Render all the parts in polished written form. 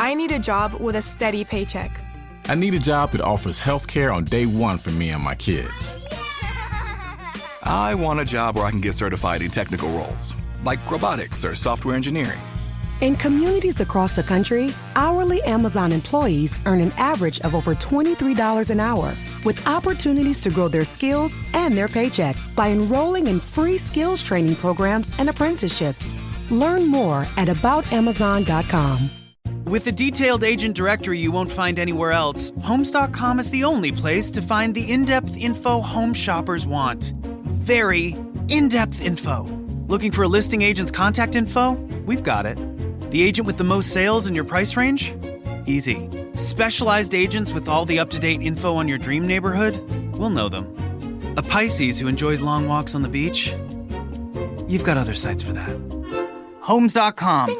I need a job with a steady paycheck. I need a job that offers health care on day one for me and my kids. I want a job where I can get certified in technical roles, like robotics or software engineering. In communities across the country, hourly Amazon employees earn an average of over $23 an hour, with opportunities to grow their skills and their paycheck by enrolling in free skills training programs and apprenticeships. Learn more at aboutamazon.com. With a detailed agent directory you won't find anywhere else, Homes.com is the only place to find the in-depth info home shoppers want. Very in-depth info. Looking for a listing agent's contact info? We've got it. The agent with the most sales in your price range? Easy. Specialized agents with all the up-to-date info on your dream neighborhood? We'll know them. A Pisces who enjoys long walks on the beach? You've got other sites for that. Homes.com.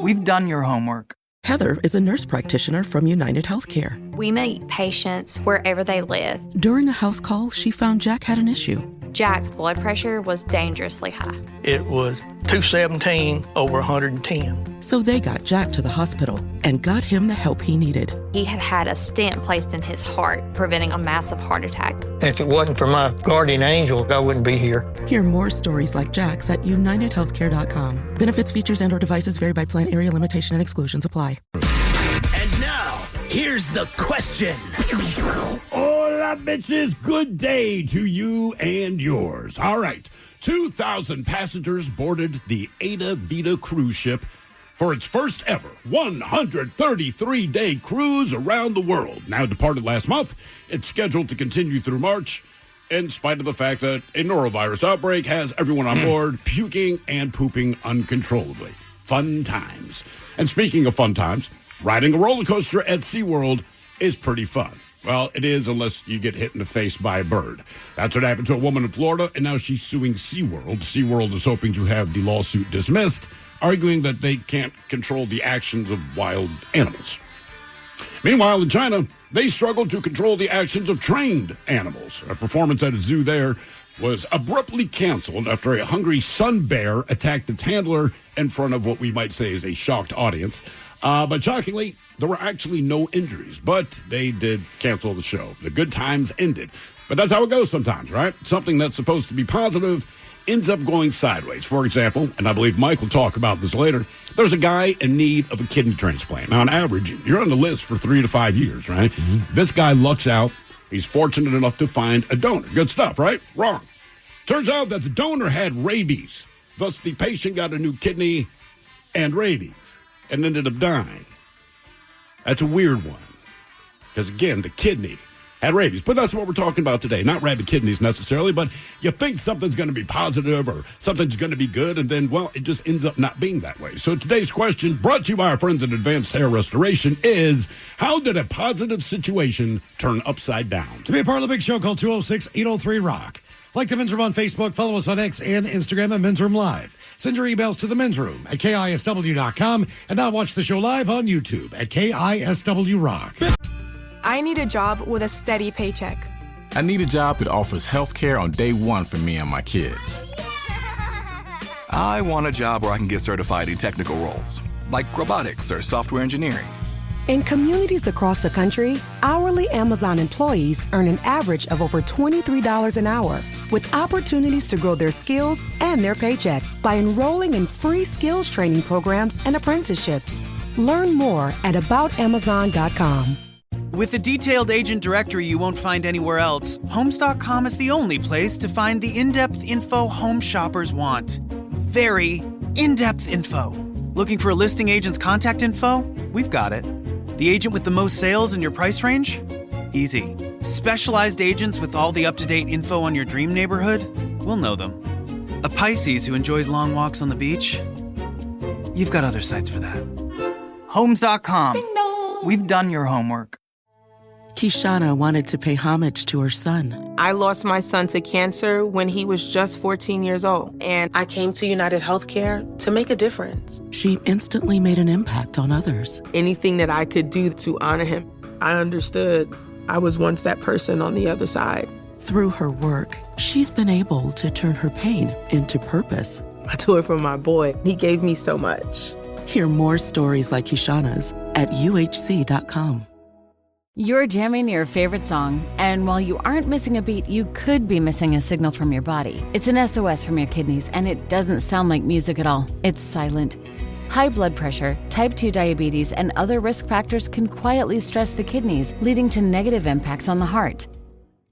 We've done your homework. Heather is a nurse practitioner from United Healthcare. We meet patients wherever they live. During a house call, she found Jack had an issue. Jack's blood pressure was dangerously high. It was 217 over 110. So they got Jack to the hospital and got him the help he needed. He had had a stent placed in his heart, preventing a massive heart attack. If it wasn't for my guardian angel, I wouldn't be here. Hear more stories like Jack's at UnitedHealthcare.com. Benefits, features, and/or devices vary by plan, area, limitation, and exclusions apply. And now, here's the question. Hola, bitches. Good day to you and yours. All right. 2,000 passengers boarded the Ada Vida cruise ship for its first ever 133-day cruise around the world. Now departed last month, it's scheduled to continue through March, in spite of the fact that a norovirus outbreak has everyone on board puking and pooping uncontrollably. Fun times. And speaking of fun times, riding a roller coaster at SeaWorld is pretty fun. Well, it is unless you get hit in the face by a bird. That's what happened to a woman in Florida, and now she's suing SeaWorld. SeaWorld is hoping to have the lawsuit dismissed, arguing that they can't control the actions of wild animals. Meanwhile, in China, they struggled to control the actions of trained animals. A performance at a zoo there was abruptly canceled after a hungry sun bear attacked its handler in front of what we might say is a shocked audience. But shockingly, there were actually no injuries, but they did cancel the show. The good times ended. But that's how it goes sometimes, right? Something that's supposed to be positive ends up going sideways. For example, and I believe Mike will talk about this later, there's a guy in need of a kidney transplant. Now, on average, you're on the list for 3 to 5 years, right? Mm-hmm. This guy lucks out. He's fortunate enough to find a donor. Good stuff, right? Wrong. Turns out that the donor had rabies. Thus, the patient got a new kidney and rabies and ended up dying. That's a weird one. Because, again, the kidney had rabies. But that's what we're talking about today. Not rabid kidneys necessarily, but you think something's going to be positive or something's going to be good, and then, well, it just ends up not being that way. So today's question, brought to you by our friends at Advanced Hair Restoration, is how did a positive situation turn upside down? To be a part of the big show, call 206-803-ROCK. Like the Men's Room on Facebook, follow us on X and Instagram at Men's Room Live. Send your emails to the Men's Room at KISW.com, and now watch the show live on YouTube at KISW Rock. I need a job with a steady paycheck. I need a job that offers health care on day one for me and my kids. I want a job where I can get certified in technical roles, like robotics or software engineering. In communities across the country, hourly Amazon employees earn an average of over $23 an hour, with opportunities to grow their skills and their paycheck by enrolling in free skills training programs and apprenticeships. Learn more at aboutamazon.com. With a detailed agent directory you won't find anywhere else, Homes.com is the only place to find the in-depth info home shoppers want. Very in-depth info. Looking for a listing agent's contact info? We've got it. The agent with the most sales in your price range? Easy. Specialized agents with all the up-to-date info on your dream neighborhood? We'll know them. A Pisces who enjoys long walks on the beach? You've got other sites for that. Homes.com. We've done your homework. Kishana wanted to pay homage to her son. I lost my son to cancer when he was just 14 years old, and I came to United Healthcare to make a difference. She instantly made an impact on others. Anything that I could do to honor him, I understood I was once that person on the other side. Through her work, she's been able to turn her pain into purpose. I do it for my boy. He gave me so much. Hear more stories like Kishana's at uhc.com. You're jamming your favorite song, and while you aren't missing a beat, you could be missing a signal from your body. It's an SOS from your kidneys, and it doesn't sound like music at all. It's silent. High blood pressure, type 2 diabetes, and other risk factors can quietly stress the kidneys, leading to negative impacts on the heart.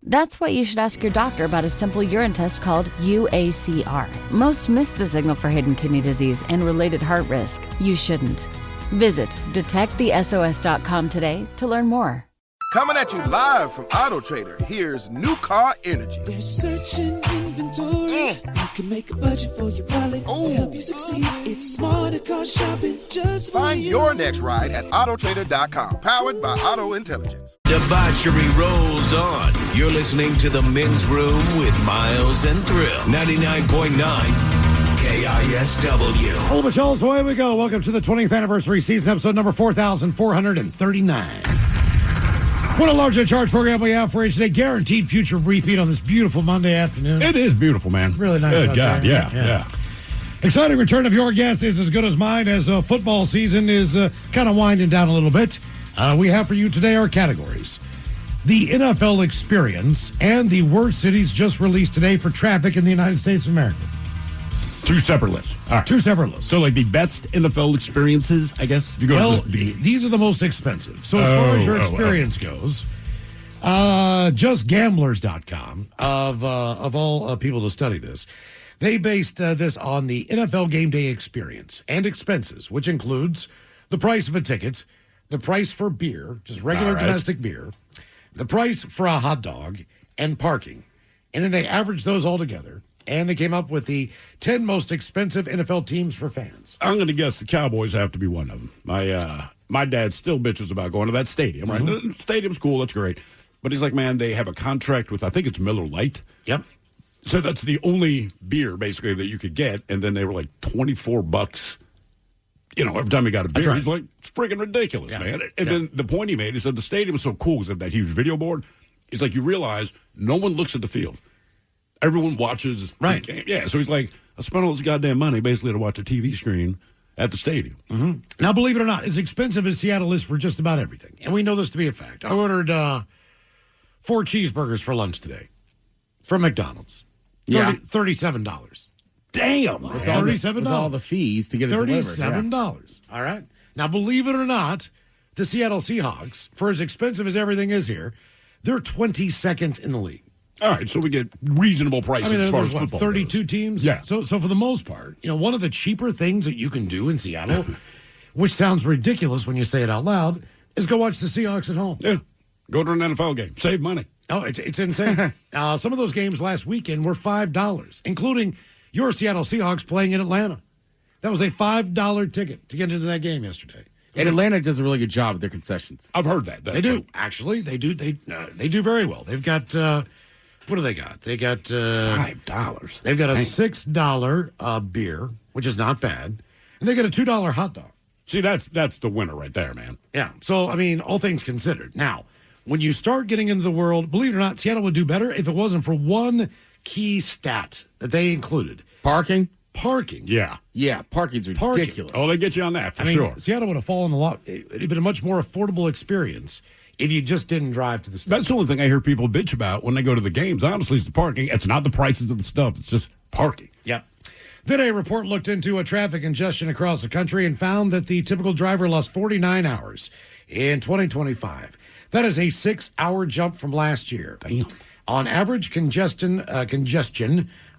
That's why you should ask your doctor about a simple urine test called UACR. Most miss the signal for hidden kidney disease and related heart risk. You shouldn't. Visit detectthesos.com today to learn more. Coming at you live from Auto Trader, here's New Car Energy. They're searching inventory. You can make a budget for your wallet to help you succeed. It's smarter car shopping just for Find you. your next ride at autotrader.com, powered by Auto Intelligence. Debauchery rolls on. You're listening to The Men's Room with Miles and Thrill. 99.9 KISW. Hello, Michelle. So away we go. Welcome to the 20th anniversary season, episode number 4,439. What a large charge program we have for you today. Guaranteed future repeat on this beautiful Monday afternoon. It is beautiful, man. Really nice. Good God, yeah. Exciting return of your guest is as good as mine as football season is kind of winding down a little bit. We have for you today our categories. The NFL experience and the worst cities just released today for traffic in the United States of America. Two separate lists. All right. Two separate lists. So, like the best NFL experiences, I guess. If you go to these are the most expensive. So, as far as your experience goes, justgamblers.com, of all people to study this, they based this on the NFL game day experience and expenses, which includes the price of a ticket, the price for beer, just regular domestic beer, the price for a hot dog, and parking. And then they averaged those all together. And they came up with the 10 most expensive NFL teams for fans. I'm going to guess the Cowboys have to be one of them. My dad still bitches about going to that stadium, right? Mm-hmm. Stadium's cool, that's great. But he's like, man, they have a contract with, I think it's Miller Lite. Yep. So that's the only beer, basically, that you could get. And then they were like $24, every time he got a beer. Right. He's like, it's freaking ridiculous, man. And then the point he made, he said the stadium is so cool because of that huge video board. He's like, you realize no one looks at the field. Everyone watches. Right. Yeah, so he's like, I spent all this goddamn money basically to watch a TV screen at the stadium. Mm-hmm. Now, believe it or not, as expensive as Seattle is for just about everything, and we know this to be a fact. I ordered 4 cheeseburgers for lunch today from McDonald's. $37. Damn. $37. With all the fees to get it delivered. $37. All right. Now, believe it or not, the Seattle Seahawks, for as expensive as everything is here, they're 22nd in the league. All right, so we get reasonable prices as far as football 32 teams? Yeah. So for the most part, one of the cheaper things that you can do in Seattle, which sounds ridiculous when you say it out loud, is go watch the Seahawks at home. Yeah. Go to an NFL game. Save money. Oh, it's insane. Some of those games last weekend were $5, including your Seattle Seahawks playing in Atlanta. That was a $5 ticket to get into that game yesterday. And Atlanta does a really good job with their concessions. I've heard that. They do. Actually, they do. They do very well. They've got... what do they got? They got $5. They've got a $6 beer, which is not bad, and they got a $2 hot dog. See, that's the winner right there, man. Yeah. So I mean, all things considered. Now, when you start getting into the world, believe it or not, Seattle would do better if it wasn't for one key stat that they included: parking. Yeah. Parking's ridiculous. Oh, they get you on that for sure. Seattle would have fallen a lot. It'd been a much more affordable experience if you just didn't drive to the stadium. That's the only thing I hear people bitch about when they go to the games. Honestly, it's the parking. It's not the prices of the stuff. It's just parking. Yep. Then a report looked into a traffic congestion across the country and found that the typical driver lost 49 hours in 2025. That is a 6-hour jump from last year. Damn. On average, congestion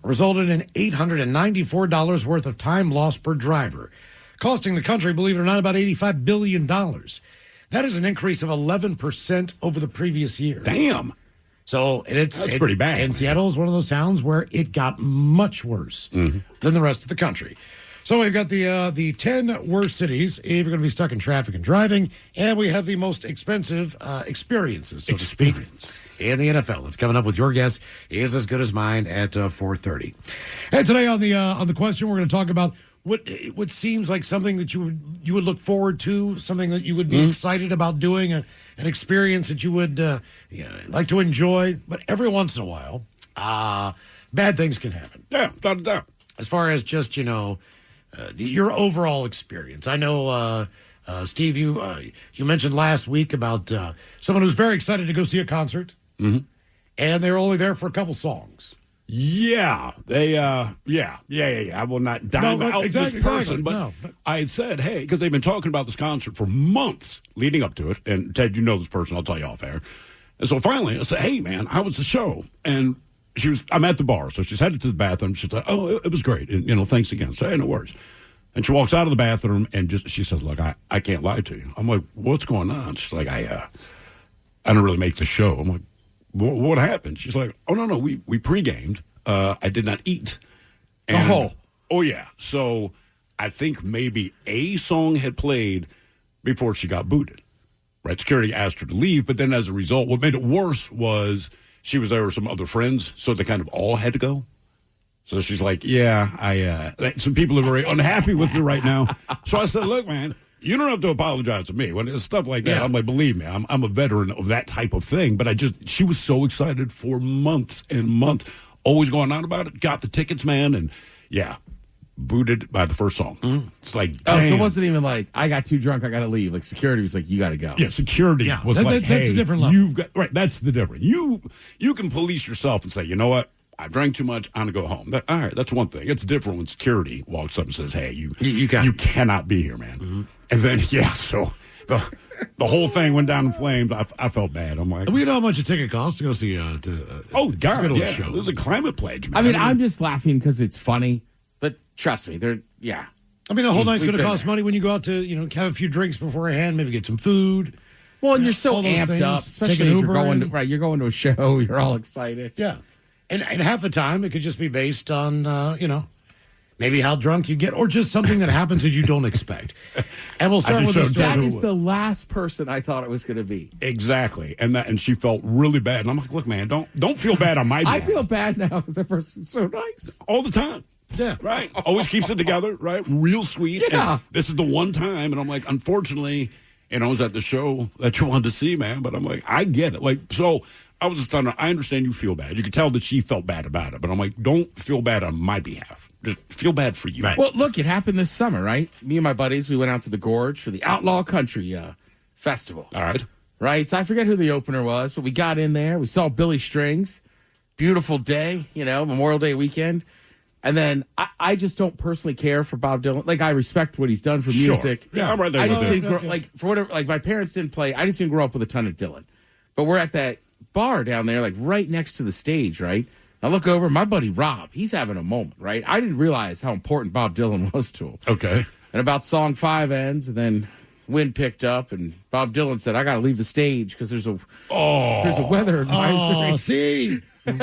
resulted in $894 worth of time lost per driver, costing the country, believe it or not, about $85 billion. That is an increase of 11% over the previous year. Damn. So that's pretty bad. And Seattle is one of those towns where it got much worse than the rest of the country. So we've got the 10 worst cities if you're going to be stuck in traffic and driving, and we have the most expensive experiences, so to speak, in the NFL. It's coming up with your guess is as good as mine at 4:30. And today on the question, we're going to talk about what seems like something that you would look forward to, something that you would be excited about doing, an experience that you would like to enjoy. But every once in a while, bad things can happen. Yeah, without a doubt. As far as just your overall experience. I know, Steve, you mentioned last week about someone who's very excited to go see a concert, and they were only there for a couple songs. Yeah, they, yeah. I will not dime out this person, but I had said, hey, because they've been talking about this concert for months leading up to it. And Ted, you know this person, I'll tell you off air. And so finally I said, hey, man, how was the show? And I'm at the bar, so she's headed to the bathroom. She's like, oh, it was great. And, thanks again. So, hey, no worries. And she walks out of the bathroom and she says, look, I can't lie to you. I'm like, what's going on? She's like, I don't really make the show. I'm like, what happened? She's like, oh, no, we pre-gamed. I did not eat. And, oh, yeah. So I think maybe a song had played before she got booted. Right? Security asked her to leave, but then as a result, what made it worse was she was there with some other friends, so they kind of all had to go. So she's like, yeah, some people are very unhappy with me right now. So I said, look, man, you don't have to apologize to me. When it's stuff like that, I'm like, believe me, I'm a veteran of that type of thing. But she was so excited for months and months, always going on about it, got the tickets, man, and booted by the first song. It's like, damn. So it wasn't even like, I got too drunk, I got to leave. Like, security was like, you got to go. Yeah, security was like, hey, that's a different level. That's the difference. You can police yourself and say, you know what? I drank too much. I'm going to go home. All right, that's one thing. It's different when security walks up and says, hey, you cannot be here, man. And then, so the whole thing went down in flames. I felt bad. I'm like, we know how much a ticket costs to go see oh, God, yeah. It was a climate pledge, man. I mean, I'm just laughing because it's funny, but trust me, I mean, the whole night's going to cost money when you go out to, have a few drinks beforehand, maybe get some food. Well, and you're so amped things, up, especially if you're going to a show, you're all excited. Yeah. And half the time, it could just be based on, maybe how drunk you get or just something that happens that you don't expect. And we'll start with this. That is the last person I thought it was going to be. Exactly. And she felt really bad. And I'm like, look, man, don't feel bad on my behalf. I feel bad now because that person's so nice. All the time. Yeah. Right. Always keeps it together, right? Real sweet. Yeah. And this is the one time. And I'm like, unfortunately, I was at the show that you wanted to see, man. But I'm like, I get it. Like, so I was just telling her, I understand you feel bad. You could tell that she felt bad about it. But I'm like, don't feel bad on my behalf. Just feel bad for you. Right. Well, look, it happened this summer, right? Me and my buddies, we went out to the Gorge for the Outlaw Country Festival. All right. Right? So I forget who the opener was, but we got in there. We saw Billy Strings. Beautiful day, Memorial Day weekend. And then I just don't personally care for Bob Dylan. Like, I respect what he's done for music. Yeah, I'm right there I with just you. didn't grow, for whatever, my parents didn't play. I just didn't grow up with a ton of Dylan. But we're at that bar down there, like right next to the stage, right? I look over, my buddy Rob, he's having a moment, right? I didn't realize how important Bob Dylan was to him. Okay. And about song 5 ends, and then wind picked up, and Bob Dylan said, I got to leave the stage because there's a weather advisory. Oh, see? How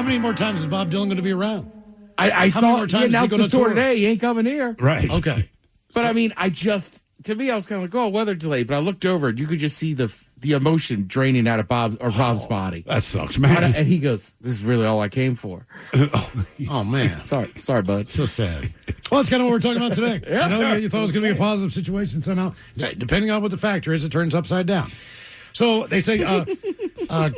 many more times is Bob Dylan going to be around? I saw he announced the tour today. He ain't coming here. Right. Okay. But I mean, to me, I was kind of like, weather delay. But I looked over, and you could just see the emotion draining out of Rob's body. That sucks, man. And he goes, "This is really all I came for." Oh man, sorry, bud. So sad. Well, that's kind of what we're talking about today. Yeah. You thought it was going to be a positive situation somehow. Depending on what the factor is, it turns upside down. So they say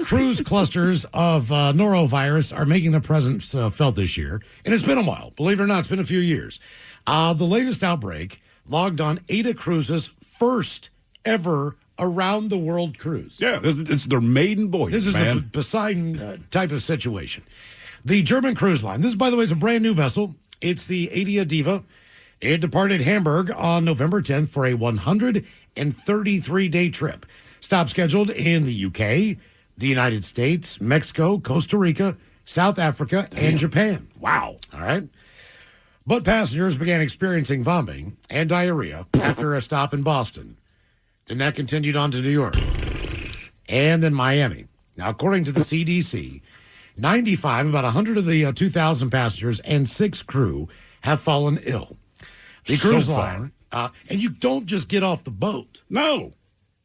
cruise clusters of norovirus are making their presence felt this year. And it's been a while. Believe it or not, it's been a few years. The latest outbreak logged on Ada Cruises' first ever around-the-world cruise. Yeah, it's their maiden voyage, This is man. the Poseidon type of situation. The German cruise line, this, by the way, is a brand-new vessel. It's the Adia Diva. It departed Hamburg on November 10th for a 133-day trip. Stop scheduled in the UK, the United States, Mexico, Costa Rica, South Africa, and Japan. Wow. All right. But passengers began experiencing vomiting and diarrhea after a stop in Boston. Then that continued on to New York and then Miami. Now, according to the CDC, about 100 of the 2,000 passengers and 6 crew have fallen ill. The cruise line, and you don't just get off the boat. No.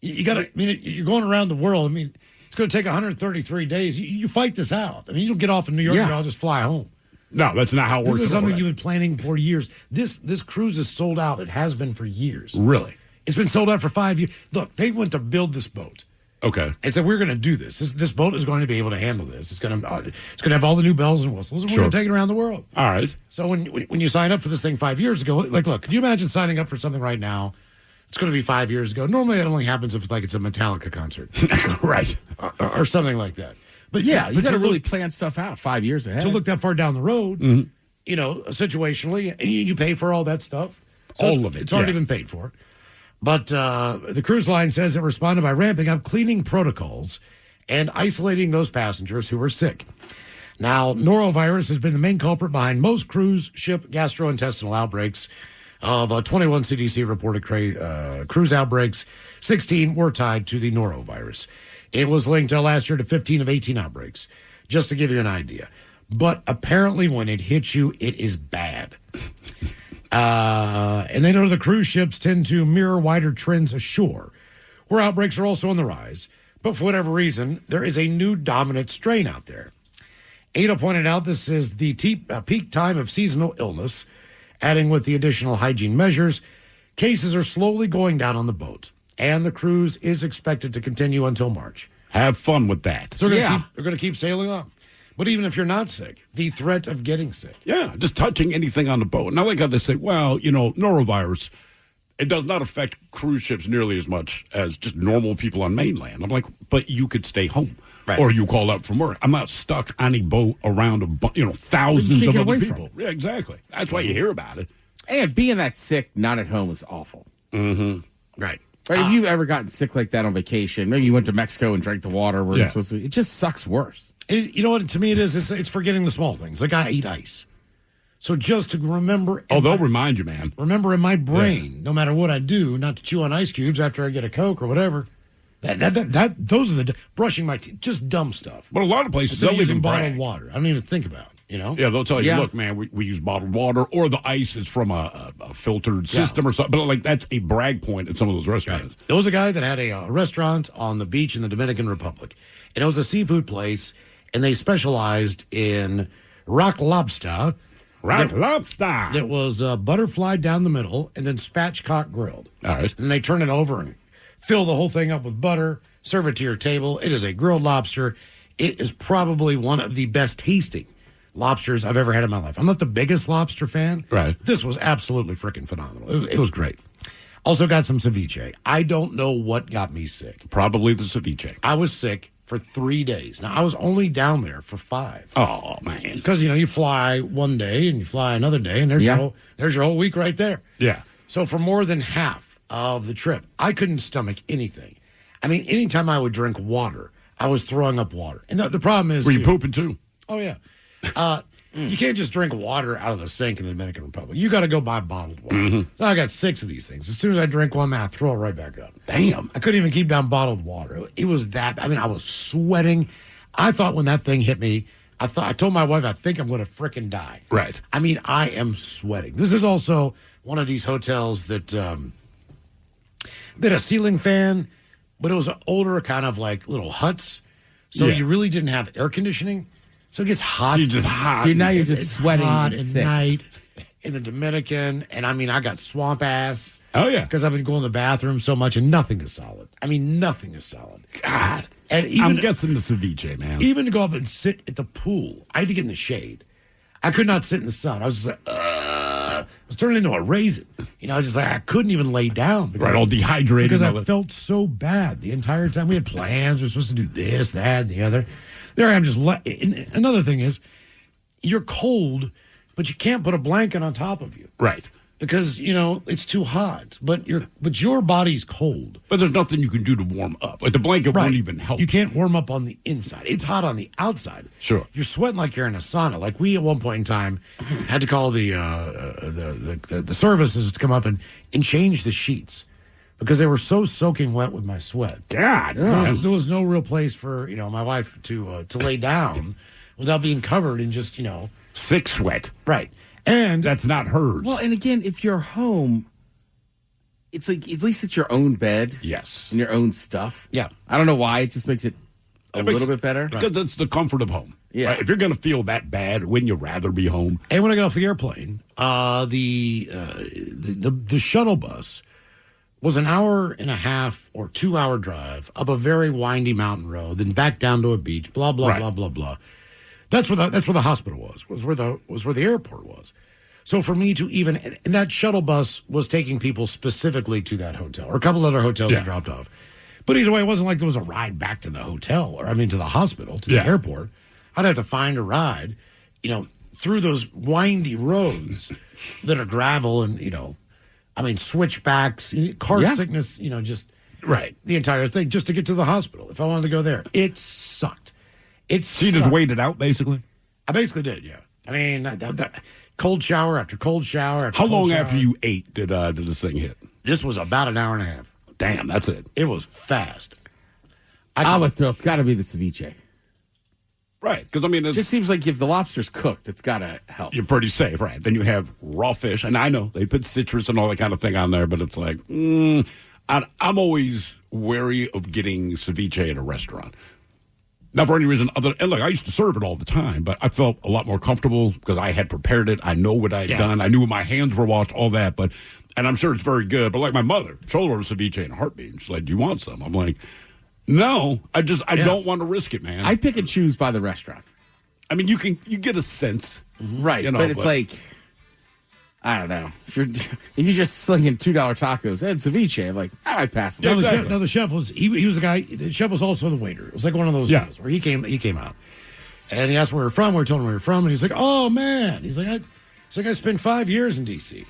You got to, I mean, you're going around the world. I mean, it's going to take 133 days. You fight this out. I mean, you don't get off in New York and I'll just fly home. No, that's not how it works. This is something you've been planning for years. This cruise is sold out. It has been for years. Really? It's been sold out for 5 years. Look, they went to build this boat. Okay. And said, we're going to do this. This boat is going to be able to handle this. It's going to have all the new bells and whistles, and we're going to take it around the world. All right. So when you sign up for this thing 5 years ago, like, look, can you imagine signing up for something right now? It's going to be 5 years ago. Normally, that only happens if it's a Metallica concert. Right. Or something like that. But yeah, you got to really plan stuff out 5 years ahead. To look that far down the road, situationally, and you pay for all that stuff. So all of it. It's already been paid for. But the cruise line says it responded by ramping up cleaning protocols and isolating those passengers who were sick. Now, norovirus has been the main culprit behind most cruise ship gastrointestinal outbreaks. Of 21 CDC reported cruise outbreaks, 16 were tied to the norovirus. It was linked last year to 15 of 18 outbreaks, just to give you an idea. But apparently when it hits you, it is bad. And they know the cruise ships tend to mirror wider trends ashore, where outbreaks are also on the rise. But for whatever reason, there is a new dominant strain out there. Ada pointed out this is the peak time of seasonal illness, adding with the additional hygiene measures, cases are slowly going down on the boat, and the cruise is expected to continue until March. Have fun with that. So they're going to keep sailing on. But even if you're not sick, the threat of getting sick. Yeah, just touching anything on the boat. And I like how they say, well, norovirus, it does not affect cruise ships nearly as much as just normal people on mainland. I'm like, but you could stay home. Right. Or you call up from work. I'm not stuck on a boat around thousands of other people. Yeah, exactly. That's why you hear about it. And being that sick, not at home, is awful. Mm-hmm. Right. Right. If you've ever gotten sick like that on vacation, maybe you went to Mexico and drank the water where you're supposed to. It just sucks worse. You know what? To me, it is. It's forgetting the small things. Like I eat ice. So just to remember. They'll remind you, man. Remember in my brain, no matter what I do, not to chew on ice cubes after I get a Coke or whatever. Those are the brushing my teeth, just dumb stuff. But a lot of places they'll using even bottled water. I don't even think about it. Yeah, they'll tell you, look, man, we use bottled water, or the ice is from a filtered system or something. But that's a brag point at some of those restaurants. Right. There was a guy that had a restaurant on the beach in the Dominican Republic, and it was a seafood place, and they specialized in rock lobster. Lobster. That was butterfly down the middle, and then spatchcock grilled. All right. And they turn it over and fill the whole thing up with butter, serve it to your table. It is a grilled lobster. It is probably one of the best tasting lobsters I've ever had in my life. I'm not the biggest lobster fan. Right. This was absolutely freaking phenomenal. It was great. Also got some ceviche. I don't know what got me sick. Probably the ceviche. I was sick for 3 days. Now, I was only down there for 5. Oh, man. Because, you fly one day and you fly another day, and there's your whole week right there. Yeah. So for more than half of the trip, I couldn't stomach anything. I mean, anytime I would drink water, I was throwing up water. And the problem is... Were you pooping too? Oh, yeah. You can't just drink water out of the sink in the Dominican Republic. You got to go buy bottled water. Mm-hmm. So I got 6 of these things. As soon as I drink one, man, I throw it right back up. Damn. I couldn't even keep down bottled water. It was that... I mean, I was sweating. I thought when that thing hit me, I told my wife, I think I'm going to frickin' die. Right. I mean, I am sweating. This is also one of these hotels that a ceiling fan, but it was older, kind of like little huts. So you really didn't have air conditioning. So it gets hot. So you're just hot. So now you're just sweating hot at night in the Dominican. And I mean, I got swamp ass. Oh, yeah. Because I've been going to the bathroom so much and nothing is solid. I mean, nothing is solid. God. And even, I'm guessing the ceviche, man. Even to go up and sit at the pool, I had to get in the shade. I could not sit in the sun. I was just like, I was turning into a raisin. I was just like, I couldn't even lay down. Right, all dehydrated. Because I felt so bad the entire time. We had plans. We were supposed to do this, that, and the other. There I am just... Another thing is, you're cold, but you can't put a blanket on top of you. Right. Because, it's too hot. But your body's cold. But there's nothing you can do to warm up. Like the blanket won't even help. You can't warm up on the inside. It's hot on the outside. Sure. You're sweating like you're in a sauna. Like we, at one point in time, had to call the services to come up and change the sheets. Because they were so soaking wet with my sweat. God. There was no real place for, my wife to lay down without being covered in just, sick sweat. Right. And that's not hers. Well, and again, if you're home, it's like at least it's your own bed. Yes. And your own stuff. Yeah. I don't know why. It just makes it a little bit better. Because that's the comfort of home. Yeah. Right? If you're going to feel that bad, wouldn't you rather be home? And when I got off the airplane, the shuttle bus was an hour and a half or 2 hour drive up a very windy mountain road, then back down to a beach, blah, blah, Right. blah, blah, blah. That's where the hospital was where the airport was. So for me to even, and that shuttle bus was taking people specifically to that hotel, or a couple other hotels I dropped off. But either way, it wasn't like there was a ride back to the hotel, to the hospital, to the airport. I'd have to find a ride, through those windy roads that are gravel and, switchbacks, car sickness, just the entire thing, just to get to the hospital if I wanted to go there. It sucked. So you just waited out, basically? I basically did, yeah. I mean, that cold shower after cold shower after How cold long shower. after you ate did this thing hit? This was about an hour and a half. Damn, that's it. It was fast. I would throw. It's got to be the ceviche. Right, because it just seems like if the lobster's cooked, it's got to help. You're pretty safe, right? Then you have raw fish, and I know they put citrus and all that kind of thing on there, but it's like, I'm always wary of getting ceviche at a restaurant. Not for any reason other, and look, I used to serve it all the time, but I felt a lot more comfortable because I had prepared it. I know what I had done. I knew my hands were washed, all that, and I'm sure it's very good. But like my mother, she'll order ceviche in a heartbeat. She's like, "Do you want some?" I'm like, "No, I don't want to risk it, man." I pick and choose by the restaurant. I mean, you get a sense, right? But it's like, I don't know. If you're just slinging $2 tacos and ceviche, I'm like, I pass it. No, the chef was he was the guy. The chef was also the waiter. It was like one of those deals where he came out and he asked where we're from. We told him where we're from, and he's like, "Oh man," he's like, I spent 5 years in D.C.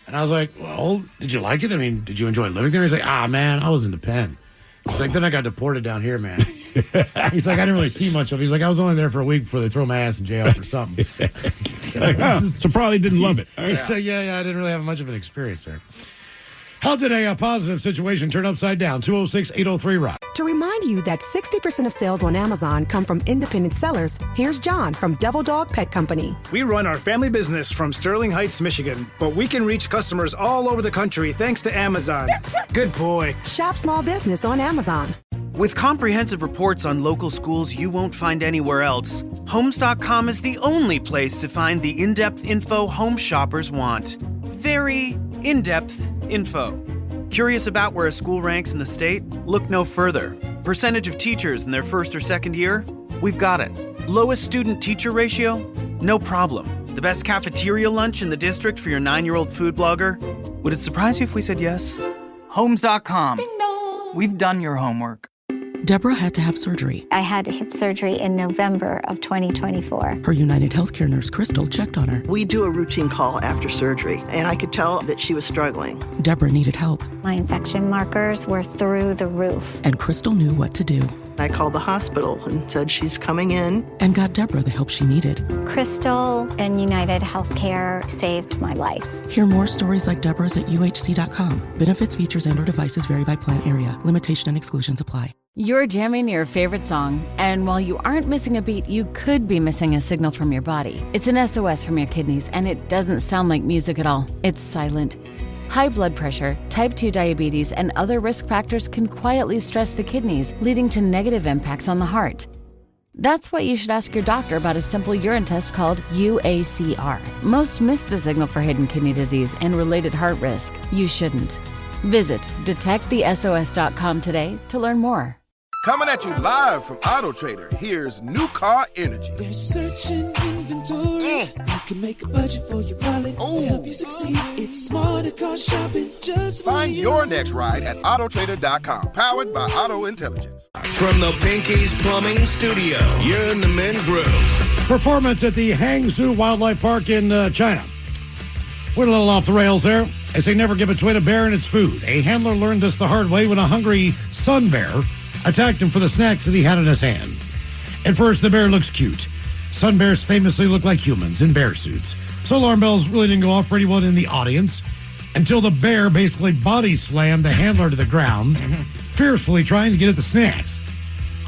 And I was like, "Well, did you like it? I mean, did you enjoy living there?" He's like, man, I was in the pen." He's like, "Then I got deported down here, man." He's like, "I didn't really see much of it." He's like, "I was only there for a week before they throw my ass in jail for something." So probably didn't love it. He said, yeah, I didn't really have much of an experience there. How did a positive situation turn upside down? 206-803-ROCK. To remind you that 60% of sales on Amazon come from independent sellers, here's John from Devil Dog Pet Company. We run our family business from Sterling Heights, Michigan, but we can reach customers all over the country thanks to Amazon. Good boy. Shop small business on Amazon. With comprehensive reports on local schools you won't find anywhere else, Homes.com is the only place to find the in-depth info home shoppers want. Very in-depth info. Curious about where a school ranks in the state? Look no further. Percentage of teachers in their first or second year? We've got it. Lowest student-teacher ratio? No problem. The best cafeteria lunch in the district for your 9-year-old food blogger? Would it surprise you if we said yes? Homes.com. We've done your homework. Deborah had to have surgery. I had hip surgery in November of 2024. Her United Healthcare nurse, Crystal, checked on her. We do a routine call after surgery, and I could tell that she was struggling. Deborah needed help. My infection markers were through the roof. And Crystal knew what to do. I called the hospital and said she's coming in. And got Deborah the help she needed. Crystal and United Healthcare saved my life. Hear more stories like Deborah's at UHC.com. Benefits, features, and/or devices vary by plan area. Limitation and exclusions apply. You're jamming your favorite song, and while you aren't missing a beat, you could be missing a signal from your body. It's an SOS from your kidneys, and it doesn't sound like music at all. It's silent. High blood pressure, type 2 diabetes, and other risk factors can quietly stress the kidneys, leading to negative impacts on the heart. That's why you should ask your doctor about a simple urine test called UACR. Most miss the signal for hidden kidney disease and related heart risk. You shouldn't. Visit detectthesos.com today to learn more. Coming at you live from Auto Trader, here's New Car Energy. They're searching inventory. You can make a budget for your wallet to help you succeed. It's smarter car shopping just for Find you. your next ride at autotrader.com, powered by Auto Intelligence. From the Pinky's Plumbing Studio, you're in the men's room. Performance at the Hangzhou Wildlife Park in China. Went a little off the rails there. They say never give a twin a bear and its food. A handler learned this the hard way when a hungry sun bear attacked him for the snacks that he had in his hand. At first, the bear looks cute. Sun bears famously look like humans in bear suits. So alarm bells really didn't go off for anyone in the audience until the bear basically body slammed the handler to the ground, fiercely trying to get at the snacks.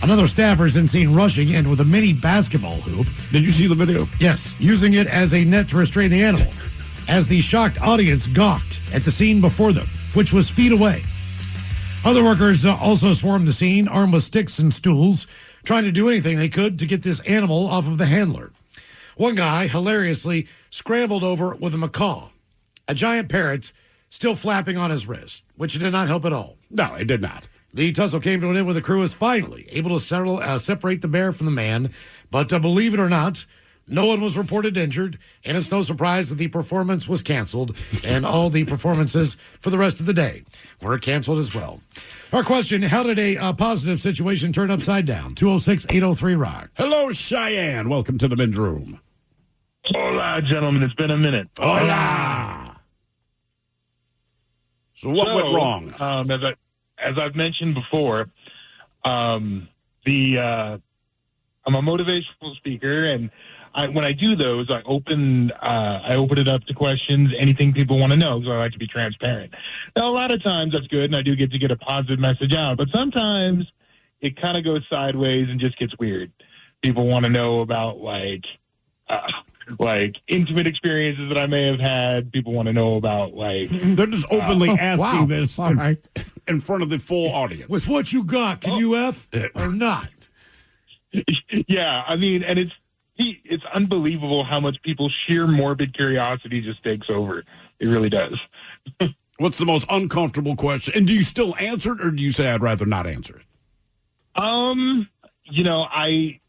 Another staffer is then seen rushing in with a mini basketball hoop. Did you see the video? Yes, using it as a net to restrain the animal, as the shocked audience gawked at the scene before them, which was feet away. Other workers also swarmed the scene, armed with sticks and stools, trying to do anything they could to get this animal off of the handler. One guy, hilariously, scrambled over with a macaw, a giant parrot still flapping on his wrist, which did not help at all. No, it did not. The tussle came to an end when the crew was finally able to separate the bear from the man. But believe it or not, no one was reported injured, and it's no surprise that the performance was canceled, and all the performances for the rest of the day were canceled as well. Our question, how did a positive situation turn upside down? 206-803-ROCK. Hello, Cheyenne. Welcome to the men's room. Hola, gentlemen. It's been a minute. Hola. So what went wrong? As I've mentioned before, I'm a motivational speaker, and when I do those, I open it up to questions, anything people want to know, because I like to be transparent. Now, a lot of times that's good, and I do get a positive message out, but sometimes it kind of goes sideways and just gets weird. People want to know about like intimate experiences that I may have had. People want to know about they're just openly asking this in front of the full audience. With what you got, can you F or not? Yeah, I mean, and it's unbelievable how much people's sheer morbid curiosity just takes over. It really does. What's the most uncomfortable question? And do you still answer it, or do you say I'd rather not answer it? I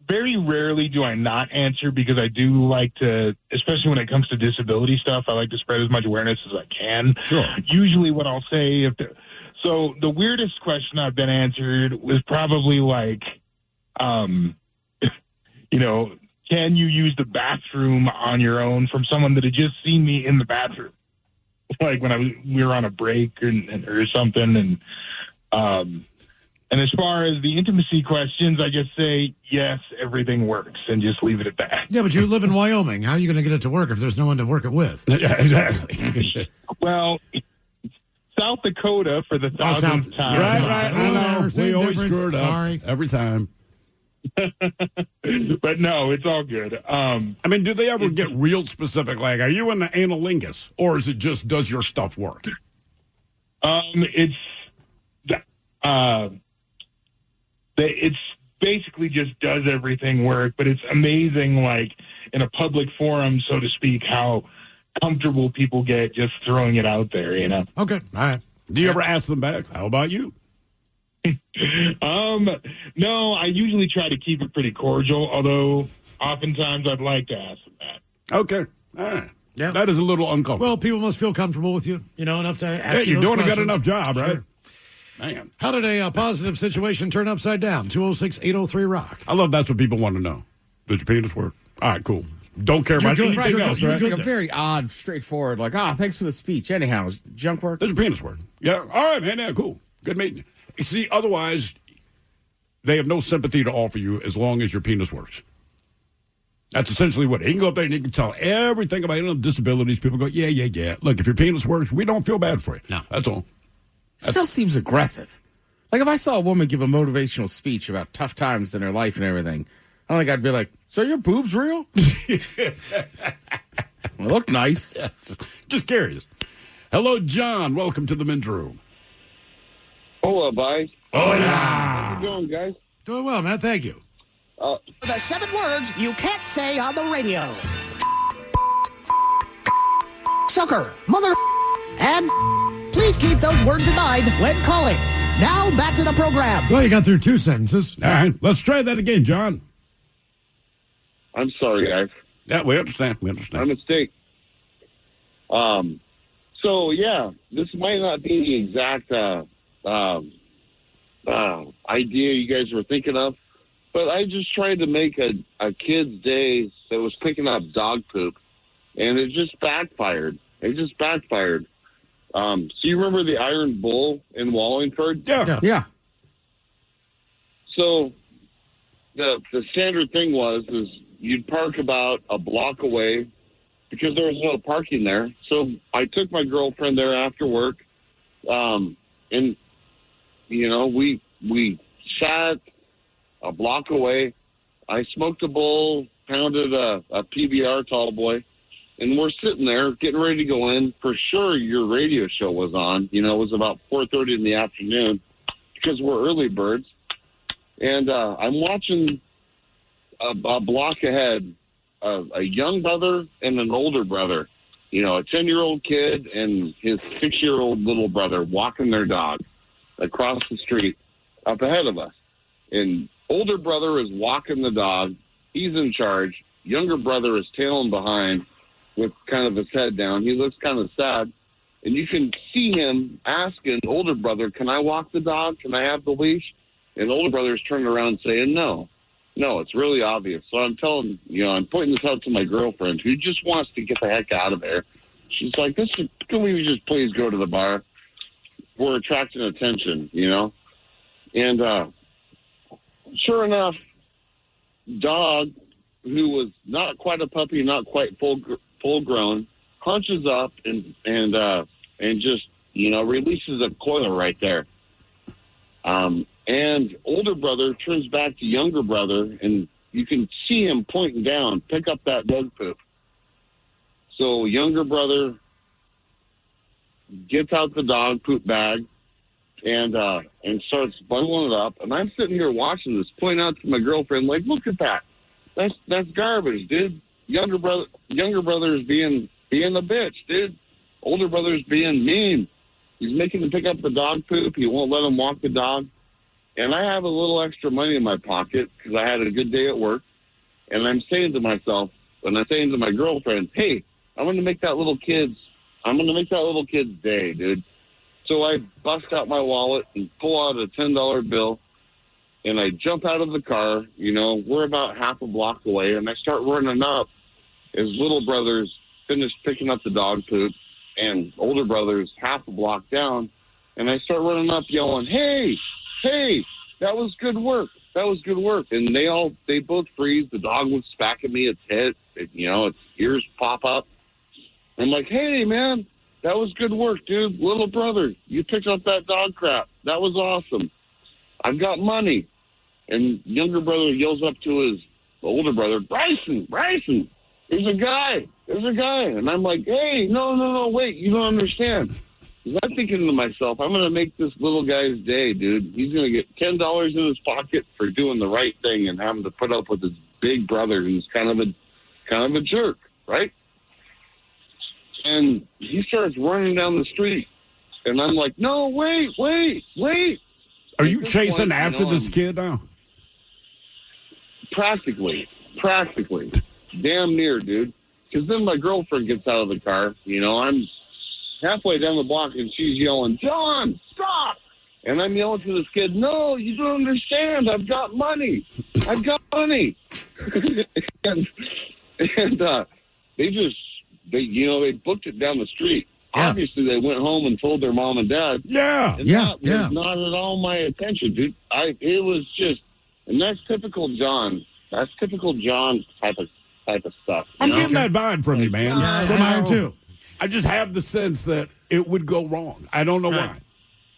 very rarely do I not answer, because I do like to, especially when it comes to disability stuff, I like to spread as much awareness as I can. Sure. Usually what I'll say, so the weirdest question I've been answered was probably can you use the bathroom on your own, from someone that had just seen me in the bathroom, like when we were on a break or something. And as far as the intimacy questions, I just say, yes, everything works, and just leave it at that. Yeah, but you live in Wyoming. How are you going to get it to work if there's no one to work it with? Yeah, exactly. Well, South Dakota for the 1000th time. Right. I know. We always screw it up. Sorry. Every time. But no, it's all good. Do they ever get real specific? Like, are you an analingus, or is it just, does your stuff work? It's basically just does everything work, but it's amazing, like in a public forum, so to speak, how comfortable people get just throwing it out there, Okay, all right. Do you ever ask them back, how about you? No, I usually try to keep it pretty cordial, although oftentimes I'd like to ask them that. Okay, all right. Yeah, that is a little uncomfortable. Well, people must feel comfortable with you, enough to ask you're you those doing questions. a good enough job, right? Sure. Man. How did a positive situation turn upside down? 206-803-ROCK. I love that's what people want to know. Does your penis work? All right, cool. Don't care about anything else, right? It's like a very odd, straightforward, thanks for the speech. Anyhow, junk work? Does your penis work? Yeah. All right, man. Yeah, cool. Good meeting you. See, otherwise, they have no sympathy to offer you as long as your penis works. That's essentially what. He can go up there and he can tell everything about disabilities. People go, yeah. Look, if your penis works, we don't feel bad for you. No. That's all. Still seems aggressive. Like, if I saw a woman give a motivational speech about tough times in her life and everything, I don't think I'd be like, so your boobs real? They look nice. Yeah, just curious. Hello, John. Welcome to the men's room. Hola, bye. Hola. How you doing, guys? Doing well, man. Thank you. The 7 words you can't say on the radio. Sucker, mother, and please keep those words in mind when calling. Now, back to the program. Well, you got through 2 sentences. All right, let's try that again, John. I'm sorry, guys. Yeah, we understand. My mistake. So, yeah, this might not be the exact idea you guys were thinking of, but I just tried to make a kid's day that was picking up dog poop, and it just backfired. So you remember the Iron Bull in Wallingford? Yeah. So the standard thing is you'd park about a block away because there was no parking there. So I took my girlfriend there after work, and we sat a block away. I smoked a bowl, pounded a PBR tall boy, and we're sitting there getting ready to go in. For sure, your radio show was on. It was about 4:30 in the afternoon because we're early birds. And I'm watching a block ahead, a young brother and an older brother. a 10-year-old kid and his 6-year-old little brother walking their dog across the street up ahead of us. And older brother is walking the dog. He's in charge. Younger brother is tailing behind with kind of his head down. He looks kind of sad. And you can see him asking older brother, can I walk the dog? Can I have the leash? And older brother is turning around saying, no, it's really obvious. So I'm I'm pointing this out to my girlfriend who just wants to get the heck out of there. She's like, can we just please go to the bar? We're attracting attention, And sure enough, dog, who was not quite a puppy, not quite full grown, hunches up and just releases a coil right there. And older brother turns back to younger brother, and you can see him pointing down, pick up that dog poop. So younger brother gets out the dog poop bag and starts bundling it up. And I'm sitting here watching this, pointing out to my girlfriend, like, look at that. That's garbage, dude. Younger brother is being a bitch, dude. Older brother's being mean. He's making him pick up the dog poop. He won't let him walk the dog. And I have a little extra money in my pocket because I had a good day at work. And I'm saying to myself, and I'm saying to my girlfriend, hey, I'm going to make that little kid's day, dude. So I bust out my wallet and pull out a $10 bill. And I jump out of the car. We're about half a block away. And I start running up as little brother's finished picking up the dog poop. And older brother's half a block down. And I start running up yelling, hey, that was good work. And they both freeze. The dog was smacking me. Its head, its ears pop up. I'm like, hey, man, that was good work, dude. Little brother, you picked up that dog crap. That was awesome. I've got money. And younger brother yells up to his older brother, Bryson, there's a guy. And I'm like, hey, no, wait, you don't understand. I'm thinking to myself, I'm going to make this little guy's day, dude. He's going to get $10 in his pocket for doing the right thing and having to put up with his big brother who's kind of a jerk, right? And he starts running down the street. And I'm like, no, wait. Are you chasing after this kid now? Practically. Damn near, dude. Because then my girlfriend gets out of the car. I'm halfway down the block, and she's yelling, John, stop! And I'm yelling to this kid, no, you don't understand. I've got money. and they booked it down the street. Yeah. Obviously, they went home and told their mom and dad. Yeah, and that was not at all my attention, dude. It was just, and that's typical John. That's typical John type of stuff. I'm getting that vibe from you, man. Somehow too. I just have the sense that it would go wrong. I don't know why.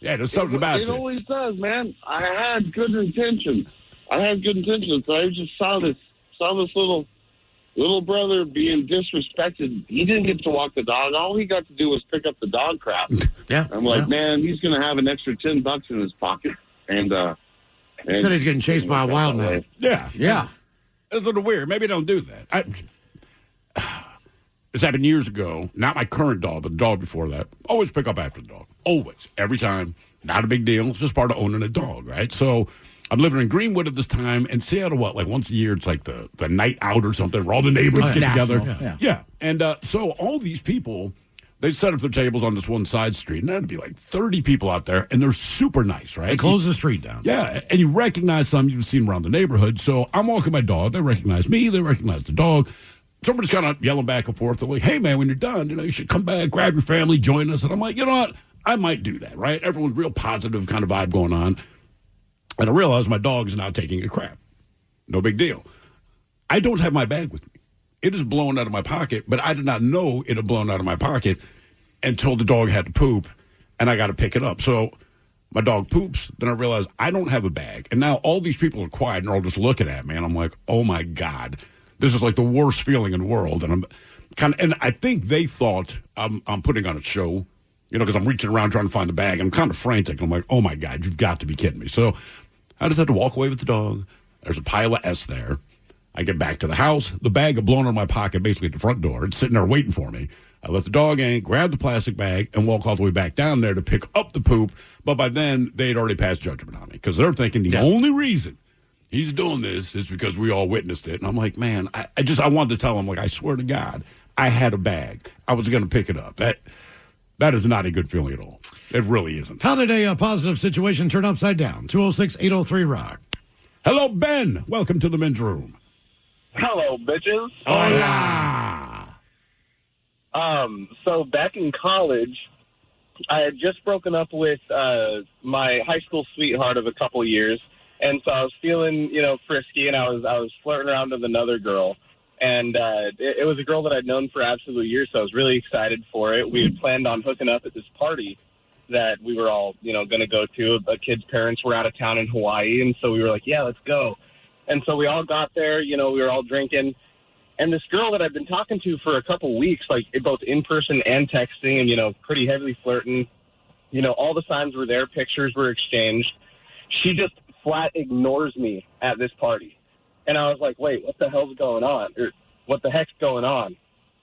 Yeah, there's something about it. It always does, man. I had good intentions. So I just saw this little brother being disrespected. He didn't get to walk the dog. All he got to do was pick up the dog crap. Yeah. I'm like, man, he's going to have an extra $10 in his pocket. And instead he's getting chased by a wild man. Yeah. It's a little weird. Maybe don't do that. This happened years ago. Not my current dog, but the dog before that. Always pick up after the dog. Always. Every time. Not a big deal. It's just part of owning a dog, right? So I'm living in Greenwood at this time. In Seattle, like once a year, it's like the night out or something where all the neighbors get together. Yeah. And so all these people, they set up their tables on this one side street, and that'd be like 30 people out there, and they're super nice, right? They close the street down. Yeah, and you recognize some you've seen around the neighborhood. So I'm walking my dog. They recognize me. They recognize the dog. Somebody's kind of yelling back and forth. They're like, hey, man, when you're done, you should come back, grab your family, join us. And I'm like, you know what? I might do that, right? Everyone's real positive kind of vibe going on. And I realize my dog's now taking a crap. No big deal. I don't have my bag with me. It is blown out of my pocket, but I did not know it had blown out of my pocket until the dog had to poop, and I got to pick it up. So my dog poops, then I realize I don't have a bag. And now all these people are quiet, and they're all just looking at me, and I'm like, oh, my God. This is like the worst feeling in the world. And and I think they thought I'm putting on a show, because I'm reaching around trying to find the bag. I'm kind of frantic. I'm like, oh, my God, you've got to be kidding me. So I just had to walk away with the dog. There's a pile of S there. I get back to the house. The bag had blown out of my pocket basically at the front door. It's sitting there waiting for me. I let the dog in, grab the plastic bag, and walk all the way back down there to pick up the poop. But by then, they'd already passed judgment on me because they're thinking the only reason he's doing this is because we all witnessed it. And I'm like, man, I wanted to tell him, like, I swear to God, I had a bag. I was going to pick it up. That is not a good feeling at all. It really isn't. How did a positive situation turn upside down? 206-803-ROCK. Hello, Ben. Welcome to the men's room. Hello, bitches. Hola. So back in college, I had just broken up with my high school sweetheart of a couple years, and so I was feeling, frisky, and I was flirting around with another girl, and it was a girl that I'd known for absolute years, so I was really excited for it. We had planned on hooking up at this party that we were all, going to go to. A kid's parents were out of town in Hawaii, and so we were like, yeah, let's go. And so we all got there, we were all drinking. And this girl that I've been talking to for a couple weeks, like both in person and texting and, pretty heavily flirting, all the signs were there, pictures were exchanged. She just flat ignores me at this party. And I was like, wait, what the hell's going on? Or what the heck's going on?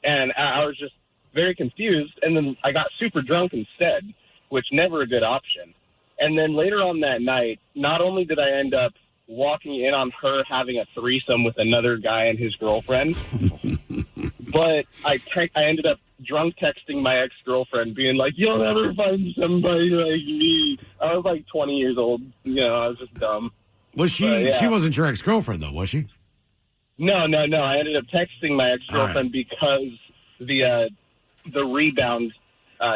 And I was just very confused. And then I got super drunk instead, which never a good option. And then later on that night, not only did I end up walking in on her having a threesome with another guy and his girlfriend, but I ended up drunk texting my ex-girlfriend being like, you'll never find somebody like me. I was like 20 years old. I was just dumb. Was she? But, yeah. She wasn't your ex-girlfriend, though, was she? No. I ended up texting my ex-girlfriend because the rebound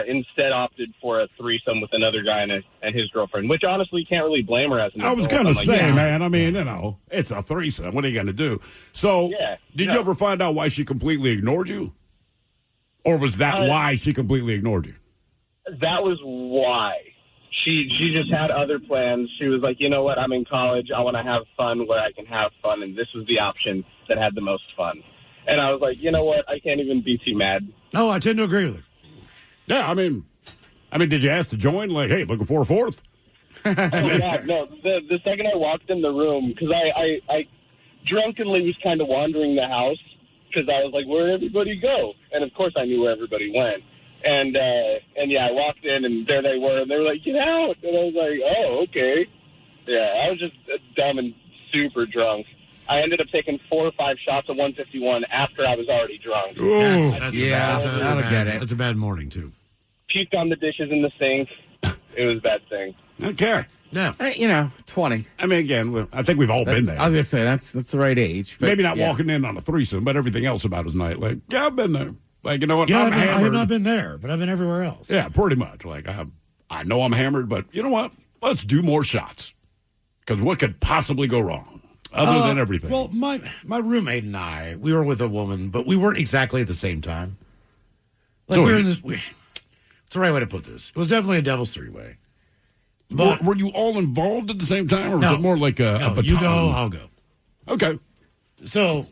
instead opted for a threesome with another guy and his girlfriend, which honestly you can't really blame her as an adult. I was going to say, yeah. man, I mean, it's a threesome. What are you going to do? So did you ever find out why she completely ignored you? Or was that why she completely ignored you? That was why. She just had other plans. She was like, you know what, I'm in college. I want to have fun where I can have fun, and this was the option that had the most fun. And I was like, you know what, I can't even be too mad. No, I tend to agree with her. Yeah, I mean, did you ask to join? Like, hey, looking for a fourth? Oh, God, no. The second I walked in the room, because I drunkenly was kind of wandering the house, because I was like, where'd everybody go? And, of course, I knew where everybody went. And I walked in, and there they were, and they were like, get out. And I was like, oh, okay. Yeah, I was just dumb and super drunk. I ended up taking 4 or 5 shots of 151 after I was already drunk. That's a bad morning, too. Puked on the dishes in the sink. It was a bad thing. Okay. Yeah. 20. I mean, again, I think we've all been there. I was going to say, that's the right age. But maybe not walking in on a threesome, but everything else about his night. Like, yeah, I've been there. Like, you know what? Yeah, I'm I hammered. have not been there, but I've been everywhere else. Yeah, pretty much. Like, I know I'm hammered, but you know what? Let's do more shots. Because what could possibly go wrong? Other than everything. Well, my roommate and I, we were with a woman, but we weren't exactly at the same time. Like we were in this. What's the right way to put this? It was definitely a devil's three-way. But were you all involved at the same time, or was it more like a baton? You go, I'll go. Okay. So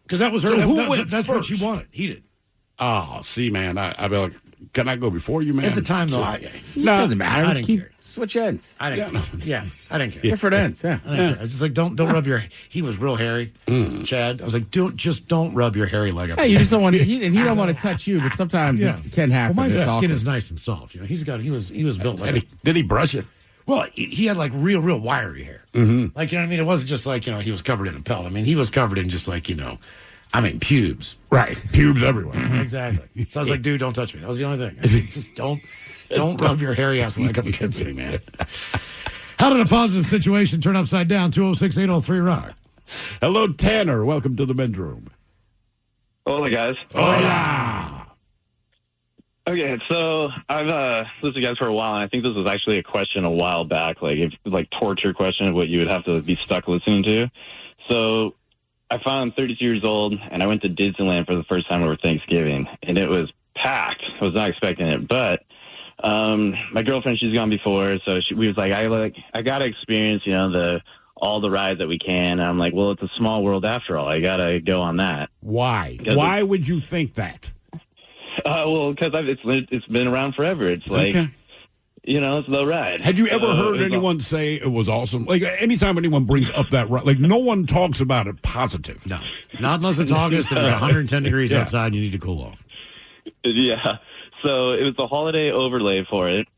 because that was her. So who went that's first? what she wanted. He did. Oh, see, man, I'd be like, can I go before you, man? At the time, though, it doesn't matter. I Just didn't keep care. switch ends. I didn't care. Yeah, I didn't care. Different ends, yeah. I didn't care. I was just like, don't rub your. He was real hairy, Chad. I was like, don't rub your hairy leg up. Hey, you just don't want to. He don't want to touch you, but sometimes it can happen. Well, my skin is nice and soft. He was built like. Did he brush it? Well, he had like real wiry hair. Mm-hmm. Like, you know what I mean? It wasn't just like, he was covered in a pelt. I mean, he was covered in just like, pubes. Right. Pubes everywhere. Exactly. So I was like, dude, don't touch me. That was the only thing. I said, just don't rub your hairy ass leg up against me, man. How did a positive situation turn upside down? 206-803-ROCK. Hello, Tanner. Welcome to the men's room. Hola, guys. Hola. Okay, so I've listened to you guys for a while, and I think this was actually a question a while back, like torture question of what you would have to be stuck listening to. So I found I'm 32 years old, and I went to Disneyland for the first time over Thanksgiving, and it was packed. I was not expecting it, but my girlfriend, she's gone before, so we was like, I got to experience, all the rides that we can. And I'm like, well, it's a small world after all. I got to go on that. Why? Why would you think that? Well, because it's been around forever. It's like, it's the ride. Had you ever heard anyone say it was awesome? Like, anytime anyone brings up that ride, like, no one talks about it positive. No. Not unless it's August and it's 110 degrees outside and you need to cool off. Yeah. So it was the holiday overlay for it.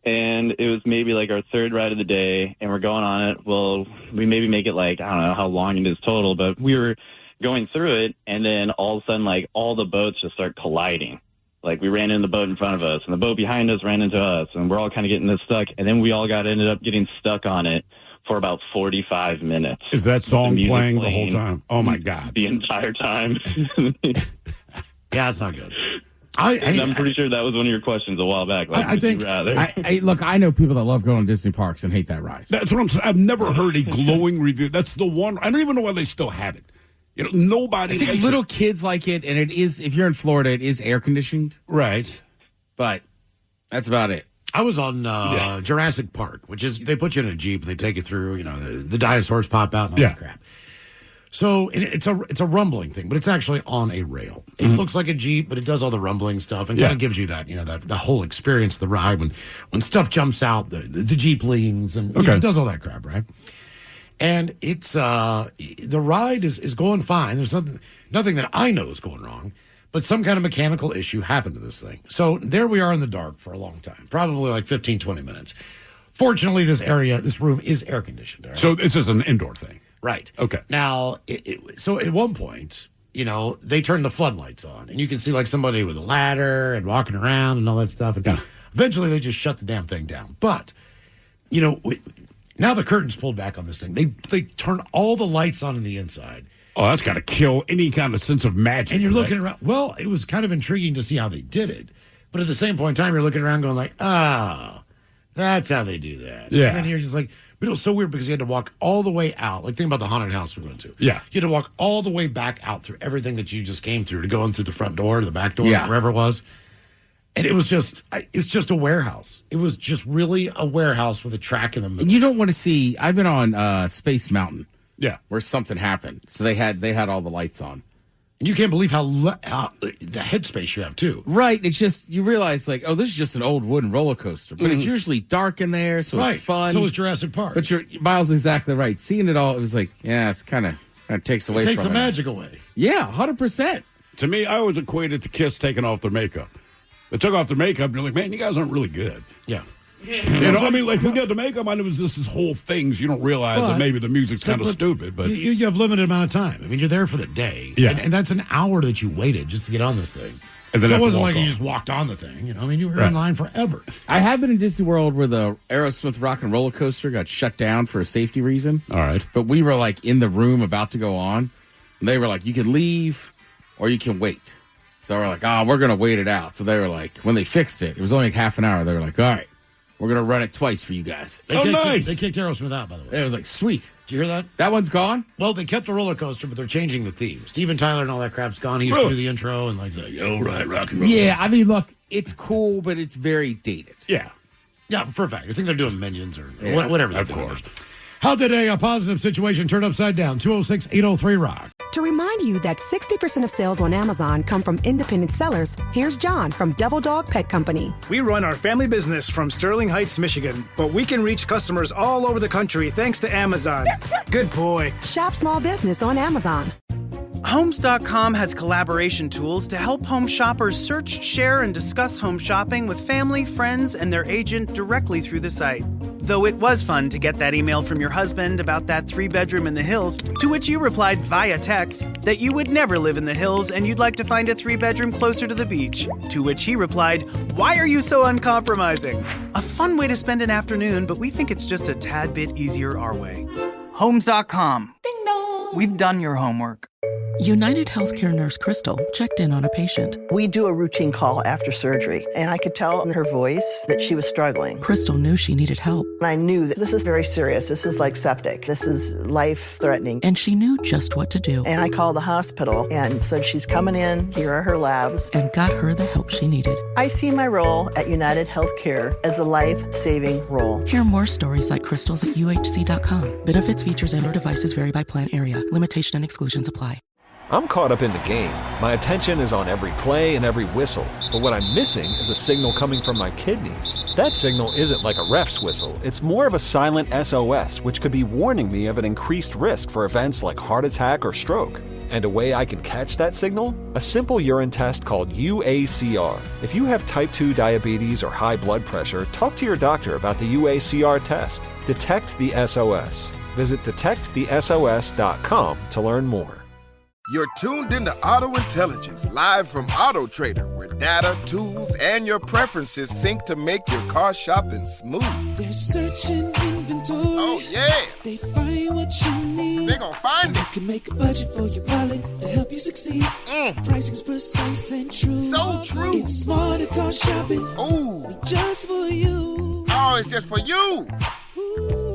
And it was maybe like our third ride of the day, and we're going on it. Well, we maybe make it like, I don't know how long it is total, but we were going through it, and then all of a sudden, like, all the boats just start colliding. Like, we ran into the boat in front of us, and the boat behind us ran into us, and we're all kind of getting this stuck. And then we all ended up getting stuck on it for about 45 minutes. Is that song playing the whole time? Oh, my God. The entire time. Yeah, it's not good. I'm pretty sure that was one of your questions a while back. Like, I think. Look, I know people that love going to Disney parks and hate that ride. That's what I'm saying. I've never heard a glowing review. That's the one. I don't even know why they still have it. You know, nobody. I think likes little it. kids like it, and it is. If you're in Florida, it is air conditioned, right? But that's about it. I was on Jurassic Park, which is they put you in a Jeep and they take you through. You know, the dinosaurs pop out and all that crap. So it's a rumbling thing, but it's actually on a rail. It looks like a Jeep, but it does all the rumbling stuff and kind of gives you that, you know, that the whole experience of the ride. When stuff jumps out, the Jeep leans and you know, it does all that crap, right? And it's the ride is going fine. There's nothing that I know is going wrong, but some kind of mechanical issue happened to this thing. So there we are in the dark for a long time, probably like 15, 20 minutes. Fortunately, this room is air conditioned. Right? So it's just an indoor thing. Right. Okay. Now, so at one point, you know, they turned the floodlights on, and you can see like somebody with a ladder and walking around and all that stuff. And eventually, they just shut the damn thing down. But, you know, now the curtain's pulled back on this thing. They turn all the lights on the inside. Oh, that's got to kill any kind of sense of magic. And you're looking around. Well, it was kind of intriguing to see how they did it. But at the same point in time, you're looking around going like, that's how they do that. Yeah. And then you're just like, but it was so weird because you had to walk all the way out. Like, think about the haunted house we went to. Yeah. You had to walk all the way back out through everything that you just came through to go in through the front door, the back door, wherever it was. And it was just a warehouse. It was just really a warehouse with a track in the middle. You don't want to see. I've been on Space Mountain. Yeah. Where something happened. So they had all the lights on. And you can't believe how the headspace you have, too. Right. It's just, you realize, like, oh, this is just an old wooden roller coaster. But it's usually dark in there, so it's fun. So is Jurassic Park. But Miles is exactly right. Seeing it all, it was like, yeah, it's kind of takes away from it. It takes the magic away. Yeah, 100%. To me, I always equated to Kiss taking off their makeup. They took off their makeup, and you're like, man, you guys aren't really good. Yeah. You know, I mean, like, we got the makeup on, it was this whole thing, so you don't realize that maybe the music's kind of stupid. But you have limited amount of time. I mean, you're there for the day. Yeah. And that's an hour that you waited just to get on this thing. And then so have it to wasn't walk like you off. just walked on the thing. You know, I mean, you were in line forever. I have been in Disney World where the Aerosmith Rock and Roller Coaster got shut down for a safety reason. All right. But we were, like, in the room about to go on. And they were like, you can leave or you can wait. So we're like, we're going to wait it out. So they were like, when they fixed it, it was only like half an hour. They were like, all right, we're going to run it twice for you guys. They kicked Aerosmith out, by the way. It was like, sweet. Did you hear that? That one's gone? Well, they kept the roller coaster, but they're changing the theme. Steven Tyler and all that crap's gone. He used to do the intro and like, yo, right, rock and roll. Yeah, I mean, look, it's cool, but it's very dated. Yeah. Yeah, for a fact. I think they're doing Minions or Yeah, whatever they're doing. How did a positive situation turn upside down? 206-803-ROCK. To remind you that 60% of sales on Amazon come from independent sellers, here's John from Devil Dog Pet Company. We run our family business from Sterling Heights, Michigan, but we can reach customers all over the country thanks to Amazon. Good boy. Shop small business on Amazon. Homes.com has collaboration tools to help home shoppers search, share, and discuss home shopping with family, friends, and their agent directly through the site. Though it was fun to get that email from your husband about that 3-bedroom in the hills, to which you replied via text that you would never live in the hills and you'd like to find a 3-bedroom closer to the beach. To which he replied, why are you so uncompromising? A fun way to spend an afternoon, but we think it's just a tad bit easier our way. Homes.com. Ding dong. We've done your homework. United Healthcare nurse Crystal checked in on a patient. We do a routine call after surgery, and I could tell in her voice that she was struggling. Crystal knew she needed help. I knew that this is very serious. This is like septic. This is life-threatening. And she knew just what to do. And I called the hospital and said, she's coming in. Here are her labs. And got her the help she needed. I see my role at United Healthcare as a life-saving role. Hear more stories like Crystal's at UHC.com. Benefits, features, and/or devices vary by plan area. Limitation and exclusions apply. I'm caught up in the game. My attention is on every play and every whistle. But what I'm missing is a signal coming from my kidneys. That signal isn't like a ref's whistle. It's more of a silent SOS, which could be warning me of an increased risk for events like heart attack or stroke. And a way I can catch that signal? A simple urine test called UACR. If you have type 2 diabetes or high blood pressure, talk to your doctor about the UACR test. Detect the SOS. Visit detectthesos.com to learn more. You're tuned into Auto Intelligence, live from Auto Trader, where data, tools, and your preferences sync to make your car shopping smooth. They're searching inventory. Oh, yeah. They find what you need. They're gonna find it. You can make a budget for your wallet to help you succeed. Pricing's precise and true. So true. It's smarter car shopping. Ooh. Just for you. Oh, it's just for you.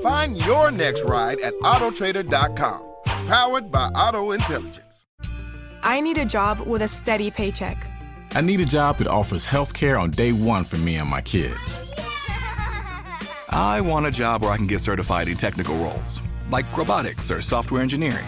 Find your next ride at autotrader.com. Powered by Auto Intelligence. I need a job with a steady paycheck. I need a job that offers health care on day one for me and my kids. I want a job where I can get certified in technical roles, like robotics or software engineering.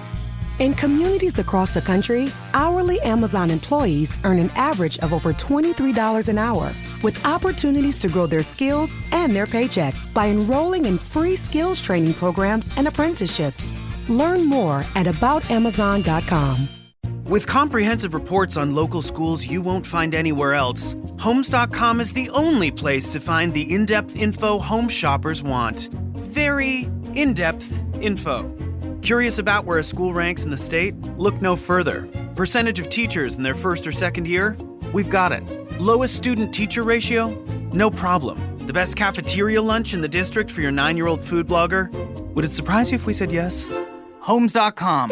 In communities across the country, hourly Amazon employees earn an average of over $23 an hour, with opportunities to grow their skills and their paycheck by enrolling in free skills training programs and apprenticeships. Learn more at aboutamazon.com. With comprehensive reports on local schools you won't find anywhere else, Homes.com is the only place to find the in-depth info home shoppers want. Very in-depth info. Curious about where a school ranks in the state? Look no further. Percentage of teachers in their first or second year? We've got it. Lowest student-teacher ratio? No problem. The best cafeteria lunch in the district for your 9-year-old food blogger? Would it surprise you if we said yes? Homes.com.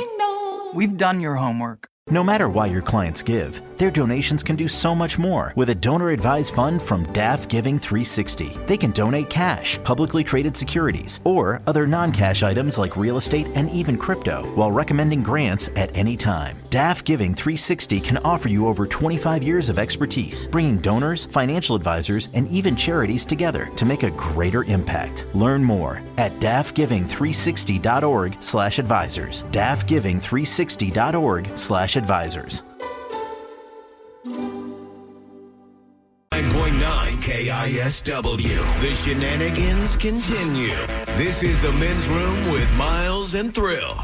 We've done your homework. No matter why your clients give, their donations can do so much more with a donor-advised fund from DAF Giving 360. They can donate cash, publicly traded securities, or other non-cash items like real estate and even crypto, while recommending grants at any time. DAF Giving 360 can offer you over 25 years of expertise, bringing donors, financial advisors, and even charities together to make a greater impact. Learn more at dafgiving360.org/advisors. dafgiving360.org/advisors. 9.9 KISW. The shenanigans continue. This is the Men's Room with Miles and Thrill.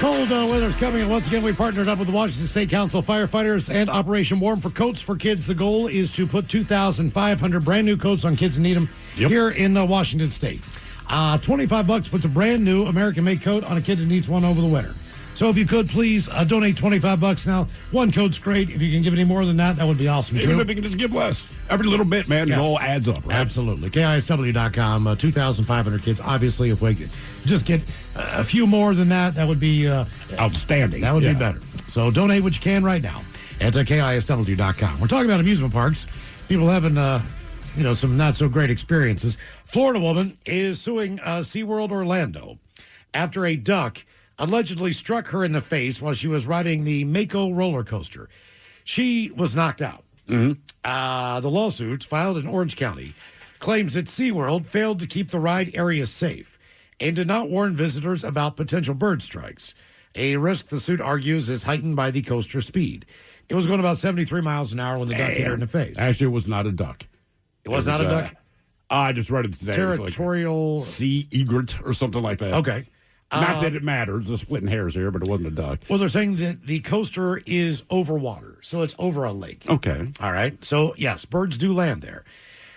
Cold weather's coming, and once again, we partnered up with the Washington State Council Firefighters and Operation Warm for Coats for Kids. The goal is to put 2,500 brand new coats on kids who need them here in Washington State. $25 puts a brand new American-made coat on a kid that needs one over the winter. So if you could, please donate $25 now. One coat's great. If you can give any more than that, that would be awesome, too. Even if you can just give less. Every little bit, man, it all adds up, right? Absolutely. KISW.com, 2,500 kids. Obviously, if we could just get a few more than that, that would be outstanding. That would be better. So donate what you can right now at KISW.com. We're talking about amusement parks. People having, some not-so-great experiences. Florida woman is suing SeaWorld Orlando after a duck allegedly struck her in the face while she was riding the Mako roller coaster. She was knocked out. The lawsuit, filed in Orange County, claims that SeaWorld failed to keep the ride area safe and did not warn visitors about potential bird strikes, a risk the suit argues is heightened by the coaster's speed. It was going about 73 miles an hour when the duck hit her in the face. Actually, it was not a duck. It was not a duck? I just read it today. Territorial... sea egret or something like that. Okay. Not that it matters. They're splitting hairs here, but it wasn't a duck. Well, they're saying that the coaster is over water, so it's over a lake. Okay. All right. So, yes, birds do land there.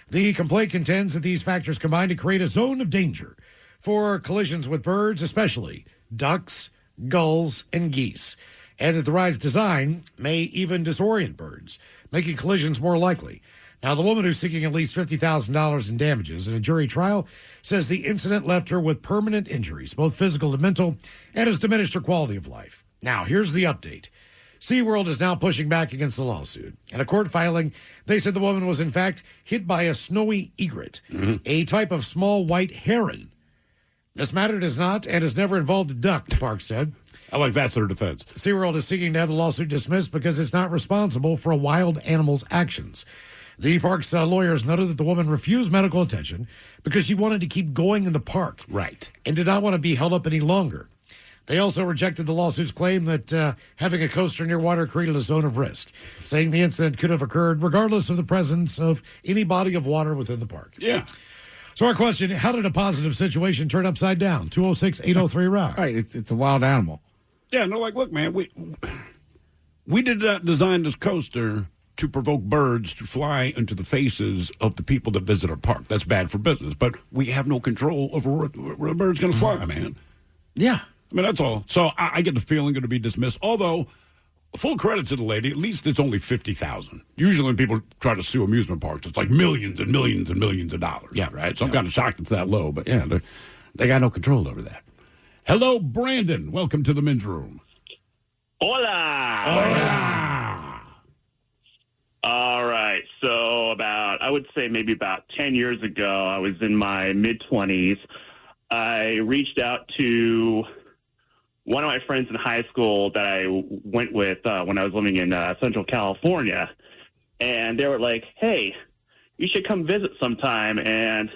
The complaint contends that these factors combine to create a zone of danger for collisions with birds, especially ducks, gulls, and geese, and that the ride's design may even disorient birds, making collisions more likely. Now, the woman who's seeking at least $50,000 in damages in a jury trial says the incident left her with permanent injuries, both physical and mental, and has diminished her quality of life. Now, here's the update. SeaWorld is now pushing back against the lawsuit. In a court filing, they said the woman was, in fact, hit by a snowy egret, a type of small white heron. This matter does not and has never involved a duck, the park said. I like that's their defense. SeaWorld is seeking to have the lawsuit dismissed because it's not responsible for a wild animal's actions. The park's lawyers noted that the woman refused medical attention because she wanted to keep going in the park. Right. And did not want to be held up any longer. They also rejected the lawsuit's claim that having a coaster near water created a zone of risk, saying the incident could have occurred regardless of the presence of any body of water within the park. Yeah. So our question, how did a positive situation turn upside down? 206-803-ROCK. Right, it's a wild animal. Yeah, no, like, look, man, we did not design this coaster to provoke birds to fly into the faces of the people that visit our park. That's bad for business. But we have no control over where the bird's going to fly, man. Yeah. I mean, that's all. So I get the feeling it'll be dismissed. Although, full credit to the lady, at least it's only $50,000. Usually when people try to sue amusement parks, it's like millions and millions and millions of dollars. Yeah, right? So I'm kind of shocked it's that low. But, yeah, they got no control over that. Hello, Brandon. Welcome to the men's room. Hola. Hola. All right. So I would say maybe about 10 years ago, I was in my mid-20s. I reached out to one of my friends in high school that I went with when I was living in Central California. And they were like, hey, you should come visit sometime. And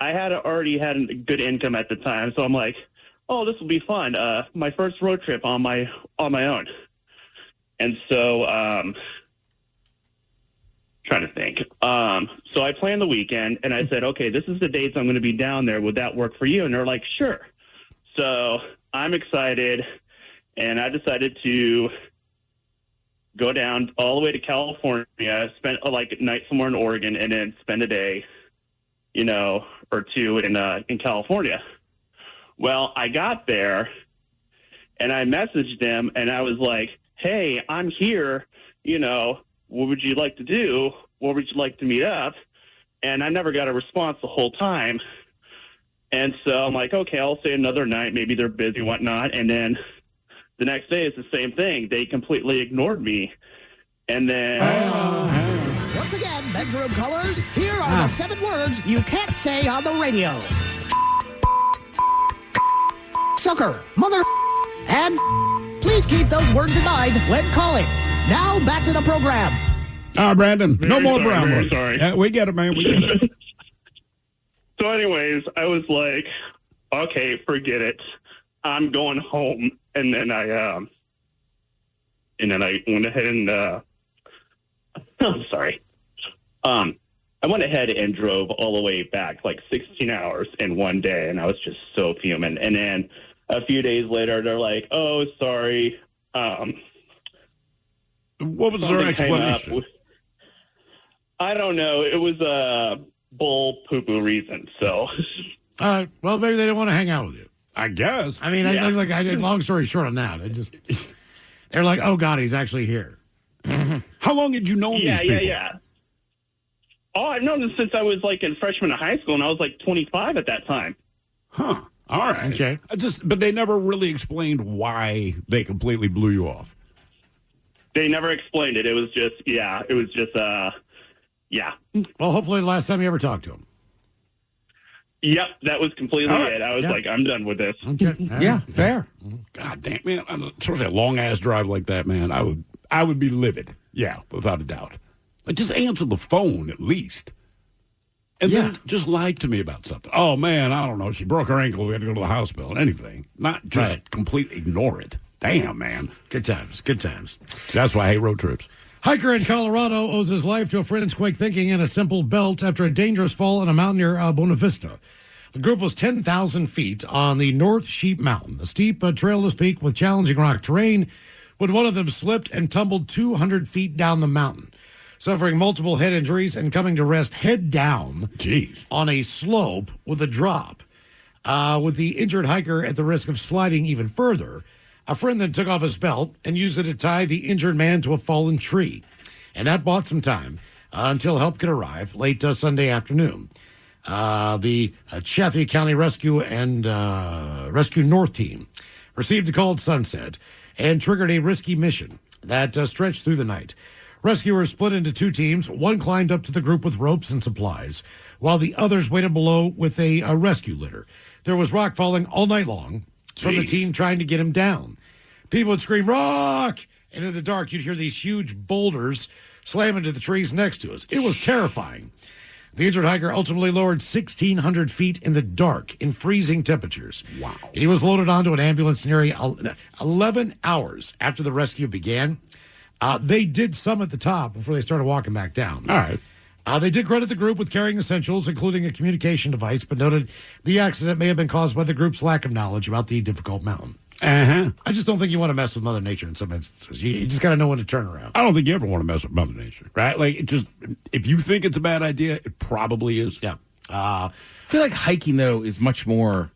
I had already had a good income at the time. So I'm like, oh, this will be fun. My first road trip on my own. And so, trying to think. So I planned the weekend, and I said, okay, this is the dates I'm going to be down there. Would that work for you? And they're like, sure. So I'm excited, and I decided to go down all the way to California, spend like a night somewhere in Oregon, and then spend a day, or two in California. Well, I got there, and I messaged them, and I was like, hey, I'm here, what would you like to do? Where would you like to meet up? And I never got a response the whole time. And so I'm like, okay, I'll stay another night. Maybe they're busy, whatnot. And then the next day it's the same thing. They completely ignored me. And then... Once again, men's room callers, here are the 7 words you can't say on the radio. Sucker, mother, and please keep those words in mind when calling. Now back to the program. All right, Brandon. No more brown words. Sorry. Yeah, we get it, man. We get it. So anyways, I was like, okay, forget it. I'm going home. And then I went ahead and, I'm sorry. I went ahead and drove all the way back, like 16 hours in one day. And I was just so fuming. And then a few days later, they're like, oh, sorry. What was their explanation? I don't know. It was a bull poo-poo reason. So, well, maybe they didn't want to hang out with you. I guess. I mean, Yeah. I did. Long story short on that, they're like, oh God, he's actually here. How long had you known these people? Yeah. Oh, I've known them since I was like in freshman of high school, and I was like 25 at that time. Huh. All right. Okay. But they never really explained why they completely blew you off. They never explained it. It was just, yeah. Well, hopefully the last time you ever talked to him. Yep, that was completely it. I was like, I'm done with this. Okay. Yeah, fair. God damn, man. Especially a long-ass drive like that, man. I would be livid. Yeah, without a doubt. Like, just answer the phone at least. And then just lied to me about something. Oh, man, I don't know. She broke her ankle. We had to go to the hospital. Anything. Not just completely ignore it. Damn, man. Good times. Good times. That's why I hate road trips. Hiker in Colorado owes his life to a friend's quick thinking and a simple belt after a dangerous fall on a mountain near Buena Vista. The group was 10,000 feet on the North Sheep Mountain, a steep, trailless peak with challenging rock terrain, when one of them slipped and tumbled 200 feet down the mountain, suffering multiple head injuries and coming to rest head down on a slope with a drop. With the injured hiker at the risk of sliding even further, a friend then took off his belt and used it to tie the injured man to a fallen tree. And that bought some time until help could arrive late Sunday afternoon. The Chaffee County Rescue and Rescue North team received a call at sunset and triggered a risky mission that stretched through the night. Rescuers split into 2 teams. One climbed up to the group with ropes and supplies, while the others waited below with a rescue litter. There was rock falling all night long from the team trying to get him down. People would scream, "Rock!" And in the dark, you'd hear these huge boulders slam into the trees next to us. It was terrifying. The injured hiker ultimately lowered 1,600 feet in the dark in freezing temperatures. Wow. He was loaded onto an ambulance nearly 11 hours after the rescue began. They did some at the top before they started walking back down. All right. They did credit the group with carrying essentials, including a communication device, but noted the accident may have been caused by the group's lack of knowledge about the difficult mountain. Uh-huh. I just don't think you want to mess with Mother Nature in some instances. You just got to know when to turn around. I don't think you ever want to mess with Mother Nature, right? Like, it just, if you think it's a bad idea, it probably is. Yeah. I feel like hiking, though, is much more,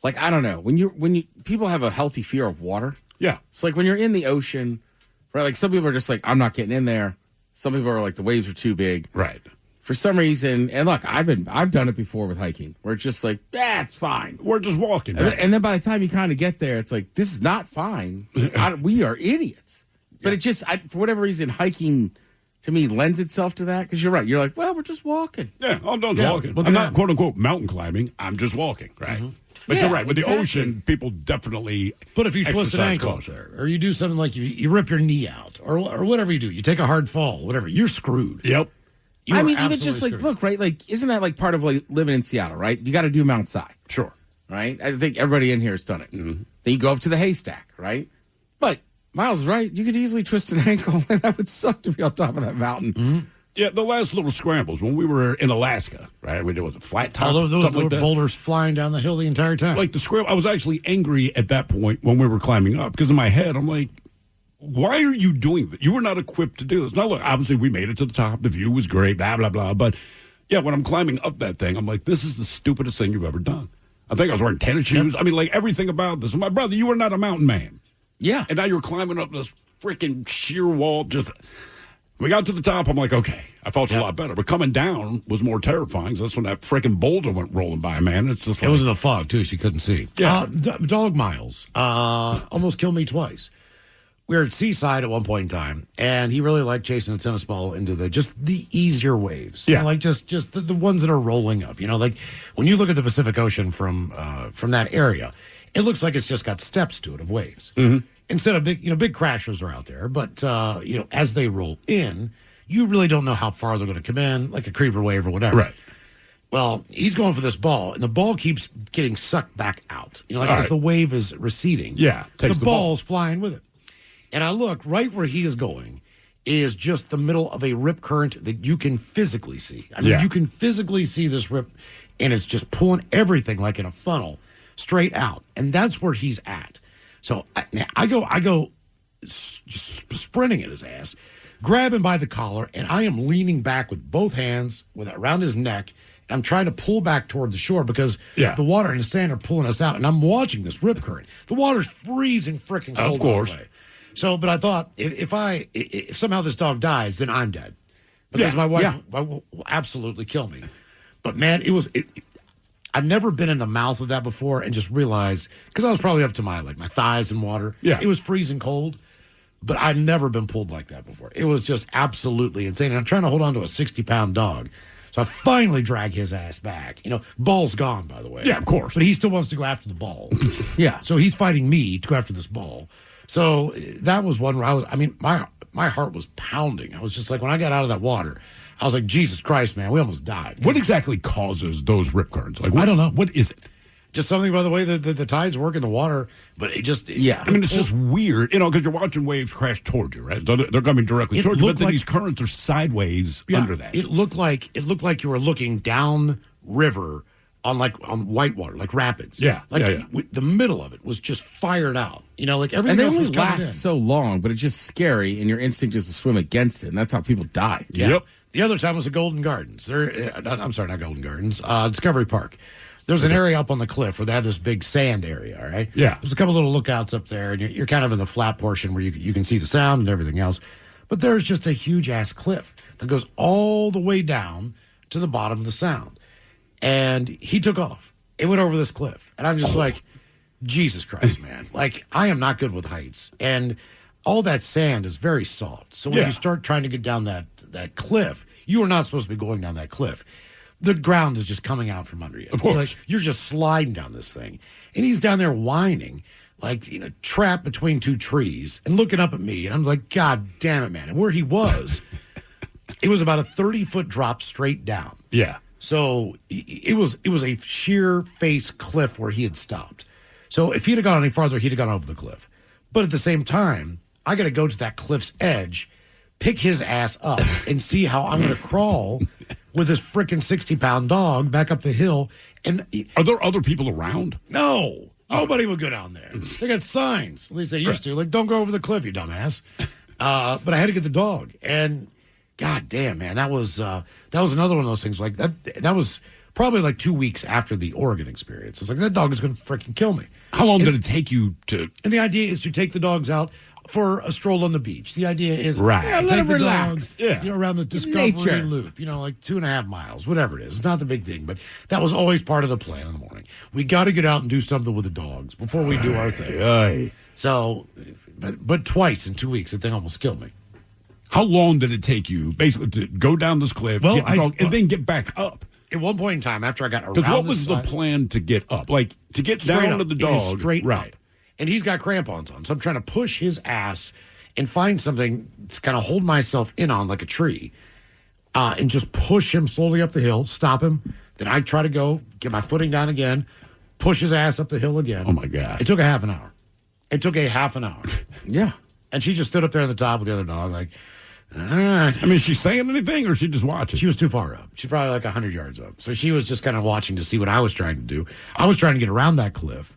like, I don't know. When you people have a healthy fear of water. Yeah. It's like when you're in the ocean, right? Like, some people are just like, I'm not getting in there. Some people are like, the waves are too big. Right. For some reason, and look, I've done it before with hiking, where it's just like, it's fine. We're just walking. And then by the time you kind of get there, it's like, this is not fine. We are idiots. But it just, for whatever reason, hiking to me lends itself to that. Because you're right. You're like, well, we're just walking. Yeah, I'm done walking. I'm not quote unquote mountain climbing. I'm just walking. Right. Mm-hmm. But you're right. With the ocean, people definitely. But if you twist an ankle there, or you do something like you rip your knee out, or whatever you do, you take a hard fall, whatever, you're screwed. Yep. You I are mean, even absolutely just like, screwed. look, right? Like, isn't that like part of like living in Seattle, right? You got to do Mount Si. Sure. Right? I think everybody in here has done it. Mm-hmm. Then you go up to the haystack, right? But Miles is right. You could easily twist an ankle, and that would suck to be on top of that mountain. Mm-hmm. Yeah, the last little scrambles when we were in Alaska, right? Was it flat top? Although something there like were that. boulders flying down the hill the entire time. Like the scramble, I was actually angry at that point when we were climbing up because in my head, I'm like, why are you doing this? You were not equipped to do this. Now, look, obviously we made it to the top. The view was great, blah, blah, blah. But, yeah, when I'm climbing up that thing, I'm like, this is the stupidest thing you've ever done. I think I was wearing tennis shoes. Yep. I mean, like, everything about this. And my brother, you were not a mountain man. Yeah. And now you're climbing up this freaking sheer wall. We got to the top. I'm like, okay, I felt a lot better. But coming down was more terrifying. So that's when that freaking boulder went rolling by, man. It's just like, it was in the fog, too, so you couldn't see. Yeah. Dog Miles almost killed me twice. We were at Seaside at one point in time, and he really liked chasing a tennis ball into the easier waves. Yeah. You know, like just the ones that are rolling up. You know, like when you look at the Pacific Ocean from that area, it looks like it's just got steps to it of waves. Mm-hmm. Instead of big crashers are out there, but as they roll in, you really don't know how far they're going to come in, like a creeper wave or whatever. Right. Well, he's going for this ball, and the ball keeps getting sucked back out. You know, like as the wave is receding. Yeah, the ball's flying with it. And I look, right where he is going is just the middle of a rip current that you can physically see. I mean, you can physically see this rip, and it's just pulling everything like in a funnel straight out. And that's where he's at. So I go just sprinting at his ass, grab him by the collar, and I am leaning back with both hands around his neck. And I'm trying to pull back toward the shore because the water and the sand are pulling us out. And I'm watching this rip current. The water's freezing freaking cold. Of course. All the way. So, but I thought if somehow this dog dies, then I'm dead because my wife will absolutely kill me. But man, I've never been in the mouth of that before and just realized because I was probably up to my thighs in water. Yeah, it was freezing cold, but I'd never been pulled like that before. It was just absolutely insane. And I'm trying to hold on to a 60-pound dog. So I finally drag his ass back. You know, ball's gone, by the way. Yeah, of course. But he still wants to go after the ball. Yeah. So he's fighting me to go after this ball. So that was one where my heart was pounding. I was just like, when I got out of that water, I was like, Jesus Christ, man, we almost died. What exactly causes those rip currents? Like, I don't know. What is it? Just something by the way the tides work in the water, but it just I mean, it's just weird, because you're watching waves crash towards you, right? So they're coming directly towards you, but then these currents are sideways under that. It looked like you were looking down river on whitewater, like rapids. The middle of it was just fired out. Everything and they else only was coming in. last so long, but it's just scary, and your instinct is to swim against it, and that's how people die. Yeah. Yep. The other time was the Golden Gardens. I'm sorry, not Golden Gardens. Discovery Park. There's an area up on the cliff where they have this big sand area, all right? Yeah. There's a couple little lookouts up there, and you're kind of in the flat portion where you can see the sound and everything else. But there's just a huge-ass cliff that goes all the way down to the bottom of the sound. And he took off. It went over this cliff. And I'm just like, Jesus Christ, man. I am not good with heights. And all that sand is very soft. So when you start trying to get down that cliff, you are not supposed to be going down that cliff. The ground is just coming out from under you. Of course. You're just sliding down this thing. And he's down there whining, trapped between two trees and looking up at me. And I'm like, God damn it, man. And where he was, It was about a 30-foot drop straight down. Yeah. So it was a sheer face cliff where he had stopped. So if he'd have gone any farther, he'd have gone over the cliff. But at the same time, I got to go to that cliff's edge, pick his ass up, and see how I'm going to crawl with this freaking 60-pound dog back up the hill. And are there other people around? No. Nobody would go down there. They got signs. At least they used to. Like, don't go over the cliff, you dumbass. But I had to get the dog. And God damn, man, that was another one of those things. Like that was probably like 2 weeks after the Oregon experience. It's like, that dog is going to freaking kill me. How long did it take you to? And the idea is to take the dogs out for a stroll on the beach. The idea is right. To take the dogs, around the Discovery Nature. Loop, like 2.5 miles, whatever it is. It's not the big thing, but that was always part of the plan in the morning. We got to get out and do something with the dogs before we do our thing. Aye. So, but twice in 2 weeks, the thing almost killed me. How long did it take you, basically, to go down this cliff, get the dog, and then get back up? At one point in time, after I got around, because what was the plan to get up? Like to get down to the dog, straight right? Up. And he's got crampons on, so I'm trying to push his ass and find something to kind of hold myself in on like a tree, and just push him slowly up the hill, stop him. Then I try to go, get my footing down again, push his ass up the hill again. Oh, my God. It took a half an hour. Yeah. And she just stood up there on the top with the other dog like, all right. I mean, is she saying anything or is she just watching? She was too far up. She's probably like 100 yards up. So she was just kind of watching to see what I was trying to do. I was trying to get around that cliff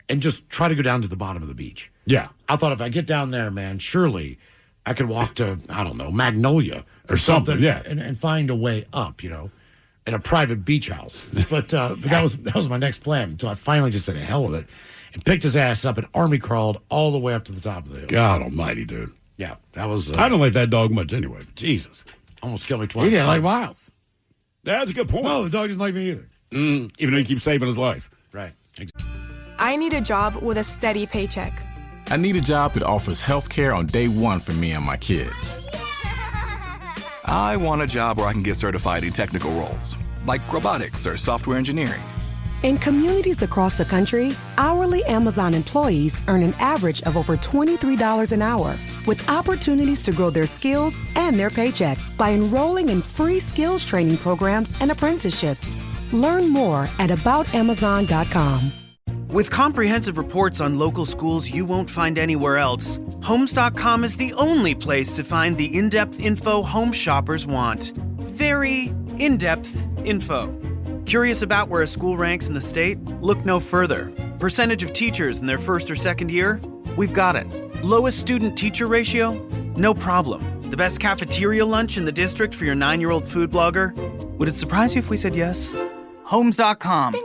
and just try to go down to the bottom of the beach. Yeah. I thought if I get down there, man, surely I could walk to, I don't know, Magnolia or something, yeah, and find a way up, in a private beach house. But that was my next plan until I finally just said, hell with it, and picked his ass up and army crawled all the way up to the top of the hill. God almighty, dude. Yeah, that was... I don't like that dog much anyway. Jesus. Almost killed me twice. He didn't like Miles. That's a good point. No, the dog didn't like me either. Even though he keeps saving his life. Right. I need a job with a steady paycheck. I need a job that offers health care on day one for me and my kids. I want a job where I can get certified in technical roles, like robotics or software engineering. In communities across the country, hourly Amazon employees earn an average of over $23 an hour, with opportunities to grow their skills and their paycheck by enrolling in free skills training programs and apprenticeships. Learn more at aboutamazon.com. With comprehensive reports on local schools you won't find anywhere else, Homes.com is the only place to find the in-depth info home shoppers want. Very in-depth info. Curious about where a school ranks in the state? Look no further. Percentage of teachers in their first or second year? We've got it. Lowest student-teacher ratio? No problem. The best cafeteria lunch in the district for your 9-year-old food blogger? Would it surprise you if we said yes? Homes.com.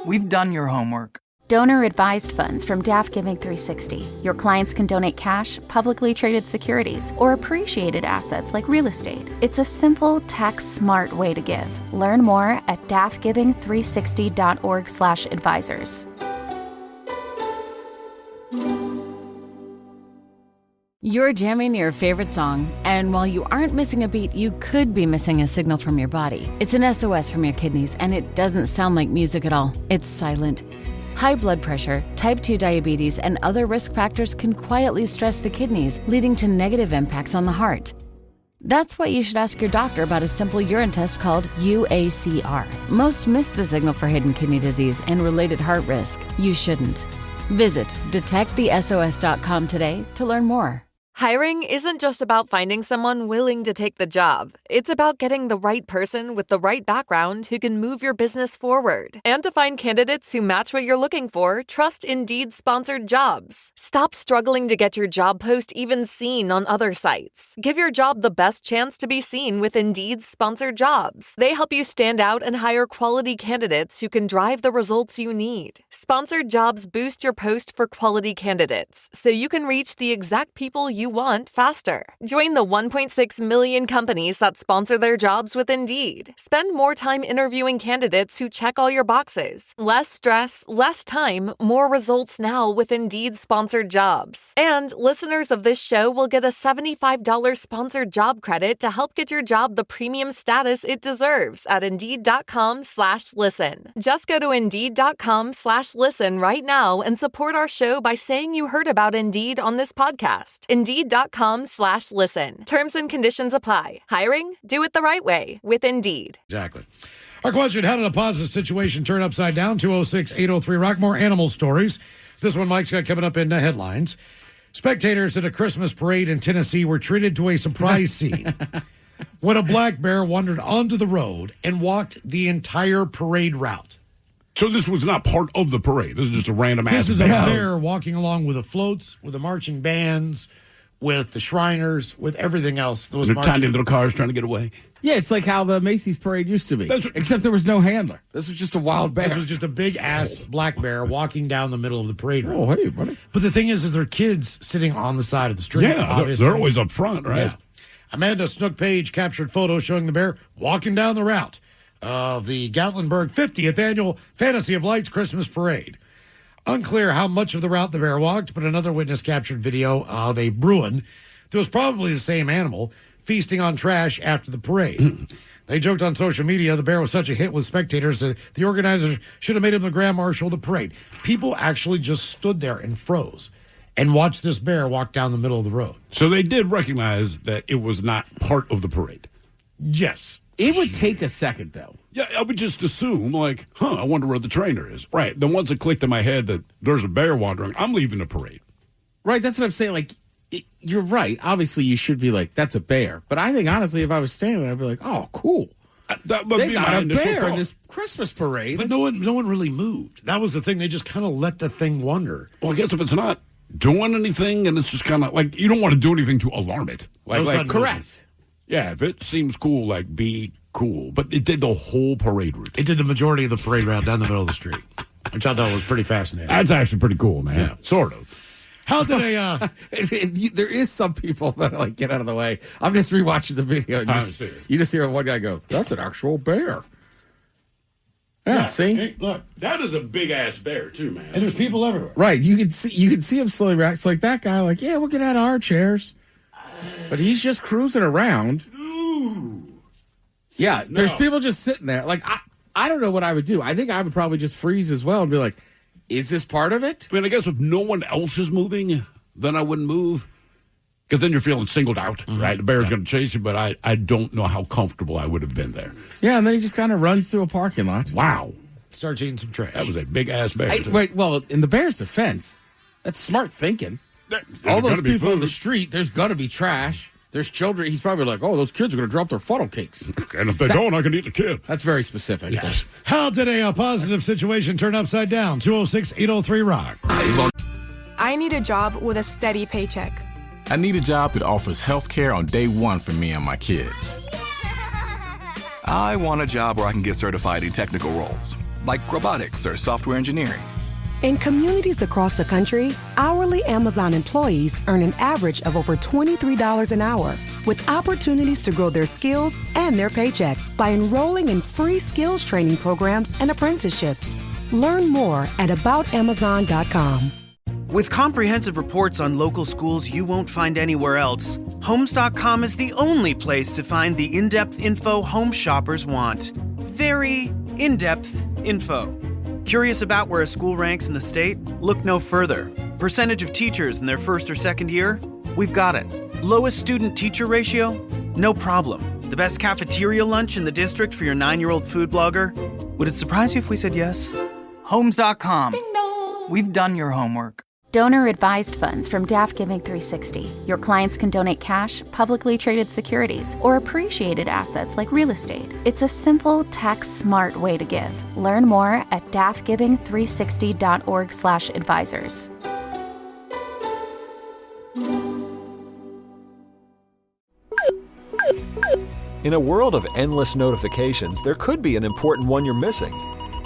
We've done your homework. Donor-advised funds from DAF Giving 360. Your clients can donate cash, publicly traded securities, or appreciated assets like real estate. It's a simple, tax-smart way to give. Learn more at dafgiving360.org/advisors. You're jamming your favorite song, and while you aren't missing a beat, you could be missing a signal from your body. It's an SOS from your kidneys, and it doesn't sound like music at all. It's silent. High blood pressure, type 2 diabetes, and other risk factors can quietly stress the kidneys, leading to negative impacts on the heart. That's why you should ask your doctor about a simple urine test called UACR. Most miss the signal for hidden kidney disease and related heart risk. You shouldn't. Visit detectthesos.com today to learn more. Hiring isn't just about finding someone willing to take the job. It's about getting the right person with the right background who can move your business forward. And to find candidates who match what you're looking for, trust Indeed-sponsored jobs. Stop struggling to get your job post even seen on other sites. Give your job the best chance to be seen with Indeed-sponsored jobs. They help you stand out and hire quality candidates who can drive the results you need. Sponsored jobs boost your post for quality candidates, so you can reach the exact people you want faster. Join the 1.6 million companies that sponsor their jobs with Indeed. Spend more time interviewing candidates who check all your boxes. Less stress, less time, more results now with Indeed-sponsored jobs. And listeners of this show will get a $75 sponsored job credit to help get your job the premium status it deserves at Indeed.com/listen. Just go to Indeed.com/listen right now and support our show by saying you heard about Indeed on this podcast. Indeed Indeed.com/listen. Terms and conditions apply. Hiring? Do it the right way with Indeed. Exactly. Our question, how did a positive situation turn upside down? 206-803-ROCK. More animal stories. This one Mike's got coming up in the headlines. Spectators at a Christmas parade in Tennessee were treated to a surprise scene when a black bear wandered onto the road and walked the entire parade route. So this was not part of the parade. This is just a random ass. This is a bear walking along with the floats, with the marching bands, with the Shriners, with everything else. That was They're marching. tiny little cars trying to get away. Yeah, it's like how the Macy's parade used to be. Except there was no handler. This was just a wild bear. This was just a big-ass black bear walking down the middle of the parade route. Oh, what are you, buddy? But the thing is there are kids sitting on the side of the street. Yeah, obviously. they're always up front, right? Yeah. Amanda Snook Page captured photos showing the bear walking down the route of the Gatlinburg 50th Annual Fantasy of Lights Christmas Parade. Unclear how much of the route the bear walked, but another witness captured video of a Bruin that was probably the same animal feasting on trash after the parade. They joked on social media the bear was such a hit with spectators that the organizers should have made him the grand marshal of the parade. People actually just stood there and froze and watched this bear walk down the middle of the road. So they did recognize that it was not part of the parade. Yes. It would take a second, though. Yeah, I would just assume, like, I wonder where the trainer is. Right. Then once it clicked in my head that there's a bear wandering, I'm leaving the parade. Right, that's what I'm saying. Like, you're right. Obviously, you should be like, that's a bear. But I think, honestly, if I was standing there, I'd be like, oh, cool. That would They be got my a initial bear thought. in this Christmas parade. But no one really moved. That was the thing. They just kind of let the thing wander. Well, I guess if it's not doing anything and it's just kind of like, you don't want to do anything to alarm it. Like correct. Yeah, if it seems cool, like, be cool. But it did the whole parade route. It did the majority of the parade route down the middle of the street, which I thought was pretty fascinating. That's actually pretty cool, man. Yeah. Sort of. How did a... there is some people that are like, get out of the way. I'm just rewatching the video. And you just hear one guy go, that's an actual bear. Yeah, see? Hey, look, that is a big-ass bear, too, man. And there's people everywhere. Right. You can see him slowly react. It's like that guy, like, yeah, we'll get out of our chairs. But he's just cruising around. Ooh. Yeah, there's people just sitting there. Like, I don't know what I would do. I think I would probably just freeze as well and be like, is this part of it? I mean, I guess if no one else is moving, then I wouldn't move. Because then you're feeling singled out, right? The bear's going to chase you, but I don't know how comfortable I would have been there. Yeah, and then he just kind of runs through a parking lot. Wow. Starts eating some trash. That was a big-ass bear. Wait, well, in the bear's defense, that's smart thinking. All those people in the street, there's going to be trash. There's children. He's probably like, oh, those kids are going to drop their funnel cakes. And if they don't, I can eat the kid. That's very specific. Yes. How did a positive situation turn upside down? 206-803-ROCK. I need a job with a steady paycheck. I need a job that offers health care on day one for me and my kids. I want a job where I can get certified in technical roles, like robotics or software engineering. In communities across the country, hourly Amazon employees earn an average of over $23 an hour, with opportunities to grow their skills and their paycheck by enrolling in free skills training programs and apprenticeships. Learn more at aboutamazon.com. With comprehensive reports on local schools you won't find anywhere else, Homes.com is the only place to find the in-depth info home shoppers want. Very in-depth info. Curious about where a school ranks in the state? Look no further. Percentage of teachers in their first or second year? We've got it. Lowest student-teacher ratio? No problem. The best cafeteria lunch in the district for your 9-year-old food blogger? Would it surprise you if we said yes? Homes.com. We've done your homework. Donor-advised funds from DAF Giving 360. Your clients can donate cash, publicly traded securities, or appreciated assets like real estate. It's a simple, tax-smart way to give. Learn more at dafgiving360.org/advisors. In a world of endless notifications, there could be an important one you're missing.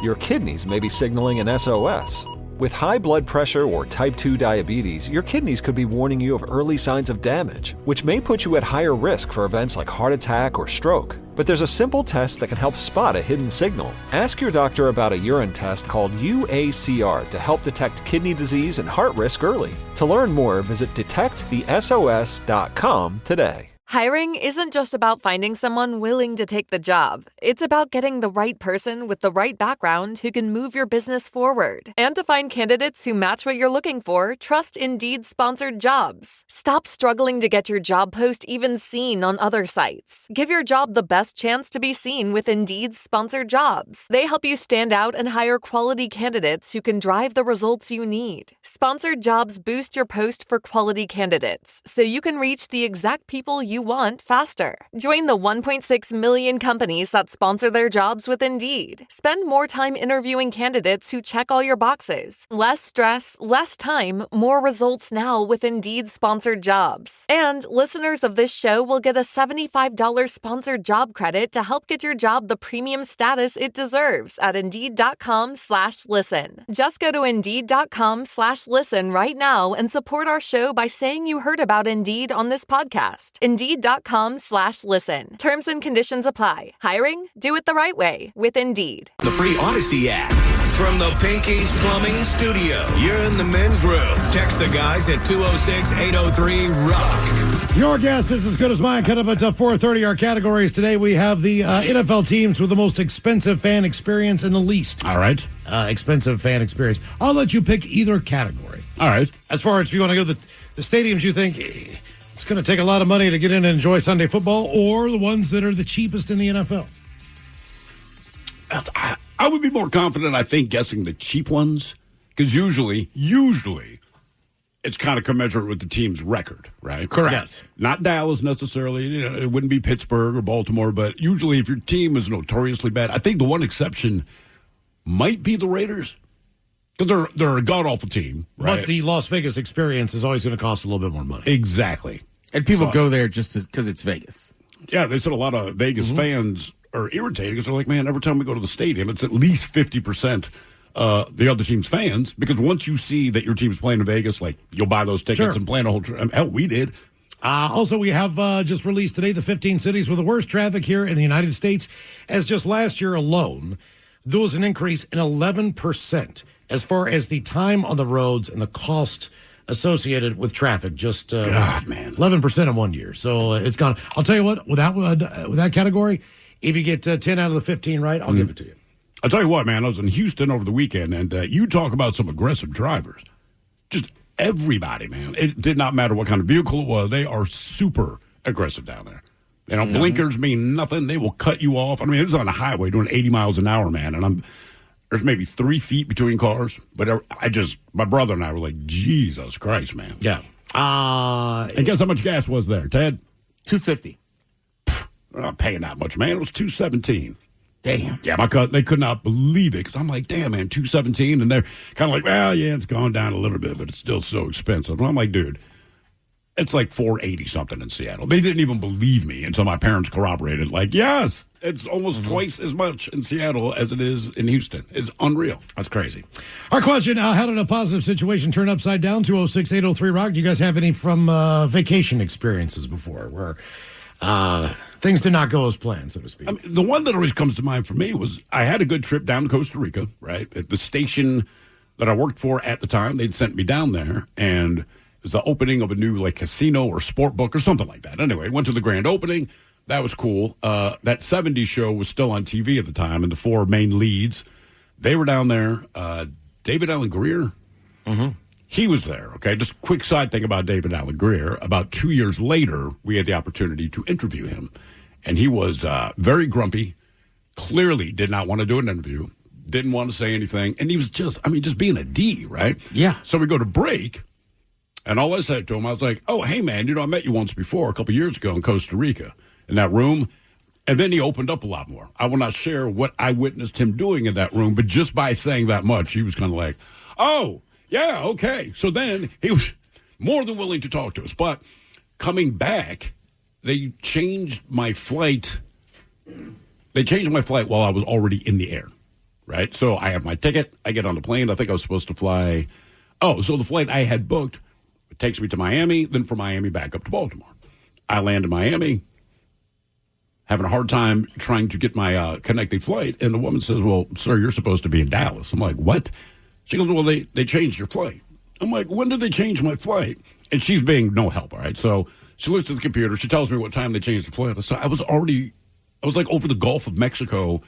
Your kidneys may be signaling an SOS. With high blood pressure or type 2 diabetes, your kidneys could be warning you of early signs of damage, which may put you at higher risk for events like heart attack or stroke. But there's a simple test that can help spot a hidden signal. Ask your doctor about a urine test called UACR to help detect kidney disease and heart risk early. To learn more, visit detectthesos.com today. Hiring isn't just about finding someone willing to take the job. It's about getting the right person with the right background who can move your business forward. And to find candidates who match what you're looking for, trust Indeed-sponsored jobs. Stop struggling to get your job post even seen on other sites. Give your job the best chance to be seen with Indeed-sponsored jobs. They help you stand out and hire quality candidates who can drive the results you need. Sponsored jobs boost your post for quality candidates, so you can reach the exact people you want faster. Join the 1.6 million companies that sponsor their jobs with Indeed. Spend more time interviewing candidates who check all your boxes. Less stress, less time, more results now with Indeed-sponsored jobs. And listeners of this show will get a $75 sponsored job credit to help get your job the premium status it deserves at Indeed.com/listen. Just go to Indeed.com/listen right now and support our show by saying you heard about Indeed on this podcast. Indeed.com/listen. Terms and conditions apply. Hiring? Do it the right way with Indeed. The free Odyssey app. From the Pinky's Plumbing Studio, you're in the men's room. Text the guys at 206-803-ROCK. Your guess is as good as mine. Cut up at 4:30. Our categories today, we have the NFL teams with the most expensive fan experience and the least. All right. Expensive fan experience. I'll let you pick either category. All right. As far as if you want to go to the stadiums you think it's going to take a lot of money to get in and enjoy Sunday football, or the ones that are the cheapest in the NFL. I would be more confident, I think, guessing the cheap ones, because usually, it's kind of commensurate with the team's record, right? Correct. Yes. Not Dallas necessarily. You know, it wouldn't be Pittsburgh or Baltimore, but usually if your team is notoriously bad, I think the one exception might be the Raiders, because they're a god-awful team, right? But the Las Vegas experience is always going to cost a little bit more money. Exactly. And people go there just because it's Vegas. Yeah, they said a lot of Vegas fans are irritated because they're like, man, every time we go to the stadium, it's at least 50% the other team's fans, because once you see that your team's playing in Vegas, like, you'll buy those tickets and plan a whole trip. Hell, we did. Also, we have just released today the 15 cities with the worst traffic here in the United States. As just last year alone, there was an increase in 11% as far as the time on the roads and the cost associated with traffic. Just God, man, 11% in 1 year. So it's gone. I'll tell you what, with that category, if you get 10 out of the 15 right, I'll give it to you. I'll tell you what, man, I was in Houston over the weekend, and you talk about some aggressive drivers. Just everybody, man. It did not matter what kind of vehicle it was. They are super aggressive down there. You know, blinkers mean nothing. They will cut you off. I mean, it's on a highway doing 80 miles an hour, man, and there's maybe 3 feet between cars. But my brother and I were like, Jesus Christ, man. Yeah. And guess how much gas was there, Ted? $2.50. They're not paying that much, man. It was $2.17. Damn. Yeah, they could not believe it, because I'm like, damn, man, $2.17, and they're kind of like, well, yeah, it's gone down a little bit, but it's still so expensive. And I'm like, dude, it's like $4.80 something in Seattle. They didn't even believe me until my parents corroborated. Like, yes, it's almost twice as much in Seattle as it is in Houston. It's unreal. That's crazy. Our question: how did a positive situation turn upside down? 206-803-ROCK. Do you guys have any from vacation experiences before where things did not go as planned, so to speak? I mean, the one that always comes to mind for me was I had a good trip down to Costa Rica, right? At the station that I worked for at the time, they'd sent me down there, and it was the opening of a new casino or sport book or something like that. Anyway, went to the grand opening. That was cool. That 70s show was still on TV at the time, and the 4 main leads, they were down there. David Allen Greer, he was there, okay? Just a quick side thing about David Allen Greer. About 2 years later, we had the opportunity to interview him. And he was very grumpy, clearly did not want to do an interview, didn't want to say anything. And he was just being a D, right? Yeah. So we go to break, and all I said to him, I was like, oh, hey, man, I met you once before, a couple years ago in Costa Rica, in that room. And then he opened up a lot more. I will not share what I witnessed him doing in that room, but just by saying that much, he was kind of like, oh, yeah, okay. So then he was more than willing to talk to us. But coming back, they changed my flight. They changed my flight while I was already in the air, right? So I have my ticket. I get on the plane. I think I was supposed to fly. Oh, so the flight I had booked, it takes me to Miami, then from Miami back up to Baltimore. I land in Miami, having a hard time trying to get my connecting flight. And the woman says, well, sir, you're supposed to be in Dallas. I'm like, what? She goes, well, they changed your flight. I'm like, when did they change my flight? And she's being no help, all right? So She looks at the computer. She tells me what time they changed the flight. So I was like over the Gulf of Mexico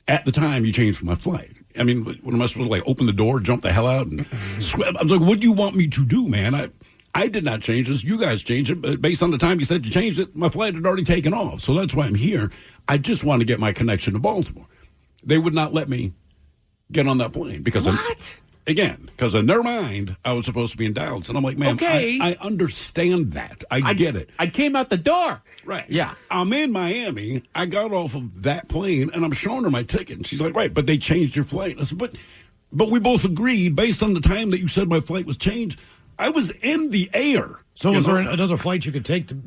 at the time you changed for my flight. I mean, what am I supposed to, like, open the door, jump the hell out, and swim? I was like, what do you want me to do, man? I did not change this. You guys changed it. But based on the time you said you changed it, my flight had already taken off. So that's why I'm here. I just want to get my connection to Baltimore. They would not let me get on that plane because because in their mind, I was supposed to be in Dallas. And I'm like, man, Okay. I understand that. I get it. I came out the door. Right. Yeah. I'm in Miami. I got off of that plane, and I'm showing her my ticket. And she's like, right, but they changed your flight. I said, but we both agreed, based on the time that you said my flight was changed, I was in the air. So was there another flight you could take to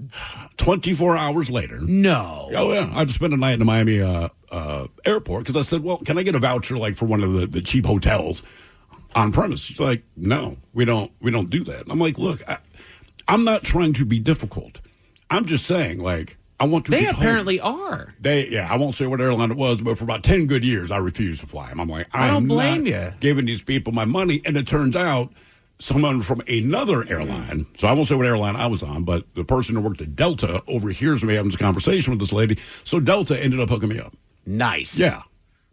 24 hours later? No. Oh, yeah. I just spent a night in the Miami airport because I said, well, can I get a voucher like for one of the cheap hotels on premise? She's like, no, we don't do that. And I'm like, look, I'm not trying to be difficult. I'm just saying, like, I want to. They apparently are. I won't say what airline it was, but for about 10 good years, I refused to fly them. I'm like, I don't I'm blame not you. giving these people my money. And it turns out someone from another airline, so I won't say what airline I was on, but the person who worked at Delta overhears me having this conversation with this lady. So Delta ended up hooking me up. Nice. Yeah.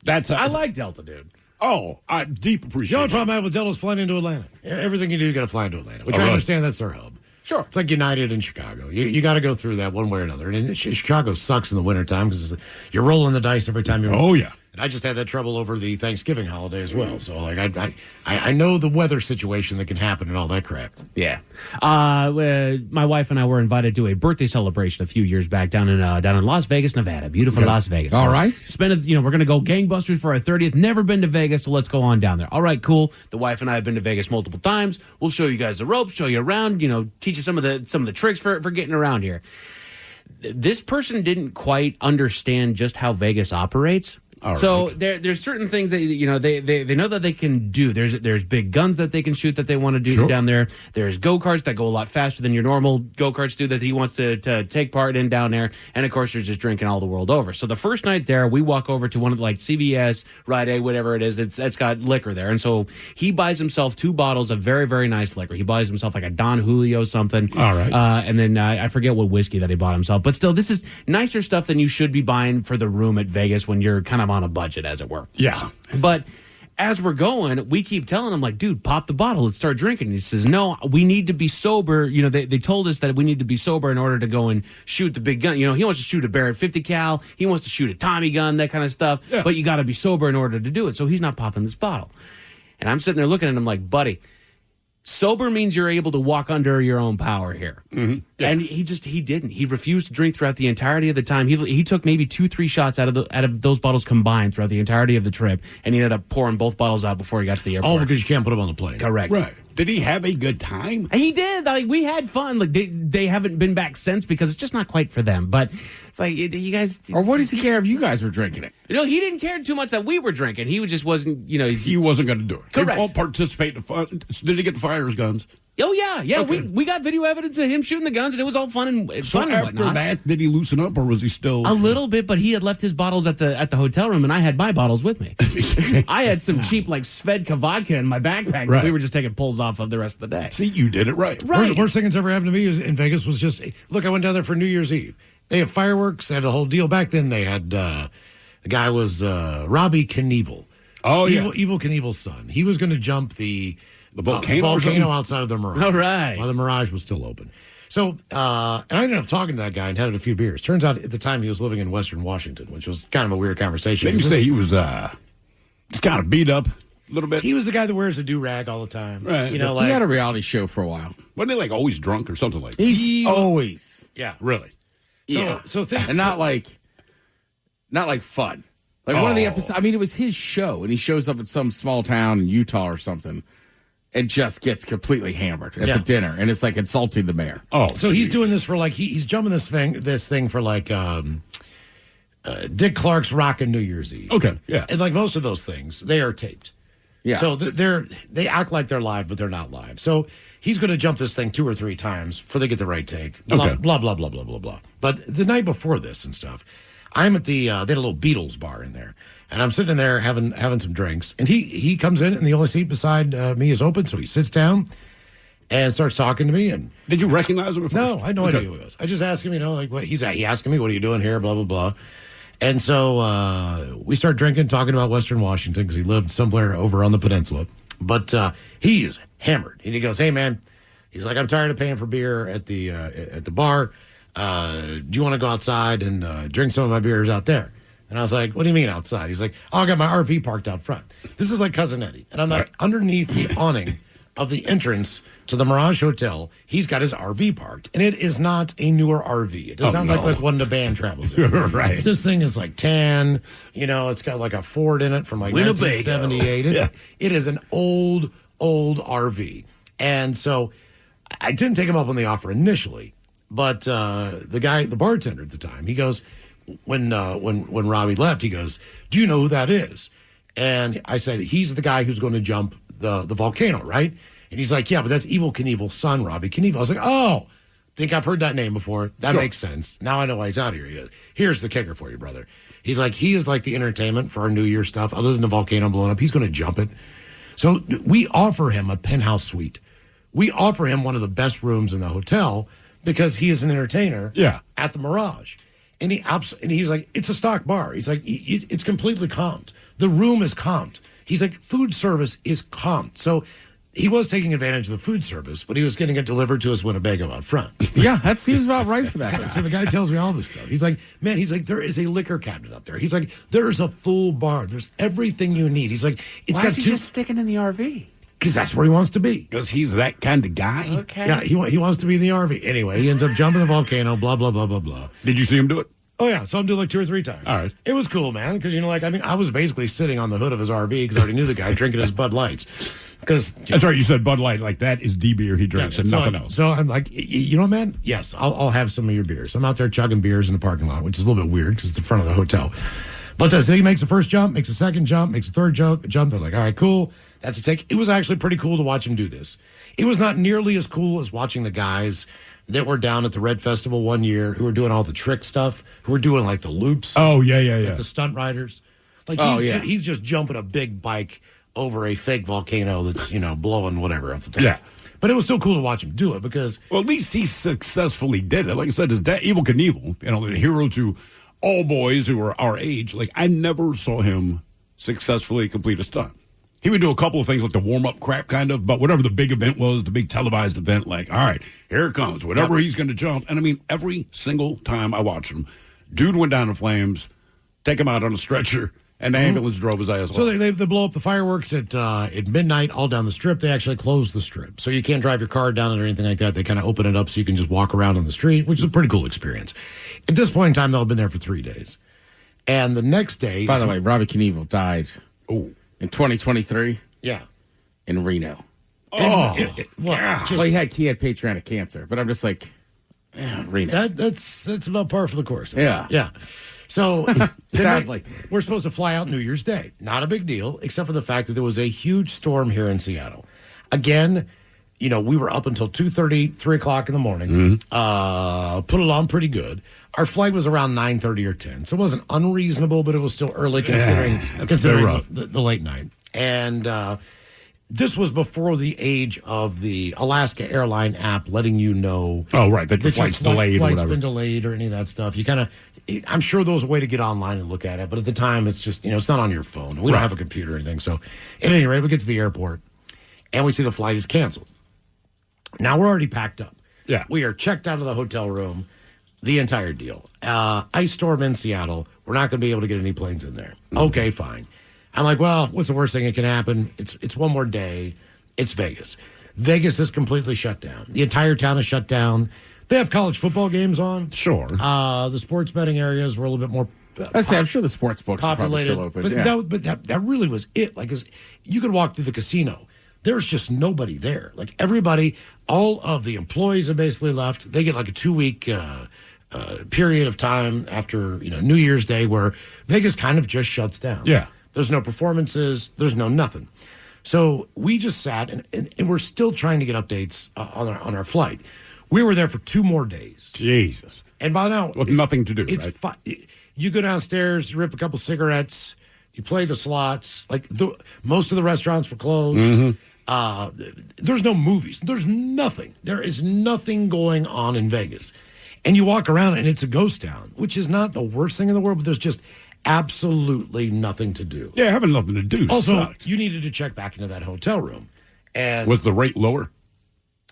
That's how. I like Delta, dude. Oh, I deep The appreciate only problem I have with Delta is flying into Atlanta. Everything you do, you got to fly into Atlanta, which Oh, I really? understand that's their hub. Sure. It's like United in Chicago. You got to go through that one way or another. And Chicago sucks in the wintertime because you're rolling the dice every time you're. Oh, yeah. And I just had that trouble over the Thanksgiving holiday as well. So, like, I know the weather situation that can happen and all that crap. Yeah. My wife and I were invited to a birthday celebration a few years back down in Las Vegas, Nevada. Beautiful Las Vegas. All right. We're going to go gangbusters for our 30th. Never been to Vegas, so let's go on down there. All right, cool. The wife and I have been to Vegas multiple times. We'll show you guys the ropes, show you around, teach you some of the tricks for getting around here. This person didn't quite understand just how Vegas operates. So there's certain things that they know that they can do. There's big guns that they can shoot that they want to do down there. There's go-karts that go a lot faster than your normal go-karts do that he wants to take part in down there. And of course, there's just drinking all the world over. So the first night there, we walk over to one of the, like, CVS, Rite Aid, whatever it is. It's got liquor there, and so he buys himself 2 bottles of very, very nice liquor. He buys himself like a Don Julio something. All right. And then I forget what whiskey that he bought himself. But still, this is nicer stuff than you should be buying for the room at Vegas when you're kind of on a budget, as it were. Yeah. But as we're going, we keep telling him, like, dude, pop the bottle. Let's start drinking. And he says, no, we need to be sober. They told us that we need to be sober in order to go and shoot the big gun. He wants to shoot a Barrett 50 cal. He wants to shoot a Tommy gun, that kind of stuff. Yeah. But you got to be sober in order to do it. So he's not popping this bottle. And I'm sitting there looking at him like, buddy, sober means you're able to walk under your own power here. Mm-hmm. Yeah. And he didn't. He refused to drink throughout the entirety of the time. He took maybe 2-3 shots out of those bottles combined throughout the entirety of the trip, and he ended up pouring both bottles out before he got to the airport. All because you can't put them on the plane. Correct. Right. Did he have a good time? He did. Like, we had fun. Like, they haven't been back since because it's just not quite for them. But it's like, you guys. Or what does he care if you guys were drinking it? He didn't care too much that we were drinking. He just wasn't. He wasn't going to do it. Correct. He won't participate in the fun. Did he get the fires guns? Oh yeah. Okay. We got video evidence of him shooting the guns, and it was all fun and So fun. after and whatnot. that, did he loosen up, or was he still A little bit, but he had left his bottles at the hotel room, and I had my bottles with me. I had some cheap, like, Svedka vodka in my backpack that we were just taking pulls off of the rest of the day. See, you did it right. Worst thing that's ever happened to me in Vegas was just, look, I went down there for New Year's Eve. They have fireworks. They have the whole deal. Back then, they had, the guy was Robbie Knievel. Oh, yeah. Evil Knievel's son. He was going to jump the volcano outside of the Mirage. All right. While the Mirage was still open. So, and I ended up talking to that guy and having a few beers. Turns out at the time he was living in Western Washington, which was kind of a weird conversation. Didn't you say he was just kind of beat up a little bit? He was the guy that wears a do-rag all the time. Right. He had a reality show for a while. Wasn't he, like, always drunk or something like that? He's always. Yeah. Really? So and not like fun. Like one of the episodes, I mean, it was his show, and he shows up at some small town in Utah or something and just gets completely hammered at the dinner, and it's like insulting the mayor. Oh, so he's doing this for like he's jumping this thing for like Dick Clark's Rockin' New Year's Eve. Okay, yeah, and like most of those things, they are taped. Yeah, so they act like they're live, but they're not live. So he's going to jump this thing 2 or 3 times before they get the right take. Blah, blah blah blah blah blah blah. But the night before this and stuff, I'm at the they had a little Beatles bar in there, and I'm sitting in there having some drinks, and he comes in, and the only seat beside me is open, so he sits down, and starts talking to me. And did you recognize him? No, I had no idea who he was. I just asked him, like what he asking me, what are you doing here, blah blah blah. And so we start drinking, talking about Western Washington because he lived somewhere over on the peninsula. But he is hammered, and he goes, "Hey man," he's like, "I'm tired of paying for beer at the bar. Do you want to go outside and drink some of my beers out there?" And I was like, "What do you mean outside?" He's like, "Oh, I got my RV parked out front." This is like Cousin Eddie. And I'm like, underneath the awning of the entrance to the Mirage Hotel, he's got his RV parked. And it is not a newer RV. It does not look like one the band travels in. Right. This thing is like tan. It's got like a Ford in it from like Winnebago. 1978. It is an old RV. And so I didn't take him up on the offer initially. But the bartender at the time, he goes, when Robbie left, he goes, "Do you know who that is?" And I said, "He's the guy who's going to jump the volcano, right?" And he's like, "Yeah, but that's Evel Knievel's son, Robbie Knievel." I was like, "Oh, think I've heard that name before. That makes sense. Now I know why he's out here." He goes, "Here's the kicker for you, brother." He's like, he is like the entertainment for our New Year stuff. Other than the volcano blowing up, he's going to jump it. So we offer him a penthouse suite. We offer him one of the best rooms in the hotel because he is an entertainer at the Mirage. And he's like, it's a stock bar. He's like, it's completely comped. The room is comped. He's like, food service is comped. So he was taking advantage of the food service, but he was getting it delivered to his Winnebago out front. Yeah, that seems about right for that guy. So the guy tells me all this stuff. He's like, man, there is a liquor cabinet up there. He's like, there's a full bar. There's everything you need. He's like, Why is he just sticking in the RV? Because that's where he wants to be. Because he's that kind of guy. Okay. Yeah, he wants to be in the RV. Anyway, he ends up jumping the volcano, blah, blah, blah, blah, blah. Did you see him do it? Oh, yeah. Saw him do it like 2 or 3 times. All right. It was cool, man. Because, I was basically sitting on the hood of his RV because I already knew the guy drinking his Bud Lights. Because that's right. You said Bud Light. Like, that is the beer he drinks and nothing else. So I'm like, you know what, man? Yes, I'll have some of your beers. I'm out there chugging beers in the parking lot, which is a little bit weird because it's in front of the hotel. But so he makes the first jump, makes a second jump, makes a third jump. They're like, all right, cool. That's a take. It was actually pretty cool to watch him do this. It was not nearly as cool as watching the guys that were down at the Red Festival one year who were doing all the trick stuff, who were doing like the loops. Oh, yeah. Like the stunt riders. Like he's just jumping a big bike over a fake volcano that's, blowing whatever up the top. Yeah. But it was still cool to watch him do it because... Well, at least he successfully did it. Like I said, his dad, Evel Knievel, the hero to all boys who are our age, like I never saw him successfully complete a stunt. He would do a couple of things like the warm-up crap kind of, but whatever the big event was, the big televised event, like, all right, here it comes, whatever he's going to jump. And I mean, every single time I watched him, dude went down in flames, take him out on a stretcher, and the ambulance drove his ass off. So they blow up the fireworks at midnight all down the strip. They actually close the strip. So you can't drive your car down it or anything like that. They kind of open it up so you can just walk around on the street, which is a pretty cool experience. At this point in time, they'll have been there for 3 days. And the next day... By the way, Robbie Knievel died in 2023. Yeah. In Reno. Oh, well, he had pancreatic cancer, but I'm just like, Reno. That's about par for the course. Yeah. So sadly, we're supposed to fly out New Year's Day. Not a big deal, except for the fact that there was a huge storm here in Seattle. Again, we were up until 2:30, 3 o'clock in the morning. Put it on pretty good. Our flight was around 9:30 or 10, so it wasn't unreasonable, but it was still early considering the late night. And this was before the age of the Alaska airline app letting you know. Oh, right, that your flight's delayed or whatever. Flight's been delayed or any of that stuff. You kind of, I'm sure there was a way to get online and look at it, but at the time it's just, it's not on your phone. We don't have a computer or anything. So at any rate, we get to the airport and we see the flight is canceled. Now we're already packed up. Yeah. We are checked out of the hotel room, the entire deal. Ice storm in Seattle. We're not going to be able to get any planes in there. Okay, fine. I'm like, well, what's the worst thing that can happen? It's one more day. It's Vegas. Vegas is completely shut down. The entire town is shut down. They have college football games on. Sure. The sports betting areas were a little bit more I'm sure the sports books are probably still open. But that really was it. Like, you could walk through the casino. There's just nobody there. Like, everybody, all of the employees have basically left. They get like a 2-week period of time after New Year's Day where Vegas kind of just shuts down. Yeah. There's no performances. There's no nothing. So we just sat and we're still trying to get updates on our flight. We were there for 2 more days. Jesus. And by now, with nothing to do. It's right? fun. You go downstairs, you rip a couple cigarettes, you play the slots. Like most of the restaurants were closed. Mm-hmm. There's no movies. There's nothing. There is nothing going on in Vegas. And you walk around and it's a ghost town, which is not the worst thing in the world, but there's just absolutely nothing to do. Yeah, having nothing to do Also, sucks. you needed to check back into that hotel room. And Was the rate lower?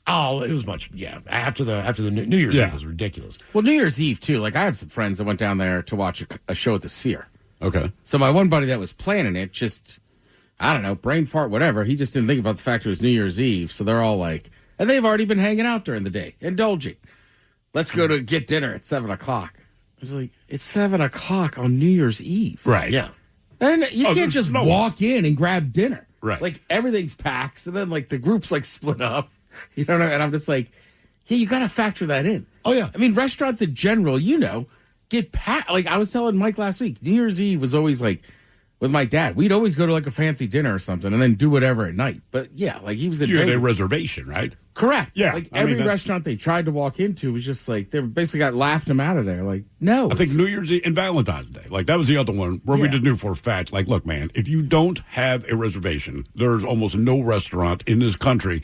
Oh, it was much. Yeah, after the New Year's Eve was ridiculous. Well, New Year's Eve too. Like I have some friends that went down there to watch a show at the Sphere. Okay. So my one buddy that was planning it just, I don't know, brain fart, whatever. He just didn't think about the fact it was New Year's Eve. So they're all like, and they've already been hanging out during the day, indulging. Let's go to get dinner at 7:00. I was like, it's 7:00 on New Year's Eve. Right. Yeah. And you can't there's just no walk in and grab dinner. Right. Like everything's packed. So then like the group's like split up. You know what I mean? And I'm just like, yeah, you got to factor that in. Oh, yeah. I mean, restaurants in general, get packed. Like I was telling Mike last week, New Year's Eve was always like, with my dad, we'd always go to like a fancy dinner or something and then do whatever at night. But yeah, like he was in You had a Vegas. reservation, right? Correct. Yeah. Like I every mean, that's- restaurant they tried to walk into was just like, they basically got laughed him out of there. Like, no. I think New Year's Eve and Valentine's Day. Like, that was the other one where we Yeah. just knew for a fact, like, look, man, if you don't have a reservation, there's almost no restaurant in this country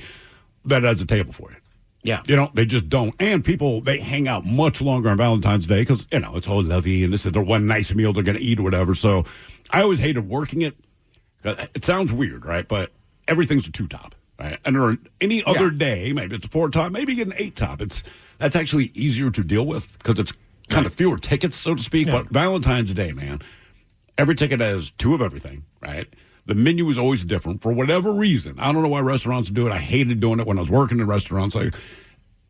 that has a table for you. Yeah. They just don't. And people, they hang out much longer on Valentine's Day because, it's all lovey and this is their one nice meal they're going to eat or whatever. So I always hated working it. It sounds weird, right? But everything's a 2-top, right? And or any other day, maybe it's a 4-top, maybe you get an 8-top. That's actually easier to deal with because it's kind of fewer tickets, so to speak. Yeah. But Valentine's Day, man, every ticket has 2 of everything, right? The menu is always different for whatever reason. I don't know why restaurants do it. I hated doing it when I was working in restaurants.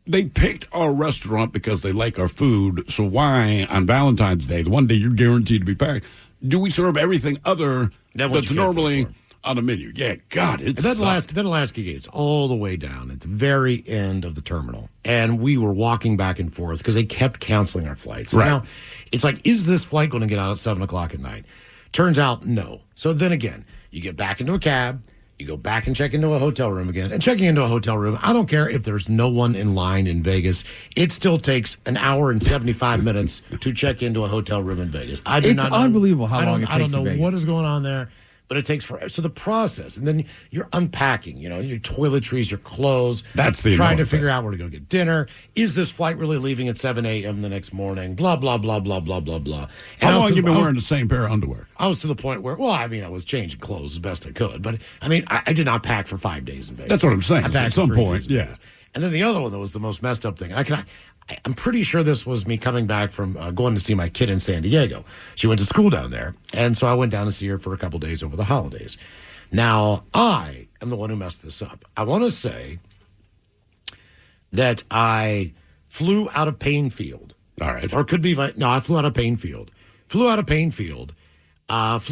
They picked our restaurant because they like our food. So why on Valentine's Day, the one day you're guaranteed to be packed, do we serve everything other that's normally on the menu? Yeah, God, it's that Alaska gate is all the way down at the very end of the terminal, and we were walking back and forth because they kept canceling our flights. Right. Now, it's like, is this flight going to get out at 7:00 at night? Turns out, no. So then again, you get back into a cab. You go back and check into a hotel room again. And checking into a hotel room, I don't care if there's no one in line in Vegas. It still takes an hour and 75 minutes to check into a hotel room in Vegas. It's unbelievable how long it takes I don't know in Vegas. what is going on there, but it takes forever. So the process, and then you're unpacking, your toiletries, your clothes. That's the trying to annoying figure out where to go get dinner. Is this flight really leaving at 7 a.m. the next morning? Blah, blah, blah, blah, blah, blah, blah. And How long have you been wearing the same pair of underwear? I was to the point where, I was changing clothes as best I could, but I did not pack for 5 days in Vegas. That's what I'm saying. I So packed at for some 3 point, days in yeah. Vegas. And then the other one that was the most messed up thing, I'm pretty sure this was me coming back from going to see my kid in San Diego. She went to school down there, and so I went down to see her for a couple days over the holidays. Now, I am the one who messed this up. I want to say that I flew out of Painfield. All right. Or could be, I flew out of Painfield. Flew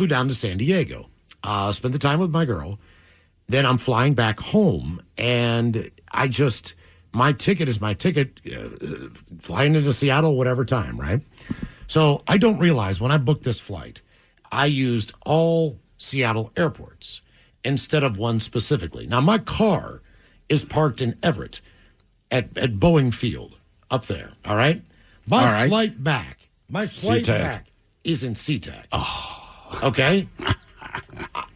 down to San Diego. Spent the time with my girl. Then I'm flying back home, and my ticket is my ticket, flying into Seattle, whatever time, right? So I don't realize when I booked this flight, I used all Seattle airports instead of one specifically. Now, my car is parked in Everett at Boeing Field up there, all right? My flight back is in SeaTac. Oh. Okay?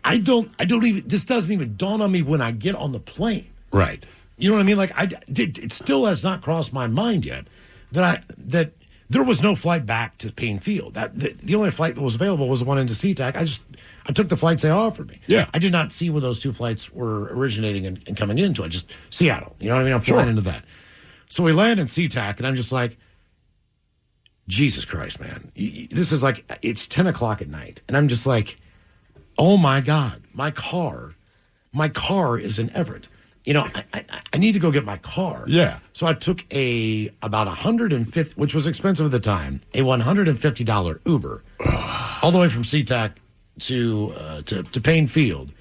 I don't even, this doesn't even dawn on me when I get on the plane. Right. You know what I mean? Like, it still has not crossed my mind yet that there was no flight back to Payne Field. The only flight that was available was the one into SeaTac. I took the flights they offered me. Yeah. I did not see where those 2 flights were originating and coming into. I just Seattle. You know what I mean? I'm flying into that. So we land in SeaTac, and I'm just like, Jesus Christ, man! This is like, it's 10:00 at night, and I'm just like, oh my God, my car is in Everett. I need to go get my car. Yeah. So I took about $150, which was expensive at the time, a $150 Uber, all the way from SeaTac to Payne Field,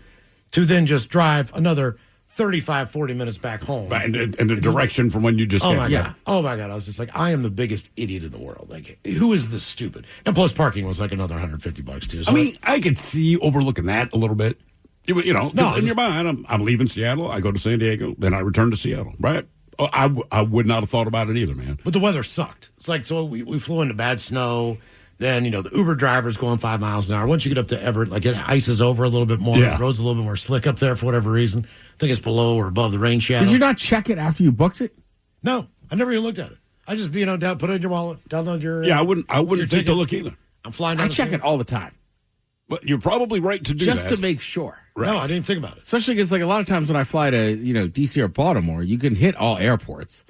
to then just drive another 35, 40 minutes back home. Right, and the direction from when you just came. God. Oh my God. I was just like, I am the biggest idiot in the world. Like, who is this stupid? And plus parking was like another $150 too. So I could see overlooking that a little bit. In your mind, I'm leaving Seattle. I go to San Diego, then I return to Seattle. Right? I would not have thought about it either, man. But the weather sucked. It's like, so we flew into bad snow. Then, the Uber driver's going 5 miles an hour. Once you get up to Everett, like it ices over a little bit more. Yeah. The road's a little bit more slick up there for whatever reason. I think it's below or above the rain shadow. Did you not check it after you booked it? No, I never even looked at it. I just, put it in your wallet, download your... Yeah, I wouldn't take ticket. a look either. I'm flying down I the check street. it all the time. But you're probably right to do Just that. to make sure. Right. No, I didn't think about it. Especially because, like, a lot of times when I fly to, D.C. or Baltimore, you can hit all airports.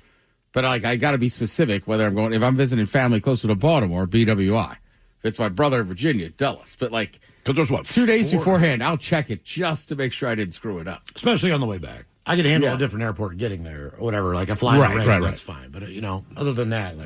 But, like, I got to be specific whether if I'm visiting family closer to Baltimore, BWI. If it's my brother in Virginia, Dulles. But, like, because there's 2 days beforehand, I'll check it just to make sure I didn't screw it up. Especially on the way back. I could handle a different airport getting there or whatever. Like, I fly to Reagan, that's fine. But, other than that,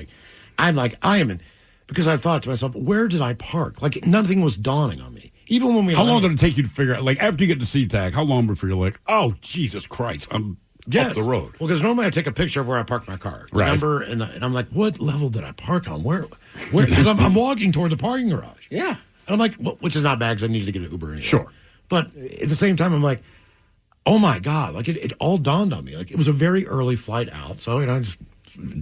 I am in... Because I thought to myself, where did I park? Like, nothing was dawning on me. Even when we... How long did it take you to figure out, like, after you get to SeaTac, how long before you're like, oh, Jesus Christ, I'm up the road? Well, because normally I take a picture of where I parked my car. The number, and I'm like, what level did I park on? Where? Because I'm walking toward the parking garage. Yeah. And I'm like, which is not bad because I needed to get an Uber anyway. Sure. But at the same time, I'm like, oh, my God. Like, it all dawned on me. Like, it was a very early flight out. So,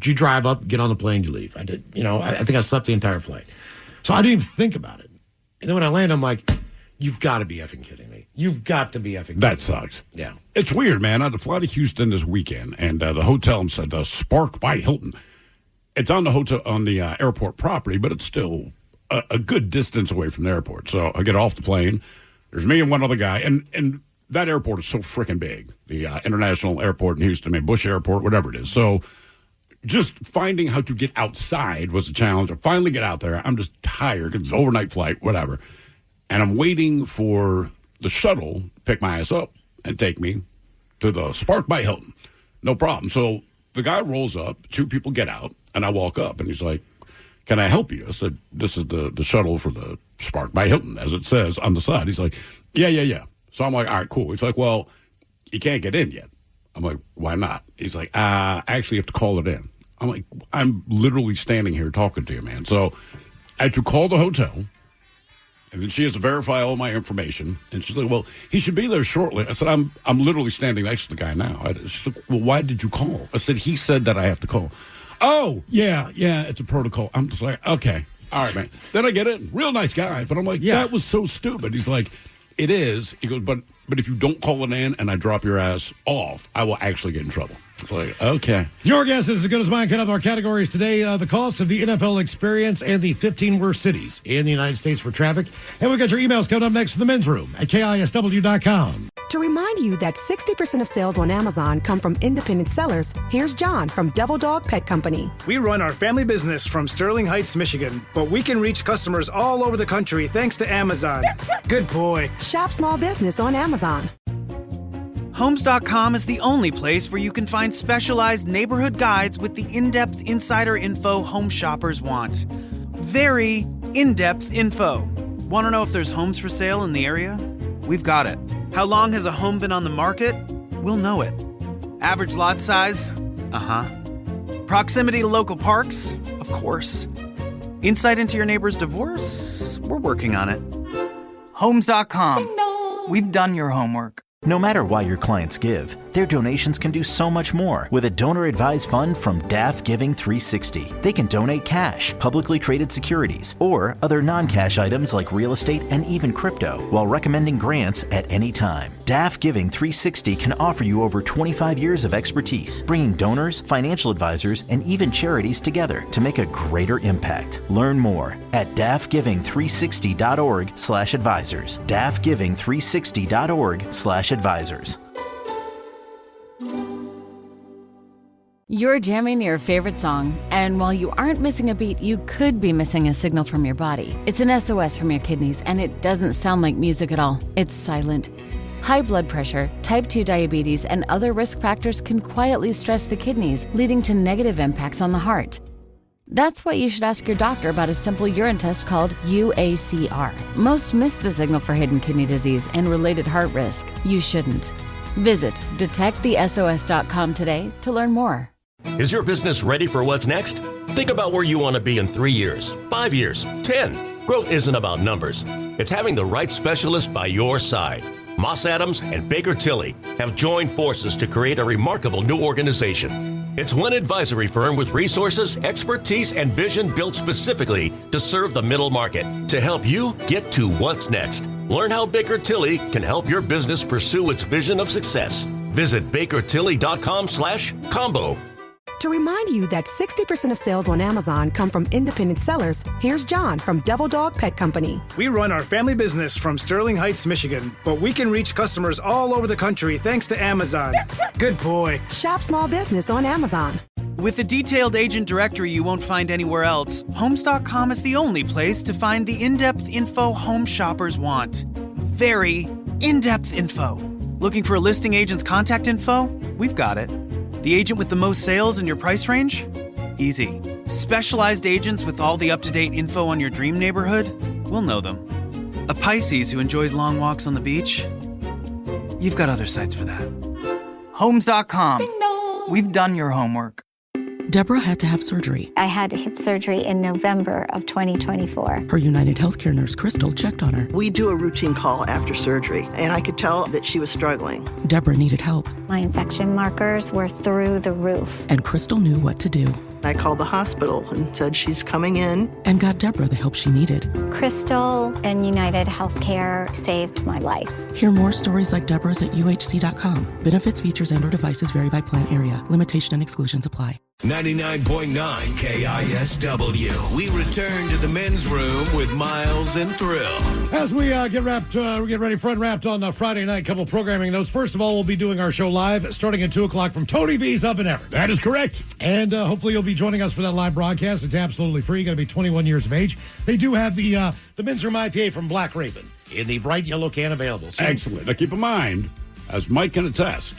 you drive up, get on the plane, you leave. I did, I think I slept the entire flight. So I didn't even think about it. And then when I land, I'm like, you've got to be effing kidding me. You've got to be effing kidding me. That sucks. Yeah. It's weird, man. I had to fly to Houston this weekend, and the hotel said the Spark by Hilton. It's on the airport property, but it's still a good distance away from the airport. So I get off the plane. There's me and one other guy, and that airport is so freaking big. The international airport in Houston, Bush Airport, whatever it is. So just finding how to get outside was a challenge. I finally get out there. I'm just tired because it's an overnight flight, whatever. And I'm waiting for the shuttle to pick my ass up and take me to the Spark by Hilton. No problem. So the guy rolls up, 2 people get out, and I walk up, and he's like, can I help you? I said, this is the shuttle for the Spark by Hilton, as it says on the side. He's like, yeah. So I'm like, all right, cool. He's like, well, you can't get in yet. I'm like, why not? He's like, actually, you have to call it in. I'm like, I'm literally standing here talking to you, man. So I had to call the hotel, and then she has to verify all my information. And she's like, well, he should be there shortly. I said, I'm literally standing next to the guy now. She's like, well, why did you call? I said, he said that I have to call. Oh, yeah, it's a protocol. I'm just like, okay, all right, man. Then I get in. Real nice guy. But I'm like, that was so stupid. He's like, it is. He goes, but if you don't call it in and I drop your ass off, I will actually get in trouble. It's like, okay. Your guess is as good as mine. Cut up our categories today. The cost of the NFL experience and the 15 worst cities in the United States for traffic. And we got your emails coming up next to the men's room at KISW.com. To remind you that 60% of sales on Amazon come from independent sellers, here's John from Devil Dog Pet Company. We run our family business from Sterling Heights, Michigan, but we can reach customers all over the country thanks to Amazon. Good boy. Shop small business on Amazon. Homes.com is the only place where you can find specialized neighborhood guides with the in-depth insider info home shoppers want. Very in-depth info. Want to know if there's homes for sale in the area? We've got it. How long has a home been on the market? We'll know it. Average lot size? Proximity to local parks? Of course. Insight into your neighbor's divorce? We're working on it. Homes.com. We've done your homework. No matter why your clients give, their donations can do so much more with a donor-advised fund from DAF Giving 360. They can donate cash, publicly traded securities, or other non-cash items like real estate and even crypto, while recommending grants at any time. DAF Giving 360 can offer you over 25 years of expertise, bringing donors, financial advisors, and even charities together to make a greater impact. Learn more at dafgiving360.org/advisors. dafgiving360.org/advisors. You're jamming your favorite song, and while you aren't missing a beat, you could be missing a signal from your body. It's an SOS from your kidneys, and it doesn't sound like music at all. It's silent. High blood pressure, type 2 diabetes, and other risk factors can quietly stress the kidneys, leading to negative impacts on the heart. That's why you should ask your doctor about a simple urine test called UACR. Most miss the signal for hidden kidney disease and related heart risk. You shouldn't. Visit detectthesos.com today to learn more. Is your business ready for what's next? Think about where you want to be in 3 years, 5 years, 10. Growth isn't about numbers. It's having the right specialist by your side. Moss Adams and Baker Tilly have joined forces to create a remarkable new organization. It's one advisory firm with resources, expertise, and vision built specifically to serve the middle market to help you get to what's next. Learn how Baker Tilly can help your business pursue its vision of success. Visit bakertilly.com/combo. To remind you that 60% of sales on Amazon come from independent sellers, here's John from Devil Dog Pet Company. We run our family business from Sterling Heights, Michigan, but we can reach customers all over the country thanks to Amazon. Good boy. Shop small business on Amazon. With a detailed agent directory you won't find anywhere else, Homes.com is the only place to find the in-depth info home shoppers want. Very in-depth info. Looking for a listing agent's contact info? We've got it. The agent with the most sales in your price range? Easy. Specialized agents with all the up-to-date info on your dream neighborhood? We'll know them. A Pisces who enjoys long walks on the beach? You've got other sites for that. Homes.com. We've done your homework. Deborah had to have surgery. I had hip surgery in November of 2024. Her United Healthcare nurse, Crystal, checked on her. We do a routine call after surgery, and I could tell that she was struggling. Deborah needed help. My infection markers were through the roof. And Crystal knew what to do. I called the hospital and said she's coming in. And got Deborah the help she needed. Crystal and United Healthcare saved my life. Hear more stories like Deborah's at UHC.com. Benefits, features, and/or devices vary by plan area. Limitation and exclusions apply. 99.9 KISW. We return to the men's room with Miles and Thrill. As we get ready for Unwrapped on Friday night, couple programming notes. First of all, we'll be doing our show live starting at 2 o'clock from Tony V's up in Everett. That is correct. And hopefully you'll be joining us for that live broadcast. It's absolutely free. You got to be 21 years of age. They do have the men's room IPA from Black Raven in the bright yellow can available. So, excellent. Now keep in mind, as Mike can attest,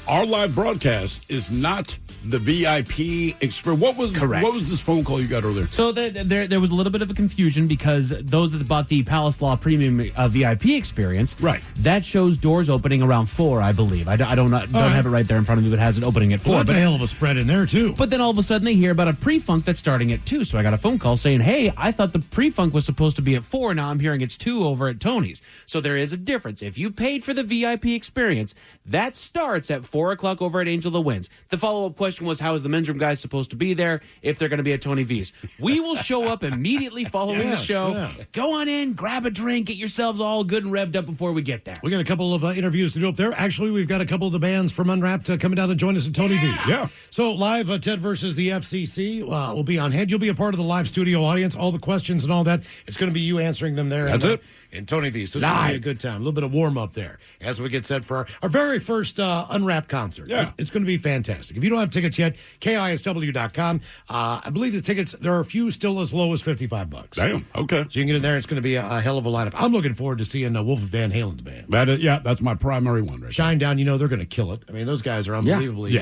our live broadcast is not the VIP experience. What was this phone call you got earlier? So there was a little bit of a confusion because those that bought the Palace Law Premium VIP experience, right? That shows doors opening around 4, I believe. I don't have it right there in front of me, but has it opening at 4. Well, that's a hell of a spread in there too. But then all of a sudden they hear about a pre-funk that's starting at 2. So I got a phone call saying, "Hey, I thought the pre-funk was supposed to be at 4. Now I'm hearing it's 2 over at Tony's." So there is a difference. If you paid for the VIP experience, that starts at 4 o'clock over at Angel of the Winds. The follow-up question was, how is the men's room guys supposed to be there if they're going to be at Tony V's? We will show up immediately following the show. Yeah. Go on in, grab a drink, get yourselves all good and revved up before we get there. We got a couple of interviews to do up there. Actually, we've got a couple of the bands from Unwrapped coming down to join us at Tony V's. Yeah. So live, Ted versus the FCC will be on hand. You'll be a part of the live studio audience. All the questions and all that, it's going to be you answering them there. That's it. In Tony V. So it's going to be a good time. A little bit of warm-up there as we get set for our very first Unwrapped concert. Yeah. It's going to be fantastic. If you don't have tickets yet, KISW.com. I believe the tickets, there are a few still as low as $55. Damn, okay. So you can get in there. It's going to be a hell of a lineup. I'm looking forward to seeing Wolf Van Halen's band. That's my primary one right Shinedown, they're going to kill it. I mean, those guys are unbelievably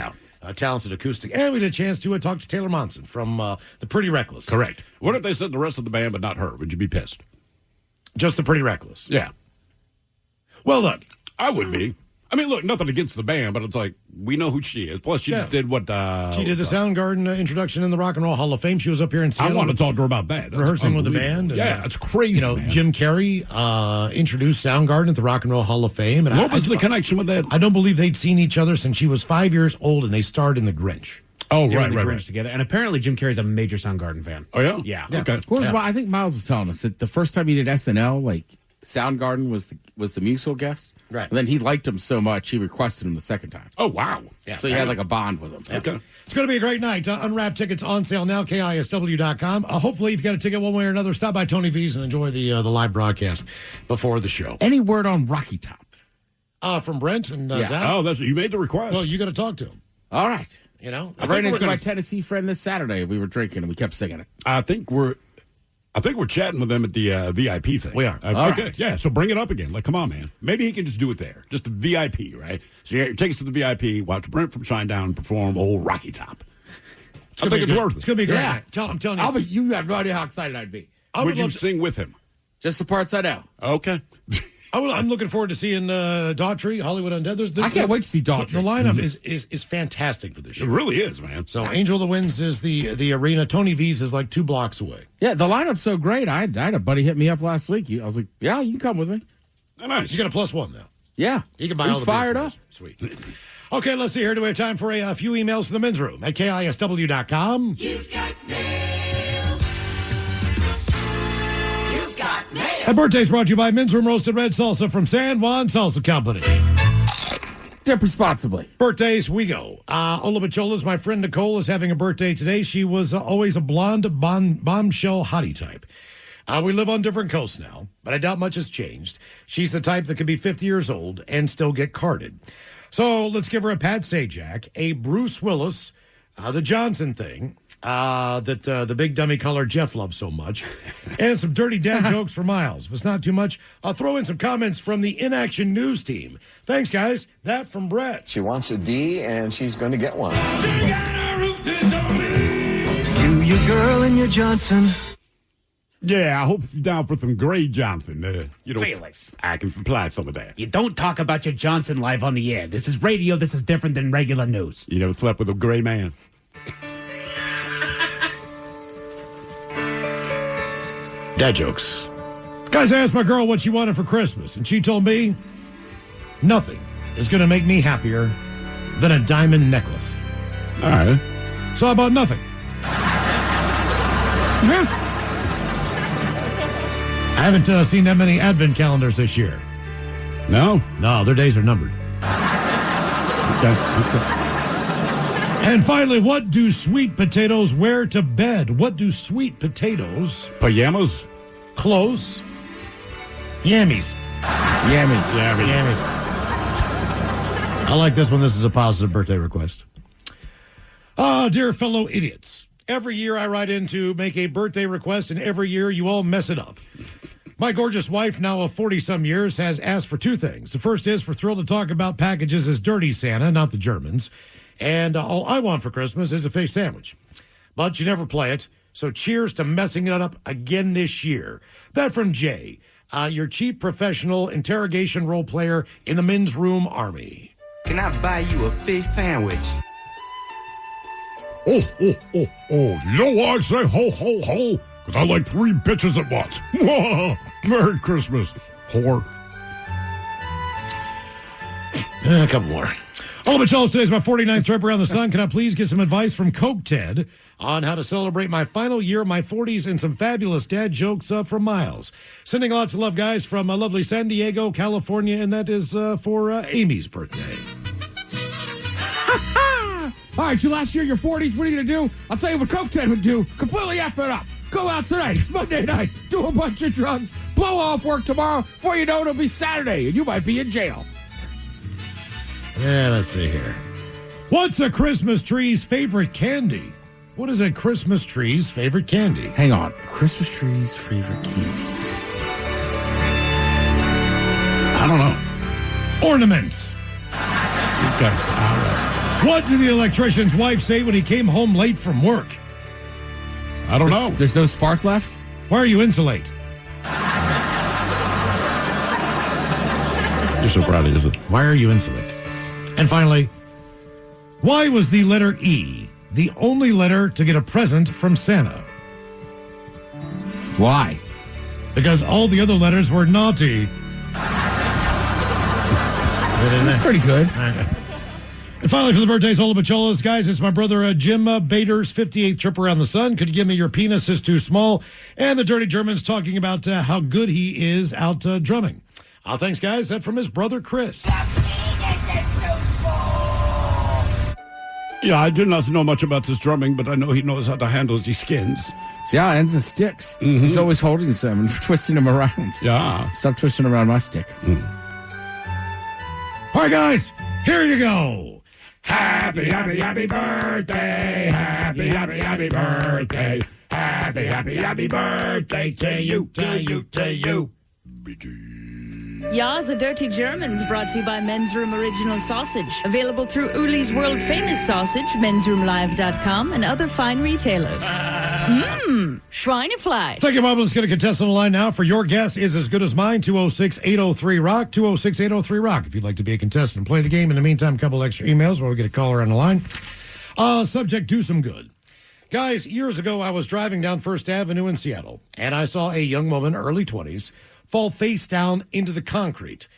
talented acoustic. And we had a chance to talk to Taylor Monson from The Pretty Reckless. Correct. What if they said the rest of the band but not her? Would you be pissed? Just The Pretty Reckless. Yeah. Well, look. I would be. I mean, look, nothing against the band, but it's like, we know who she is. Plus, she just did what... she did the Soundgarden introduction in the Rock and Roll Hall of Fame. She was up here in Seattle. I want to talk to her about that. That's rehearsing with the band. And, it's crazy, man. Jim Carrey introduced Soundgarden at the Rock and Roll Hall of Fame. And what was the connection with that? I don't believe they'd seen each other since she was 5 years old, and they starred in The Grinch. Oh, They right. were the Grinch together. And apparently Jim Carrey's a major Soundgarden fan. Oh, yeah? Yeah. Okay. Of course, I think Miles was telling us that the first time he did SNL, like, Soundgarden was the musical guest. Right. And then he liked him so much, he requested him the second time. Oh, wow. Yeah. So he had like a bond with him. Okay. It's going to be a great night. Unwrapped tickets on sale now, KISW.com. Hopefully, if you've got a ticket one way or another, stop by Tony V's and enjoy the live broadcast before the show. Any word on Rocky Top? From Brent and Zach? Oh, you made the request. Well, you got to talk to him. All right. I ran into my Tennessee friend this Saturday. We were drinking and we kept singing it. I think we're chatting with them at the VIP thing. We are. Okay. Right. Yeah. So bring it up again. Like, come on, man. Maybe he can just do it there. Just the VIP, right? So you take us to the VIP. Watch Brent from Shinedown perform old Rocky Top. I think it's worth it. It's going to be great. Yeah. I'm telling you. You have no idea how excited I'd be. Would you sing with him? Just the parts I know. Okay. I'm looking forward to seeing Daughtry, Hollywood Undead. I can't wait to see Daughtry. The lineup is fantastic for this show. It really is, man. So Angel of the Winds is the arena. Tony V's is like 2 blocks away. Yeah, the lineup's so great. I had a buddy hit me up last week. I was like, yeah, you can come with me. Oh, nice. You got a +1 now. Yeah. You can buy He's all the fired up. Sweet. Okay, let's see here. Do we have time for a few emails to the men's room at KISW.com? You've got mail. You've got mail. And birthdays brought to you by Men's Room Roasted Red Salsa from San Juan Salsa Company. Dip responsibly. Birthdays, we go. Ola Bachola's, my friend Nicole, is having a birthday today. She was always a blonde bombshell hottie type. We live on different coasts now, but I doubt much has changed. She's the type that can be 50 years old and still get carded. So let's give her a Pat Sajak, a Bruce Willis, the Johnson thing, that the big dummy caller Jeff loves so much, and some dirty dad jokes for Miles. If it's not too much, I'll throw in some comments from the Inaction News team. Thanks, guys. That from Brett. She wants a D, and she's going to get one. Do your girl and your Johnson. Yeah, I hope you're down for some Gray Johnson. Felix, I can supply some of that. you don't talk about your Johnson live on the air. This is radio. This is different than regular news. You never slept with a gray man? Dad jokes. Guys, I asked my girl what she wanted for Christmas, and she told me nothing is going to make me happier than a diamond necklace. All right. So I bought nothing. I haven't seen that many advent calendars this year. No? No, their days are numbered. Okay. And finally, what do sweet potatoes wear to bed? What do sweet potatoes... Pajamas? Clothes? Yammies. Yammies. I like this one. This is a positive birthday request. Dear fellow idiots. Every year I write in to make a birthday request, and every year you all mess it up. My gorgeous wife, now of 40-some years, has asked for two things. The first is for Thrill to talk about packages as dirty Santa, not the Germans. And all I want for Christmas is a fish sandwich. But you never play it, so cheers to messing it up again this year. That from Jay, your chief professional interrogation role player in the Men's Room Army. Can I buy you a fish sandwich? Oh. You know why I say ho, ho, ho? Because I like three bitches at once. Merry Christmas, whore. A couple more. All but y'all, today's my 49th trip around the sun. Can I please get some advice from Coke Ted on how to celebrate my final year of my 40s and some fabulous dad jokes from Miles? Sending lots of love, guys, from lovely San Diego, California, and that is for Amy's birthday. All right, you last year, your 40s, what are you going to do? I'll tell you what Coke 10 would do. Completely F it up. Go out tonight. It's Monday night. Do a bunch of drugs. Blow off work tomorrow. Before you know it, it'll be Saturday, and you might be in jail. Yeah, let's see here. What's a Christmas tree's favorite candy? What is a Christmas tree's favorite candy? Hang on. Christmas tree's favorite candy. I don't know. Ornaments. Okay, all right. What did the electrician's wife say when he came home late from work? I don't know. There's no spark left? Why are you insulate? You're so proud of yourself. Why are you insulate? And finally, why was the letter E the only letter to get a present from Santa? Why? Because all the other letters were naughty. That's pretty good. And finally, for the birthdays, all the Bacholas, guys, it's my brother Jim Bader's 58th trip around the sun. Could you give me your penis is too small? And the Dirty Germans talking about how good he is out drumming. Thanks, guys. That from his brother Chris. Yeah, I do not know much about this drumming, but I know he knows how to handle these skins. See how ends and sticks. Mm-hmm. He's always holding some and twisting them around. Yeah. Stop twisting around my stick. All right, guys, here you go. Happy, happy, happy birthday. Happy, happy, happy birthday. Happy, happy, happy birthday to you, to you, to you. Ya's a Dirty Germans brought to you by Men's Room Original Sausage. Available through Uli's World Famous Sausage, mensroomlive.com, and other fine retailers. Schweinefleisch. Thank you, Bob. Let's get a contestant on the line now. For your guess is as good as mine. 206-803-ROCK. 206-803-ROCK. If you'd like to be a contestant and play the game. In the meantime, a couple extra emails while we get a caller on the line. Subject, do some good. Guys, years ago, I was driving down First Avenue in Seattle, and I saw a young woman, early 20s, fall face down into the concrete.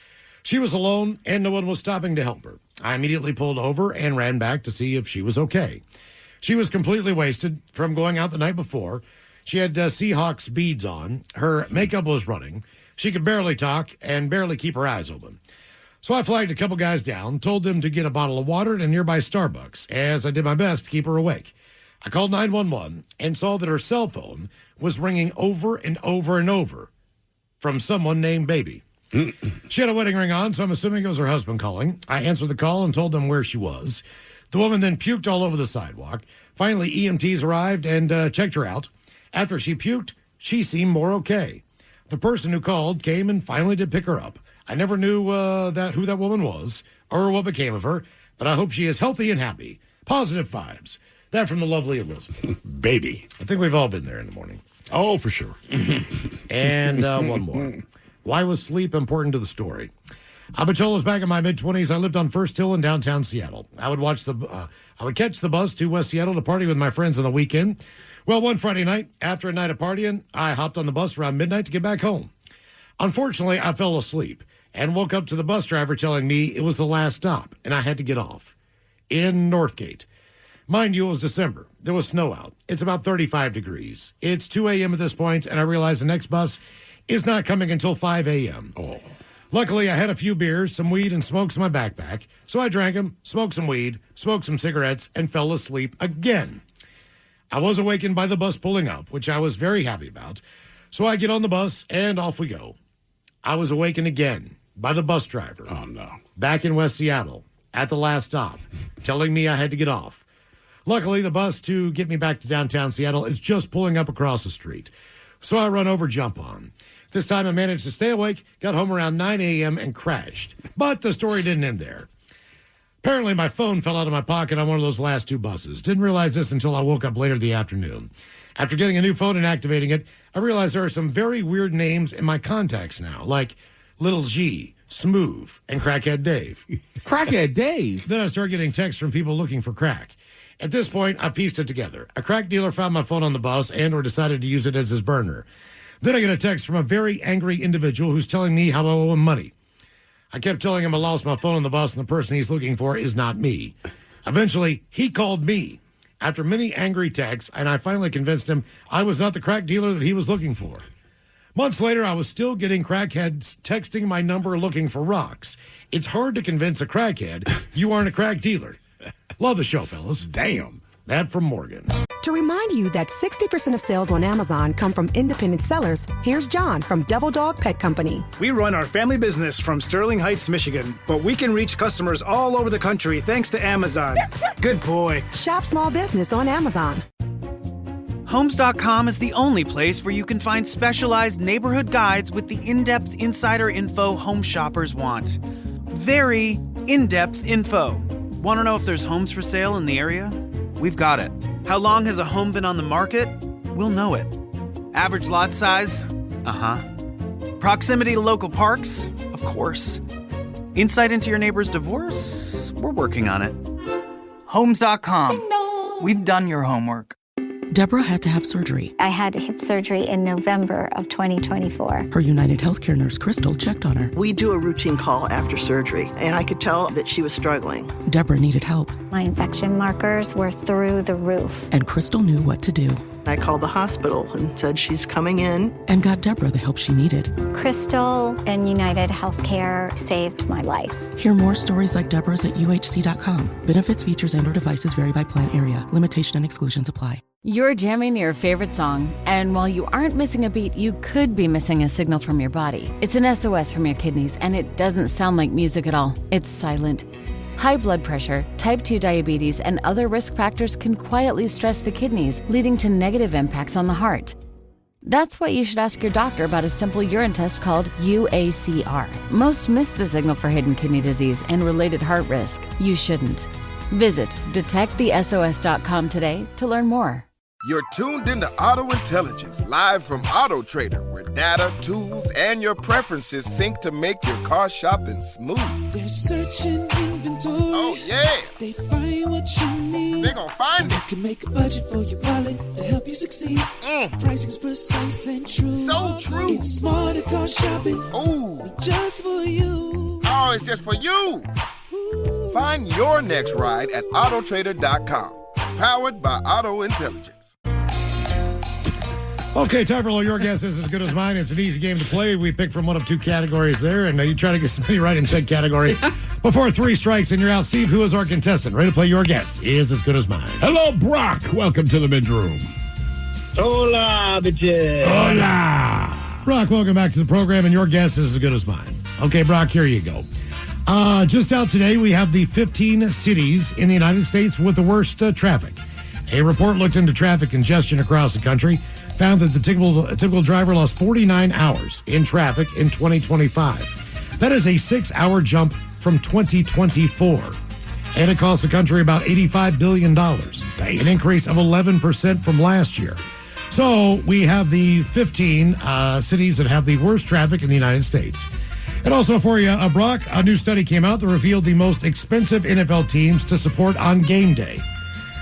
She was alone, and no one was stopping to help her. I immediately pulled over and ran back to see if she was okay. She was completely wasted from going out the night before. She had Seahawks beads on. Her makeup was running. She could barely talk and barely keep her eyes open. So I flagged a couple guys down, told them to get a bottle of water at a nearby Starbucks, as I did my best to keep her awake. I called 911 and saw that her cell phone was ringing over and over and over from someone named Baby. She had a wedding ring on, so I'm assuming it was her husband calling. I answered the call and told them where she was. The woman then puked all over the sidewalk. Finally, EMTs arrived and checked her out. After she puked, she seemed more okay. The person who called came and finally did pick her up. I never knew who that woman was or what became of her, but I hope she is healthy and happy. Positive vibes. That from the lovely Elizabeth. Baby. I think we've all been there in the morning. Oh, for sure. And one more. Why was sleep important to the story? Abachol was back in my mid-20s. I lived on First Hill in downtown Seattle. I would catch the bus to West Seattle to party with my friends on the weekend. Well, one Friday night, after a night of partying, I hopped on the bus around midnight to get back home. Unfortunately, I fell asleep and woke up to the bus driver telling me it was the last stop and I had to get off in Northgate. Mind you, it was December. There was snow out. It's about 35 degrees. It's 2 a.m. at this point, and I realize the next bus is not coming until 5 a.m. Oh. Luckily, I had a few beers, some weed, and smokes in my backpack. So I drank them, smoked some weed, smoked some cigarettes, and fell asleep again. I was awakened by the bus pulling up, which I was very happy about. So I get on the bus, and off we go. I was awakened again by the bus driver. Oh, no. Back in West Seattle, at the last stop, telling me I had to get off. Luckily, the bus to get me back to downtown Seattle is just pulling up across the street. So I run over, jump on. This time I managed to stay awake, got home around 9 a.m. and crashed. But the story didn't end there. Apparently, my phone fell out of my pocket on one of those last two buses. Didn't realize this until I woke up later in the afternoon. After getting a new phone and activating it, I realized there are some very weird names in my contacts now, like Little G, Smooth, and Crackhead Dave. Crackhead Dave? Then I started getting texts from people looking for crack. At this point, I pieced it together. A crack dealer found my phone on the bus and or decided to use it as his burner. Then I get a text from a very angry individual who's telling me how I owe him money. I kept telling him I lost my phone on the bus and the person he's looking for is not me. Eventually, he called me after many angry texts, and I finally convinced him I was not the crack dealer that he was looking for. Months later, I was still getting crackheads texting my number looking for rocks. It's hard to convince a crackhead you aren't a crack dealer. Love the show, fellas. Damn. That from Morgan. To remind you that 60% of sales on Amazon come from independent sellers, here's John from Devil Dog Pet Company. We run our family business from Sterling Heights, Michigan, but we can reach customers all over the country thanks to Amazon. Good boy. Shop small business on Amazon. Homes.com is the only place where you can find specialized neighborhood guides with the in-depth insider info home shoppers want. Very in-depth info. Want to know if there's homes for sale in the area? We've got it. How long has a home been on the market? We'll know it. Average lot size? Uh-huh. Proximity to local parks? Of course. Insight into your neighbor's divorce? We're working on it. Homes.com. We've done your homework. Deborah had to have surgery. I had hip surgery in November of 2024. Her United Healthcare nurse, Crystal, checked on her. We do a routine call after surgery, and I could tell that she was struggling. Deborah needed help. My infection markers were through the roof. And Crystal knew what to do. I called the hospital and said she's coming in. And got Deborah the help she needed. Crystal and United Healthcare saved my life. Hear more stories like Deborah's at UHC.com. Benefits, features, and/or devices vary by plan area. Limitation and exclusions apply. You're jamming your favorite song, and while you aren't missing a beat, you could be missing a signal from your body. It's an SOS from your kidneys, and it doesn't sound like music at all. It's silent. High blood pressure, type 2 diabetes, and other risk factors can quietly stress the kidneys, leading to negative impacts on the heart. That's why you should ask your doctor about a simple urine test called UACR. Most miss the signal for hidden kidney disease and related heart risk. You shouldn't. Visit detectthesos.com today to learn more. You're tuned into Auto Intelligence, live from Auto Trader, where data, tools, and your preferences sync to make your car shopping smooth. They're searching inventory. Oh, yeah. They find what you need. They're gonna find it. You can make a budget for your wallet to help you succeed. Pricing's precise and true. So true. It's smarter car shopping. Ooh. Just for you. Oh, No, it's just for you. Find your next ride at autotrader.com. Powered by Auto Intelligence. Okay, time for Your Guess is as good as mine. It's an easy game to play. We pick from one of two categories there, and you try to get somebody right in said category. Before 3 strikes and you're out, Steve, who is our contestant? Ready to play Your Guess is as good as mine. Hello, Brock. Welcome to the men's room. Hola, bitches. Hola. Brock, welcome back to the program, and Your Guess is as good as mine. Okay, Brock, here you go. Just out today, we have the 15 cities in the United States with the worst traffic. A report looked into traffic congestion across the country, found that the typical driver lost 49 hours in traffic in 2025. That is a 6-hour jump from 2024. And it cost the country about $85 billion, an increase of 11% from last year. So we have the 15 cities that have the worst traffic in the United States. And also for you, Brock, a new study came out that revealed the most expensive NFL teams to support on game day.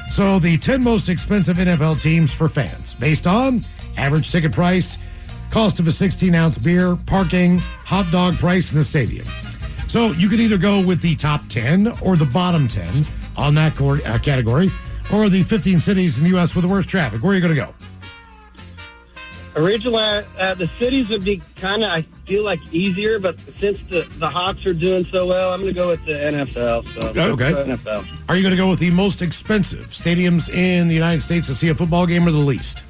So the 10 most expensive NFL teams for fans, based on average ticket price, cost of a 16-ounce beer, parking, hot dog price in the stadium. So you could either go with the top 10 or the bottom 10 on that category, or the 15 cities in the U.S. with the worst traffic. Where are you going to go? Originally, the cities would be kind of, I feel like, easier, but since the Hawks are doing so well, I'm going to go with the NFL. So Okay. NFL. Are you going to go with the most expensive stadiums in the United States to see a football game or the least?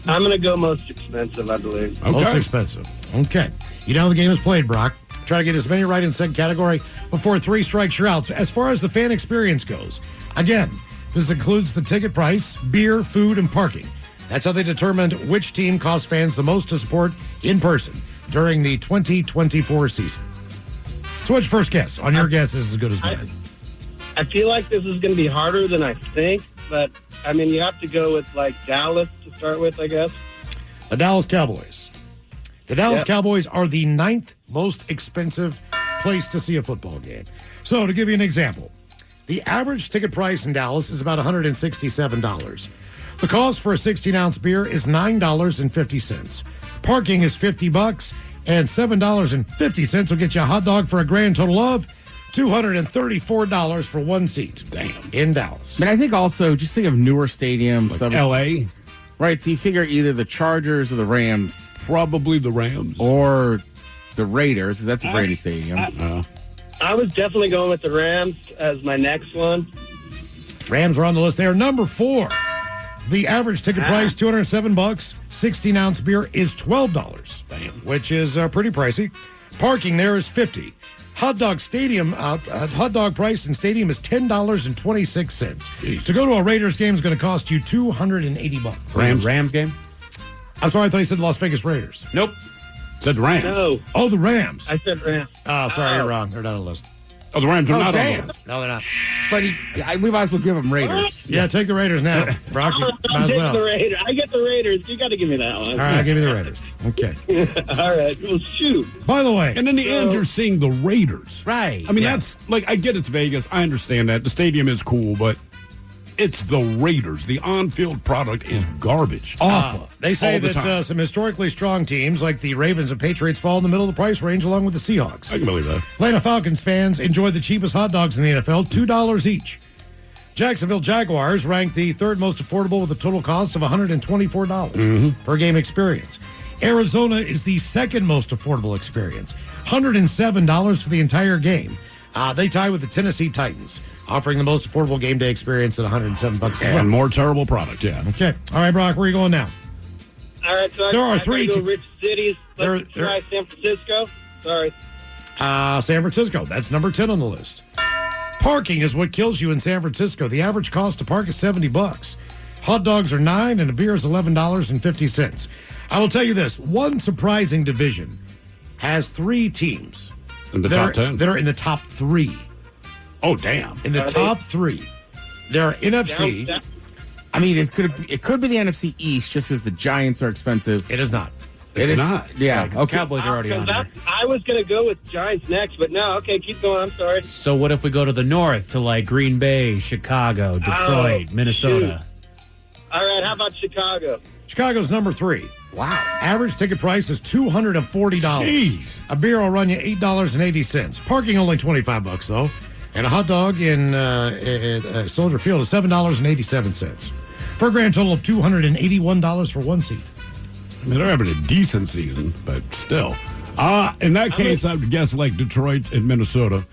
I'm going to go most expensive, I believe. Okay. Most expensive. Okay. You know how the game is played, Brock. Try to get as many right in said category before 3 strikes, you're out. So as far as the fan experience goes, again, this includes the ticket price, beer, food, and parking. That's how they determined which team cost fans the most to support in person during the 2024 season. So what's your first guess? On your guess is as good as mine. I feel like this is going to be harder than I think, but, I mean, you have to go with, like, Dallas to start with, I guess. The Dallas Cowboys. The Dallas Cowboys are the 9th most expensive place to see a football game. So to give you an example, the average ticket price in Dallas is about $167. The cost for a 16-ounce beer is $9.50. Parking is $50, and $7.50 will get you a hot dog for a grand total of $234 for one seat. Damn. In Dallas. But I think also, just think of newer stadiums. Like L.A.? Right, so you figure either the Chargers or the Rams. Probably the Rams. Or the Raiders, because that's a Brady stadium. I was definitely going with the Rams as my next one. Rams are on the list. They are number 4. The average ticket price, $207. 16-ounce beer is $12. Damn. Which is pretty pricey. Parking there is $50. Hot dog price in stadium is $10.26. To go to a Raiders game is going to cost you $280. Rams game? I'm sorry, I thought you said Las Vegas Raiders. Nope. Said Rams. No. Oh, the Rams. I said Rams. Oh, sorry, you're wrong. They're not on the list. Oh, the Rams are not on the list. No, they're not. But we might as well give them Raiders. Yeah, take the Raiders now. Brock, might as well. The Raiders. I get the Raiders. You got to give me that one. All right, I'll give you the Raiders. Okay. All right. Well, shoot. By the way. And in the end, you're seeing the Raiders. Right. I mean, that's, like, I get it's Vegas. I understand that. The stadium is cool, but it's the Raiders. The on-field product is garbage. Awful. They say the that some historically strong teams like the Ravens and Patriots fall in the middle of the price range along with the Seahawks. I can believe that. Atlanta Falcons fans enjoy the cheapest hot dogs in the NFL, $2 each. Jacksonville Jaguars ranked the 3rd most affordable with a total cost of $124 per game experience. Arizona is the 2nd most affordable experience, $107 for the entire game. They tie with the Tennessee Titans, offering the most affordable game day experience at $107 as well. And more terrible product, yeah. Okay. All right, Brock, where are you going now? All right, so There are I three go rich cities. Let's try San Francisco. Sorry. San Francisco. That's number 10 on the list. Parking is what kills you in San Francisco. The average cost to park is $70. Hot dogs are $9 and a beer is $11.50. I will tell you this. One surprising division has 3 teams in the top 10 that are in the top 3. Oh, damn. In the top 3. There are NFC. I mean, it could be the NFC East just as the Giants are expensive. It is not. It's not. Yeah. Okay. Cowboys are already on there. I was going to go with Giants next, but no. Okay, keep going. I'm sorry. So what if we go to the north to like Green Bay, Chicago, Detroit, Minnesota? Shoot. All right, how about Chicago? Chicago's number 3. Wow. Average ticket price is $240. Jeez. A beer will run you $8.80. Parking only $25 though. And a hot dog in Soldier Field is $7.87. For a grand total of $281 for one seat. I mean, they're having a decent season, but still. In that case, I would guess like Detroit and Minnesota.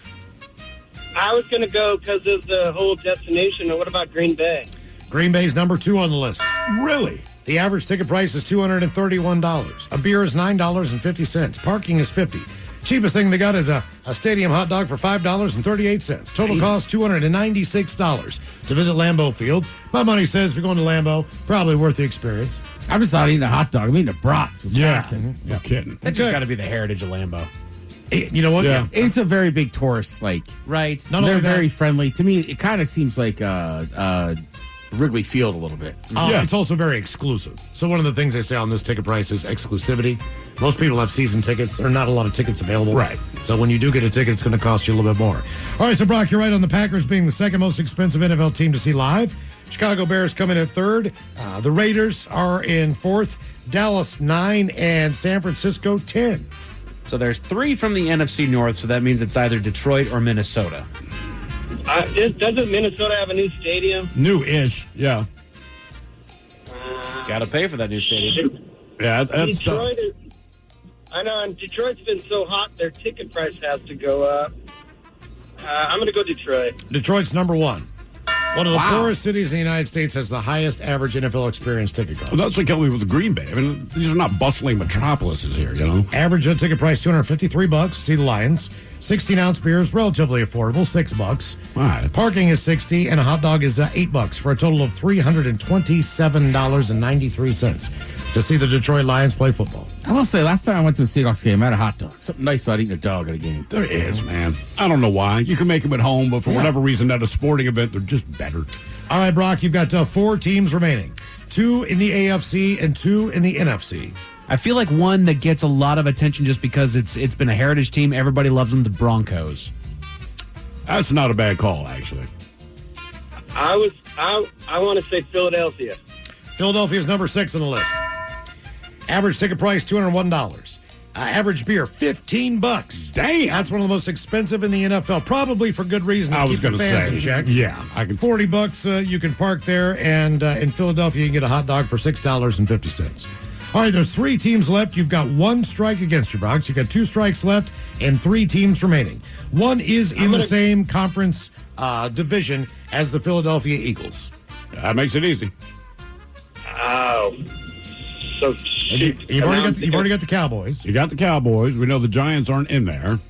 I was going to go because of the whole destination. What about Green Bay? Green Bay's number 2 on the list. Really? The average ticket price is $231. A beer is $9.50. Parking is $50. Cheapest thing they got is a stadium hot dog for $5.38. Total cost $296 to visit Lambeau Field. My money says if you're going to Lambeau, probably worth the experience. I'm just not eating a hot dog. I'm eating a Brats, Wisconsin. Yeah. No kidding. That's just got to be the heritage of Lambeau. You know what? Yeah. It's a very big tourist, right. They're very friendly. To me, it kind of seems like Wrigley Field a little bit. It's also very exclusive. So one of the things they say on this ticket price is exclusivity. Most people have season tickets. There are not a lot of tickets available. Right. So when you do get a ticket, it's going to cost you a little bit more. All right, so Brock, you're right on the Packers being the second most expensive NFL team to see live. Chicago Bears come in at third. The Raiders are in fourth. Dallas 9 and San Francisco 10. So there's 3 from the NFC North, so that means it's either Detroit or Minnesota. Doesn't Minnesota have a new stadium? New-ish, yeah. Got to pay for that new stadium. Yeah, that's Detroit. I know, and Detroit's been so hot, their ticket price has to go up. I'm going to go Detroit. Detroit's number 1. One of the poorest cities in the United States has the highest average NFL experience ticket cost. Well, that's like Kelly with Green Bay. I mean, these are not bustling metropolises here, you know? Average ticket price $253. See the Lions. 16-ounce beer is relatively affordable, $6. All right. Parking is $60, and a hot dog is $8 for a total of $327.93 to see the Detroit Lions play football. I will say, last time I went to a Seahawks game, I had a hot dog. Something nice about eating a dog at a game. There is, man. I don't know why. You can make them at home, but for whatever reason, at a sporting event, they're just better. All right, Brock, you've got 4 teams remaining. 2 in the AFC and 2 in the NFC. I feel like one that gets a lot of attention just because it's been a heritage team. Everybody loves them, the Broncos. That's not a bad call, actually. I want to say Philadelphia. Philadelphia's number 6 on the list. Average ticket price $201. Average beer $15. Damn, that's one of the most expensive in the NFL. Probably for good reason. I was going to say, in check. Yeah, I can. $40. You can park there, and in Philadelphia, you can get a hot dog for $6.50. All right, there's 3 teams left. You've got 1 strike against you, Bronx. You've got 2 strikes left and 3 teams remaining. One is in the same conference division as the Philadelphia Eagles. That makes it easy. Oh, so you've already got the Cowboys. You got the Cowboys. We know the Giants aren't in there.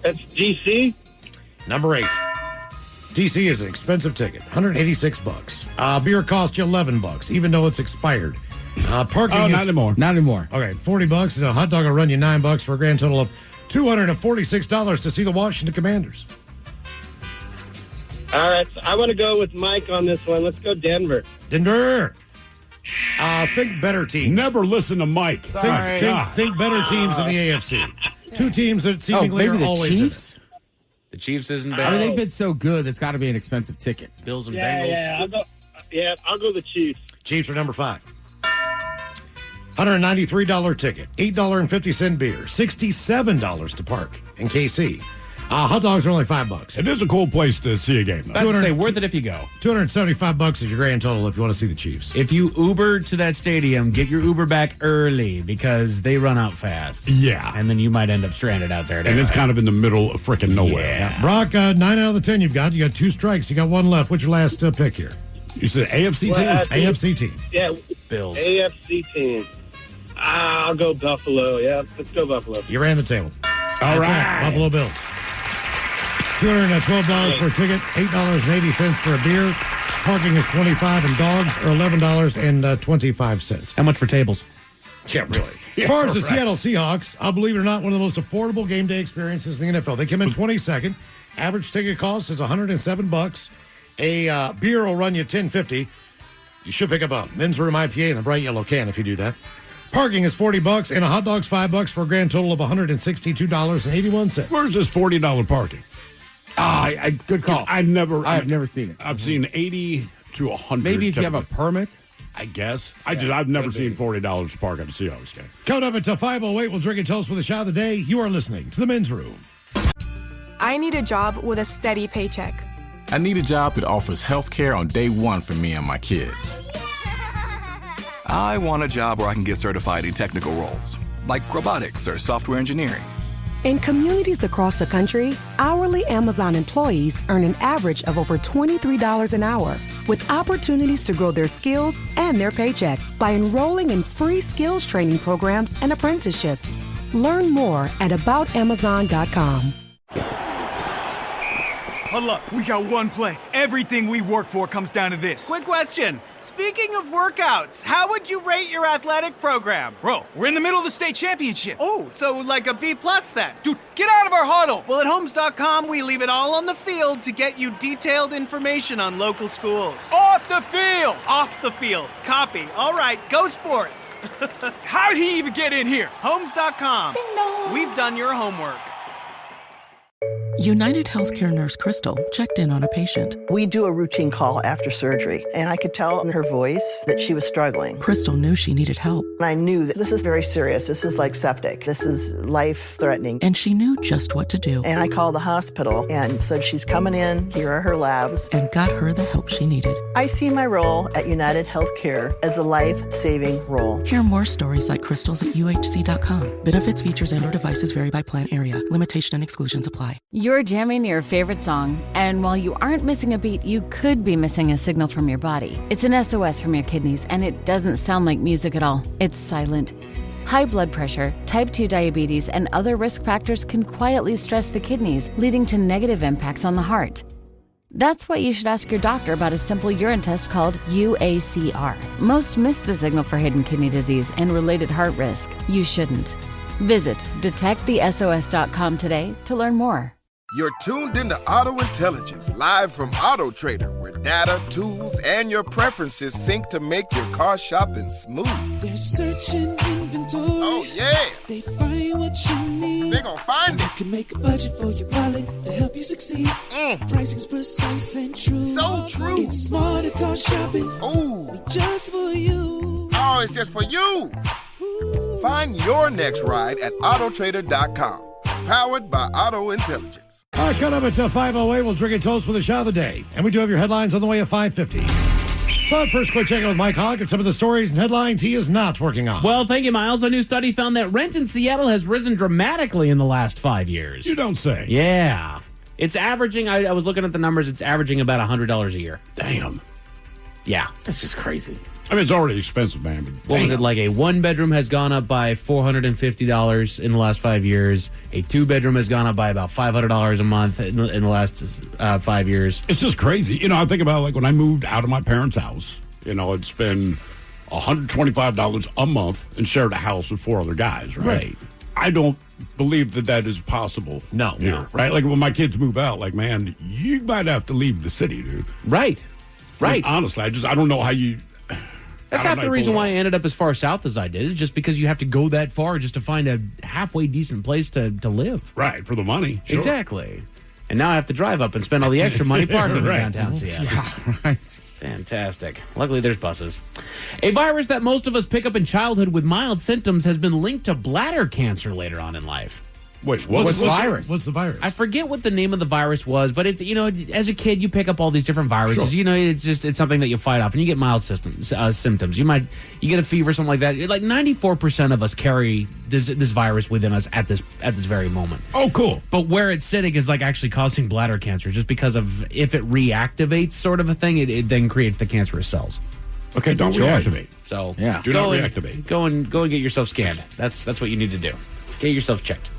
That's DC. Number 8. DC is an expensive ticket, $186. Beer costs you $11, even though it's expired. Parking not anymore. Not anymore. Okay, $40, and a hot dog will run you $9 for a grand total of $246 to see the Washington Commanders. All right, so I want to go with Mike on this one. Let's go Denver. Denver. Think better teams. Never listen to Mike. Think better teams in the AFC. 2 teams that seemingly are always Chiefs? in it. The Chiefs isn't bad. I mean, they've been so good, it's got to be an expensive ticket. Bills and Bengals. I'll go the Chiefs. Chiefs are number 5. $193 ticket, $8.50 beer, $67 to park in KC. Hot dogs are only $5. It is a cool place to see a game, though. I'd say worth it if you go. $275 is your grand total if you want to see the Chiefs. If you Uber to that stadium, get your Uber back early because they run out fast. Yeah. And then you might end up stranded out there. And it's kind of in the middle of frickin' nowhere. Yeah. Brock, 9 out of the 10 you've got. You got 2 strikes. You got 1 left. What's your last pick here? You said AFC team? AFC team. Yeah. Bills. AFC team. I'll go Buffalo. Yeah, let's go Buffalo. You ran the table. All right. Buffalo Bills. $212 for a ticket, $8.80 for a beer. Parking is $25, and dogs are $11.25. How much for tables? Yeah, really. As far as the Seattle Seahawks, I'll believe it or not, one of the most affordable game day experiences in the NFL. They come in 22nd. Average ticket cost is $107. A beer will run you $10.50. You should pick up a men's room IPA in the bright yellow can if you do that. Parking is $40, and a hot dog's $5 for a grand total of $162.81. Where's this $40 parking? Good call. I've never seen it. I've seen 80 to 100. Maybe if you have a permit. I guess. I've never seen $40 to park at a Seahawks game. Coming up at 5:08, we'll drink and toast with a shot of the day. You are listening to The Men's Room. I need a job with a steady paycheck. I need a job that offers health care on day one for me and my kids. I want a job where I can get certified in technical roles, like robotics or software engineering. In communities across the country, hourly Amazon employees earn an average of over $23 an hour, with opportunities to grow their skills and their paycheck by enrolling in free skills training programs and apprenticeships. Learn more at aboutamazon.com. Huddle up. We got one play. Everything we work for comes down to this. Quick question. Speaking of workouts, how would you rate your athletic program? Bro, we're in the middle of the state championship. Oh, so like a B+ then? Dude, get out of our huddle. Well, at Homes.com, we leave it all on the field to get you detailed information on local schools. Off the field. Off the field. Copy. All right, go sports. How did he even get in here? Homes.com. We've done your homework. United Healthcare nurse Crystal checked in on a patient. We do a routine call after surgery, and I could tell in her voice that she was struggling. Crystal knew she needed help. And I knew that this is very serious. This is like septic. This is life-threatening. And she knew just what to do. And I called the hospital and said, she's coming in. Here are her labs. And got her the help she needed. I see my role at United Healthcare as a life-saving role. Hear more stories like Crystal's at UHC.com. Benefits, features, and/or devices vary by plan area. Limitation and exclusions apply. You're jamming your favorite song, and while you aren't missing a beat, you could be missing a signal from your body. It's an SOS from your kidneys, and it doesn't sound like music at all. It's silent. High blood pressure, type 2 diabetes, and other risk factors can quietly stress the kidneys, leading to negative impacts on the heart. That's why you should ask your doctor about a simple urine test called UACR. Most miss the signal for hidden kidney disease and related heart risk. You shouldn't. Visit detectthesos.com today to learn more. You're tuned into Auto Intelligence, live from Auto Trader, where data, tools, and your preferences sync to make your car shopping smooth. They're searching inventory. Oh, yeah. They find what you need. They're gonna find it. You can make a budget for your wallet to help you succeed. Pricing's precise and true. So true. It's smarter car shopping. Ooh. Just for you. Oh, it's just for you. Ooh. Find your next ride at autotrader.com. Powered by Auto Intelligence. All right, coming up at 5:08, we'll drink and toast with a shot of the day. And we do have your headlines on the way at 5:50. But first, quick check in with Mike Hogg and some of the stories and headlines he is not working on. Well, thank you, Miles. A new study found that rent in Seattle has risen dramatically in the last 5 years. You don't say. Yeah. It's averaging, I was looking at the numbers, it's averaging about $100 a year. Damn. Yeah. That's just crazy. I mean, it's already expensive, man. But what was it, like a one-bedroom has gone up by $450 in the last 5 years. A two-bedroom has gone up by about $500 a month in the last 5 years. It's just crazy. You know, I think about, like, when I moved out of my parents' house, you know, I'd spend $125 a month and shared a house with 4 other guys, right? I don't believe that is possible. No. Here, right? Like, when my kids move out, like, man, you might have to leave the city, dude. Right. I mean, honestly, I don't know how you... That's half the reason why I ended up as far south as I did. Is just because you have to go that far just to find a halfway decent place to live. Right, for the money. Sure. Exactly. And now I have to drive up and spend all the extra money parking in downtown Seattle. Yeah, right. Fantastic. Luckily, there's buses. A virus that most of us pick up in childhood with mild symptoms has been linked to bladder cancer later on in life. Wait, what's the virus? What's the virus? I forget what the name of the virus was, but it's, you know, as a kid, you pick up all these different viruses. Sure. You know, it's something that you fight off, and you get mild symptoms. You get a fever, something like that. Like 94% of us carry this virus within us at this very moment. Oh, cool. But where it's sitting is like actually causing bladder cancer, just because of if it reactivates, sort of a thing, it then creates the cancerous cells. Okay, don't reactivate. So yeah, do not reactivate. Go and get yourself scanned. That's what you need to do. Get yourself checked.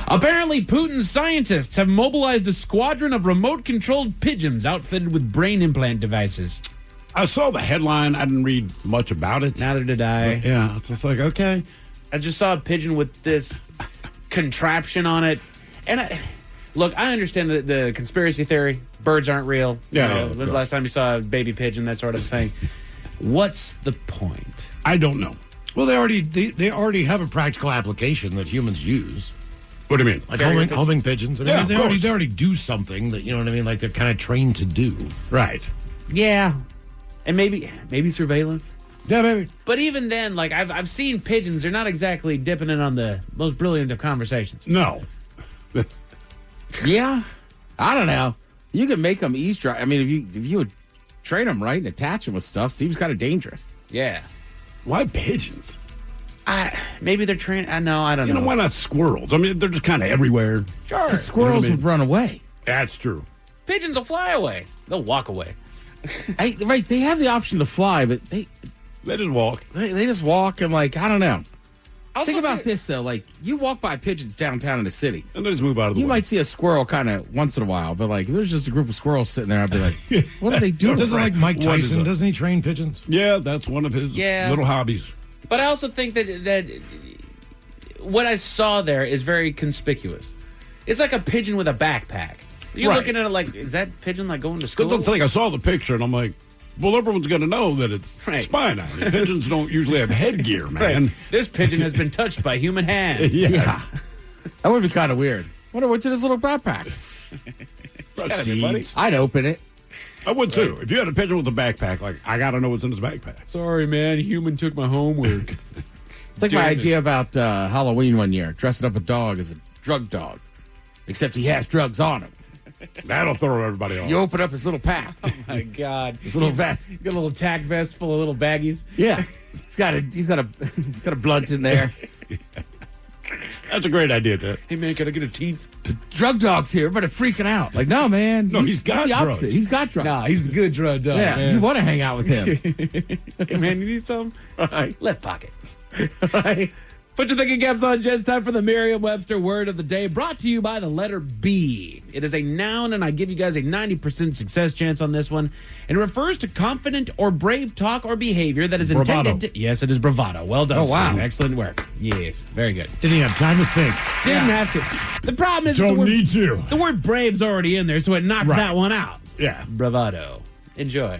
Apparently, Putin's scientists have mobilized a squadron of remote-controlled pigeons outfitted with brain implant devices. I saw the headline. I didn't read much about it. Neither did I. But yeah, it's just like, okay. I just saw a pigeon with this contraption on it. And I understand the conspiracy theory. Birds aren't real. Yeah. When's the last time you saw a baby pigeon, that sort of thing? What's the point? I don't know. Well, they already have a practical application that humans use. What do you mean? Like homing pigeons. I mean, they already do something that, you know what I mean? Like they're kind of trained to do. Right. Yeah. And maybe surveillance. Yeah, baby. But even then, like I've seen pigeons. They're not exactly dipping in on the most brilliant of conversations. No. Yeah, I don't know. You can make them eavesdrop. I mean, if you would train them right and attach them with stuff, seems kind of dangerous. Yeah. Why pigeons? Maybe they're trained. I don't know. You know, why not squirrels? I mean, they're just kind of everywhere. Sure. Squirrels would run away. That's true. Pigeons will fly away. They'll walk away. Right, they have the option to fly, but they just walk. They just walk and, like, I don't know. Also, think about this, though. Like, you walk by pigeons downtown in the city. And they just move out of the way. You might see a squirrel kind of once in a while, but, like, if there's just a group of squirrels sitting there, I'd be like, what are they doing? Doesn't like Mike Tyson, doesn't he train pigeons? Yeah, that's one of his little hobbies. But I also think that what I saw there is very conspicuous. It's like a pigeon with a backpack. You're looking at it like, is that pigeon like going to school? That's the thing. I saw the picture and I'm like, well, everyone's going to know that it's spine on it. Pigeons don't usually have headgear, man. Right. This pigeon has been touched by human hands. Yeah. That would be kind of weird. Wonder what's in his little backpack. Seeds. I'd open it. I would too. If you had a pigeon with a backpack, like, I got to know what's in his backpack. Sorry, man. Human took my homework. It's like my idea about Halloween one year, dressing up a dog as a drug dog, except he has drugs on him. That'll throw everybody off. You open up his little pack. Oh my God! His little vest. He's got a little tack vest full of little baggies. Yeah, he's got a blunt in there. That's a great idea, Ted. Hey man, can I get a teeth? Drug dog's here, but freaking out. Like, no, man. No, he's got the drugs. opposite. He's got drugs. Nah, he's the good drug dog. Yeah, man. you want to hang out with him. Hey man, you need some? Right. Left pocket. Right. Put your thinking caps on, Jets. Time for the Merriam-Webster word of the day, brought to you by the letter B. It is a noun, and I give you guys a 90% success chance on this one. And it refers to confident or brave talk or behavior that is intended to... Yes, it is bravado. Well done, Oh, wow. Steve. Excellent work. Yes, very good. Didn't even have time to think. Didn't have to. The problem is... Don't need to. The word brave's already in there, so it knocks that one out. Yeah. Bravado. Enjoy.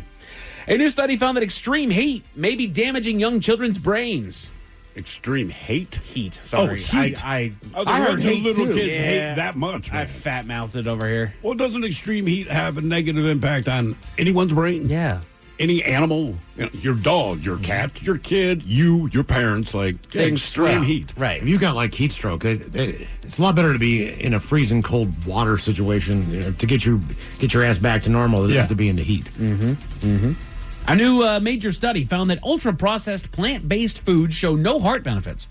A new study found that extreme heat may be damaging young children's brains. Extreme hate? Heat. Sorry. Oh, heat. I heard hate little too. kids Yeah. hate that much, man. I fat-mouthed it over here. Well, doesn't extreme heat have a negative impact on anyone's brain? Yeah. Any animal? You know, your dog, your cat, your kid, you, your parents, like extreme heat. Right. If you got like heat stroke, it's a lot better to be in a freezing cold water situation to get your ass back to normal than it is to be in the heat. Mm-hmm. Mm-hmm. A new major study found that ultra-processed plant-based foods show no heart benefits.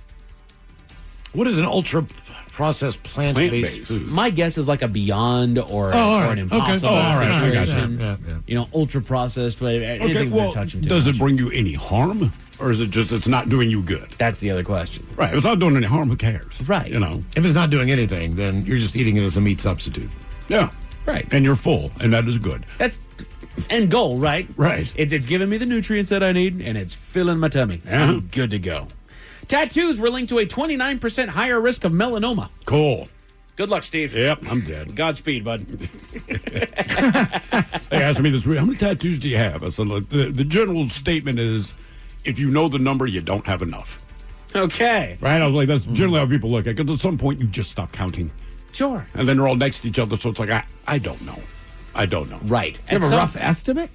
What is an ultra-processed plant-based food? My guess is like a Beyond or an Impossible situation. Yeah. You know, ultra-processed, anything well, they're touching too does much. it bring you any harm? Or is it just it's not doing you good? That's the other question. Right. If it's not doing any harm, who cares? Right. You know? If it's not doing anything, then you're just eating it as a meat substitute. Yeah. Right. And you're full, and that is good. That's end goal, right? Right. It's giving me the nutrients that I need, and it's filling my tummy. Yeah. I'm good to go. Tattoos were linked to a 29% higher risk of melanoma. Cool. Good luck, Steve. Yep, I'm dead. Godspeed, bud. They asked me this week, how many tattoos do you have? I said, look, the general statement is, if you know the number, you don't have enough. Okay. Right? I was like, that's generally how people look at it, because at some point, you just stop counting. Sure. And then they're all next to each other, so it's like, I don't know. I don't know. Right. You have a rough estimate?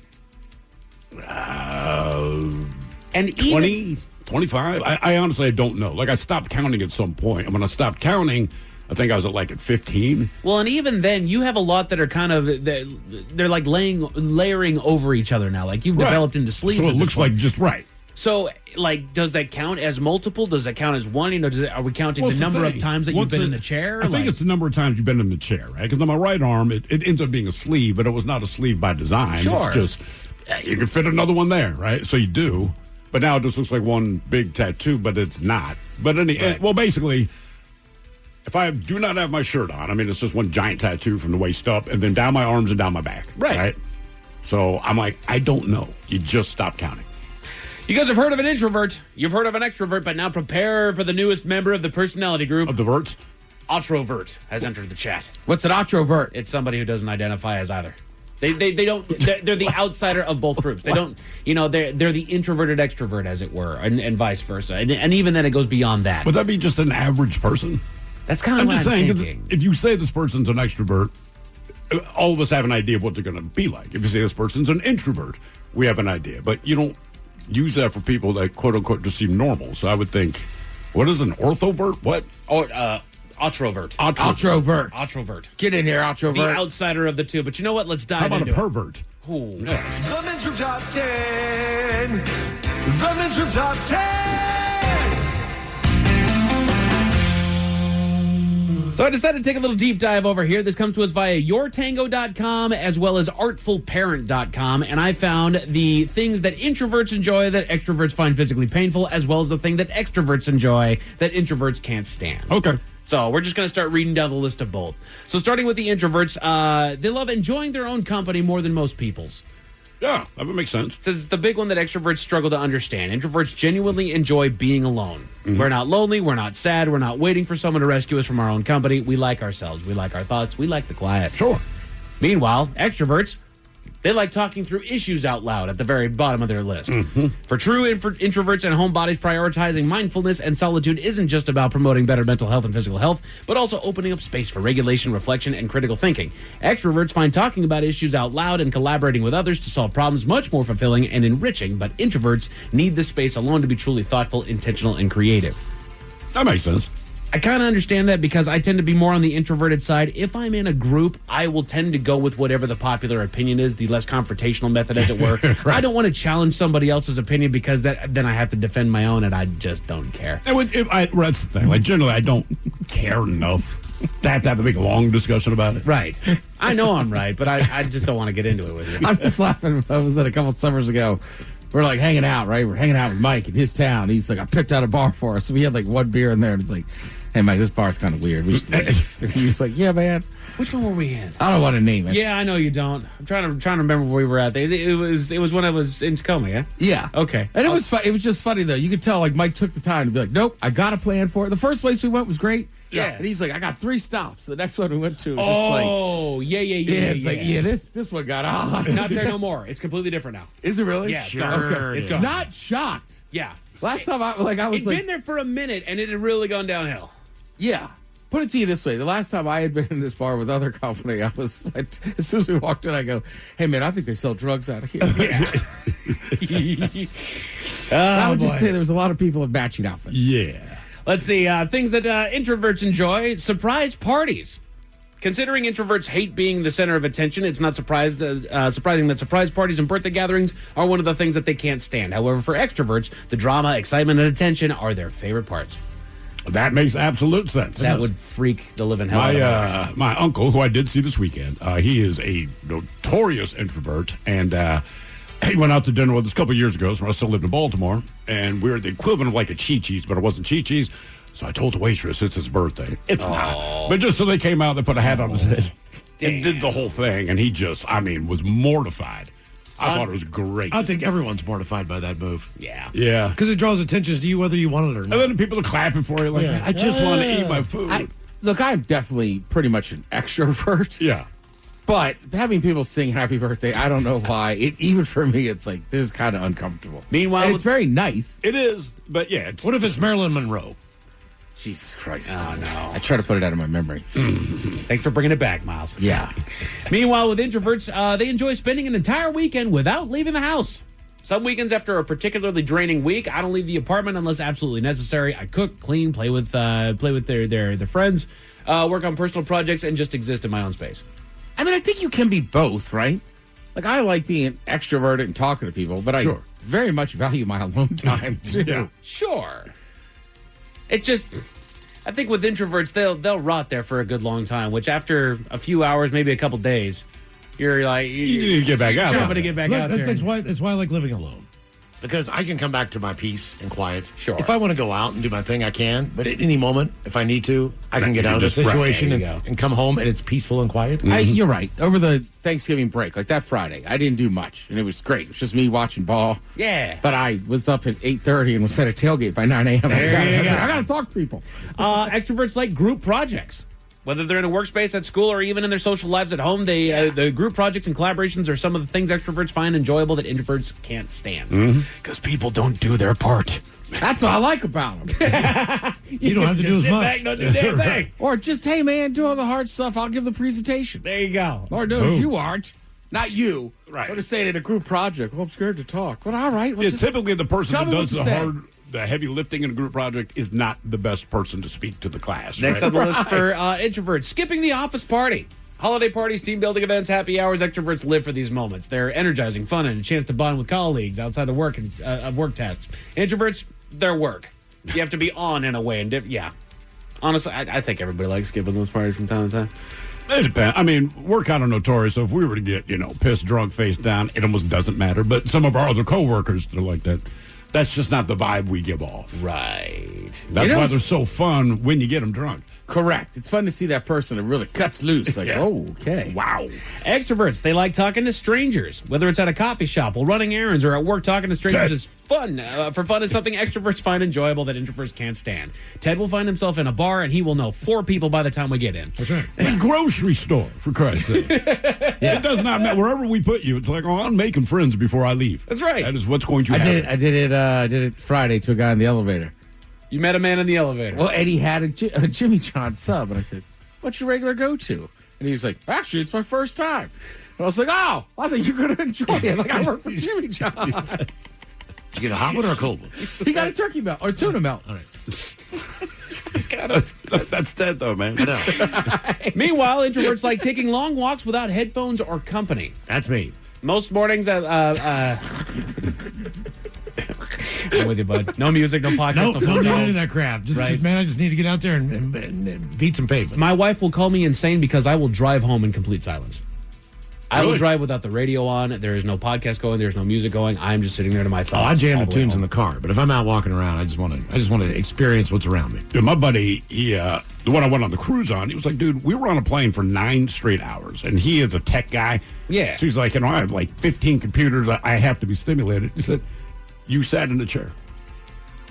And 20, 25? I honestly, I don't know. Like, I stopped counting at some point. And when I stopped counting, I think I was at 15. Well, and even then, you have a lot that are kind of, they're like layering over each other now. Like, you've developed into sleeves. So it looks like just right. So, like, does that count as multiple? Does that count as one? You know, are we counting the number of times that you've been in the chair? I think it's the number of times you've been in the chair, right? Because on my right arm, it ends up being a sleeve, but it was not a sleeve by design. Sure. It's just, you can fit another one there, right? So you do. But now it just looks like one big tattoo, but it's not. But well, basically, if I do not have my shirt on, I mean, it's just one giant tattoo from the waist up and then down my arms and down my back. Right. So I'm like, I don't know. You just stop counting. You guys have heard of an introvert. You've heard of an extrovert, but now prepare for the newest member of the personality group. Of the verts? Autrovert has entered the chat. What's an autrovert? It's somebody who doesn't identify as either. They don't. They're the outsider of both groups. They don't. You know, they're the introverted extrovert, as it were, and vice versa. And even then, it goes beyond that. Would that be just an average person? That's kind of what I'm thinking. If you say this person's an extrovert, all of us have an idea of what they're going to be like. If you say this person's an introvert, we have an idea. But you don't use that for people that quote unquote just seem normal. So I would think, what is an orthovert? What? Oh, Outrovert. Outrovert. Get in here, outrovert. The outsider of the two. But you know what? Let's dive into How about a pervert? Ooh. The Men's Room Top 10. The Men's Room Top 10. So I decided to take a little deep dive over here. This comes to us via yourtango.com as well as artfulparent.com. And I found the things that introverts enjoy that extroverts find physically painful, as well as the thing that extroverts enjoy that introverts can't stand. Okay. So we're just going to start reading down the list of both. So starting with the introverts, they love enjoying their own company more than most people's. Yeah, that would make sense. It says it's the big one that extroverts struggle to understand. Introverts genuinely enjoy being alone. Mm-hmm. We're not lonely. We're not sad. We're not waiting for someone to rescue us from our own company. We like ourselves. We like our thoughts. We like the quiet. Sure. Meanwhile, extroverts, they like talking through issues out loud at the very bottom of their list. Mm-hmm. For true introverts and homebodies, prioritizing mindfulness and solitude isn't just about promoting better mental health and physical health, but also opening up space for regulation, reflection, and critical thinking. Extroverts find talking about issues out loud and collaborating with others to solve problems much more fulfilling and enriching, but introverts need the space alone to be truly thoughtful, intentional, and creative. That makes sense. I kind of understand that because I tend to be more on the introverted side. If I'm in a group, I will tend to go with whatever the popular opinion is, the less confrontational method, as it were. Right. I don't want to challenge somebody else's opinion because then I have to defend my own, and I just don't care. And that's the thing. Like, generally, I don't care enough to have a big, long discussion about it. Right. I know I'm right, but I just don't want to get into it with you. I'm just laughing. I was at a couple summers ago. We're like hanging out, right? We're hanging out with Mike in his town. He's like, I picked out a bar for us. So we had like one beer in there, and it's like, hey, Mike, this bar's kind of weird. We should leave. And he's like, yeah, man. Which one were we in? I don't want to name it. Yeah, I know you don't. I'm trying to remember where we were at. It was when I was in Tacoma, yeah? Yeah. Okay. And it was just funny, though. You could tell, like, Mike took the time to be like, nope, I got a plan for it. The first place we went was great. Yeah. And he's like, I got 3 stops. The next one we went to was just like... Oh, yeah. It's like, this one got on. Not there no more. It's completely different now. Is it really? Yeah, sure. Okay. It's gone. Not shocked. Yeah. Last time I was It'd been there for a minute, and it had really gone downhill. Yeah. Put it to you this way. The last time I had been in this bar with other company, I was, as soon as we walked in, I go, hey, man, I think they sell drugs out of here. Yeah. I would just say there was a lot of people in matching outfits. Yeah. Let's see. Things that introverts enjoy. Surprise parties. Considering introverts hate being the center of attention, it's not surprising that surprise parties and birthday gatherings are one of the things that they can't stand. However, for extroverts, the drama, excitement, and attention are their favorite parts. That makes absolute sense. That would freak the living hell out of me. My uncle, who I did see this weekend, he is a notorious introvert, and he went out to dinner with us a couple years ago, so I still lived in Baltimore, and we were the equivalent of like a Chi-Chi's, but it wasn't Chi-Chi's, so I told the waitress it's his birthday. It's not. But just so they came out, they put a hat on his head and did the whole thing, and he just, was mortified. I thought it was great. I think everyone's mortified by that move. Yeah. Yeah. Because it draws attention to you whether you want it or not. And then people are clapping for you like, I just want to eat my food. I'm definitely pretty much an extrovert. Yeah. But having people sing happy birthday, I don't know why. Even for me, it's like, this is kind of uncomfortable. Meanwhile, and it's very nice. It is. But yeah. What if it's Marilyn Monroe? Jesus Christ. Oh, no. I try to put it out of my memory. Thanks for bringing it back, Miles. Yeah. Meanwhile, with introverts, they enjoy spending an entire weekend without leaving the house. Some weekends after a particularly draining week, I don't leave the apartment unless absolutely necessary. I cook, clean, play with their friends, work on personal projects, and just exist in my own space. I mean, I think you can be both, right? Like, I like being extroverted and talking to people, but I very much value my alone time, too. Yeah. Sure. It just, I think with introverts, they'll rot there for a good long time, which after a few hours, maybe a couple days, you're like... You need to get back out. Jumping to get back out there. That's why I like living alone. Because I can come back to my peace and quiet. Sure. If I want to go out and do my thing, I can. But at any moment, if I need to, I can get out of the situation and come home and it's peaceful and quiet. You're right. Over the Thanksgiving break, like that Friday, I didn't do much. And it was great. It was just me watching ball. Yeah. But I was up at 8:30 and was at a tailgate by 9 a.m. There you go. I got to talk to people. Extroverts like group projects. Whether they're in a workspace at school or even in their social lives at home, the group projects and collaborations are some of the things extroverts find enjoyable that introverts can't stand. Because people don't do their part. That's what I like about them. You don't have to do as much. Back, don't do damn thing. Or just, hey, man, do all the hard stuff. I'll give the presentation. There you go. Lord knows you aren't. Not you. Right. Or to say it in a group project. Well, I'm scared to talk. But all right. Well, Yeah, just typically the person tell that me what does to say. the heavy lifting in a group project is not the best person to speak to the class. Next right? on the list for introverts, skipping the office party. Holiday parties, team building events, happy hours. Extroverts live for these moments. They're energizing, fun, and a chance to bond with colleagues outside of work and of work tasks. Introverts, their work. You have to be on in a way. And yeah, honestly, I think everybody likes skipping those parties from time to time. It depends. I mean, we're kind of notorious. So if we were to get, pissed, drunk, face down, it almost doesn't matter. But some of our other coworkers, they're like that. That's just not the vibe we give off. Right. That's why they're so fun when you get them drunk. Correct. It's fun to see that person that really cuts loose. Like, oh, okay. Wow. Extroverts, they like talking to strangers, whether it's at a coffee shop, while running errands, or at work. Talking to strangers is fun. For fun is something extroverts find enjoyable that introverts can't stand. Ted will find himself in a bar, and he will know 4 people by the time we get in. That's right. A grocery store, for Christ's sake. It does not matter. Wherever we put you, it's like, I'm making friends before I leave. That's right. That is what's going to happen. I did it Friday to a guy in the elevator. You met a man in the elevator. Well, Eddie had a Jimmy John sub, and I said, "What's your regular go-to?" And he was like, "Actually, it's my first time." And I was like, "Oh, I think you're going to enjoy it. Like, I work for Jimmy John." Did you get a hot one or a cold one? He got a turkey melt or tuna melt. All right. That's Ted, though, man. I know. Meanwhile, introverts like taking long walks without headphones or company. That's me. Most mornings, I'm with you, bud. No music, no podcast, Nope, no don't phone need any calls. of that crap. Just, Right. man, I just need to get out there and beat some pavement. My wife will call me insane because I will drive home in complete silence. I will Really? drive without the radio on. There is no podcast going. There's no music going. I'm just sitting there to my I thoughts. jam all the the way tunes in home. the car, but if I'm out walking around, I just want to experience what's around me. Dude, my buddy, the one I went on the cruise on, he was like, dude, we were on a plane for 9 straight hours, and he is a tech guy. Yeah. So he's like, I have like 15 computers. I have to be stimulated. He said, you sat in a chair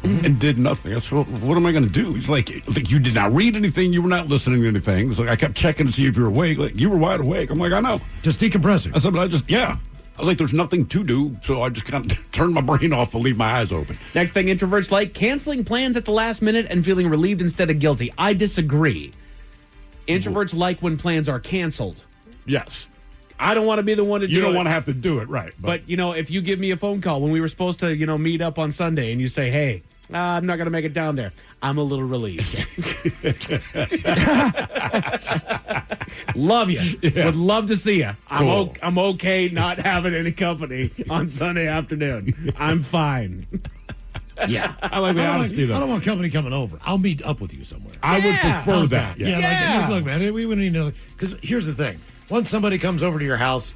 and did nothing. I said, well, what am I going to do? He's like, you did not read anything. You were not listening to anything. He's like, I kept checking to see if you were awake. Like, you were wide awake. I'm like, I know. Just decompressing. I said, but I was like, there's nothing to do, so I just kind of turned my brain off and leave my eyes open. Next thing introverts like, canceling plans at the last minute and feeling relieved instead of guilty. I disagree. Introverts like when plans are canceled. Yes. I don't want to be the one to do it. You don't want to have to do it, right. But, if you give me a phone call when we were supposed to, meet up on Sunday and you say, hey, I'm not going to make it down there, I'm a little relieved. Love you. Yeah. Would love to see you. Cool. I'm okay not having any company on Sunday afternoon. I'm fine. Yeah. I like the honesty, though. I don't want company coming over. I'll meet up with you somewhere. I would prefer How's that. Yeah, Yeah. look, man, we wouldn't need to. Because here's the thing. Once somebody comes over to your house,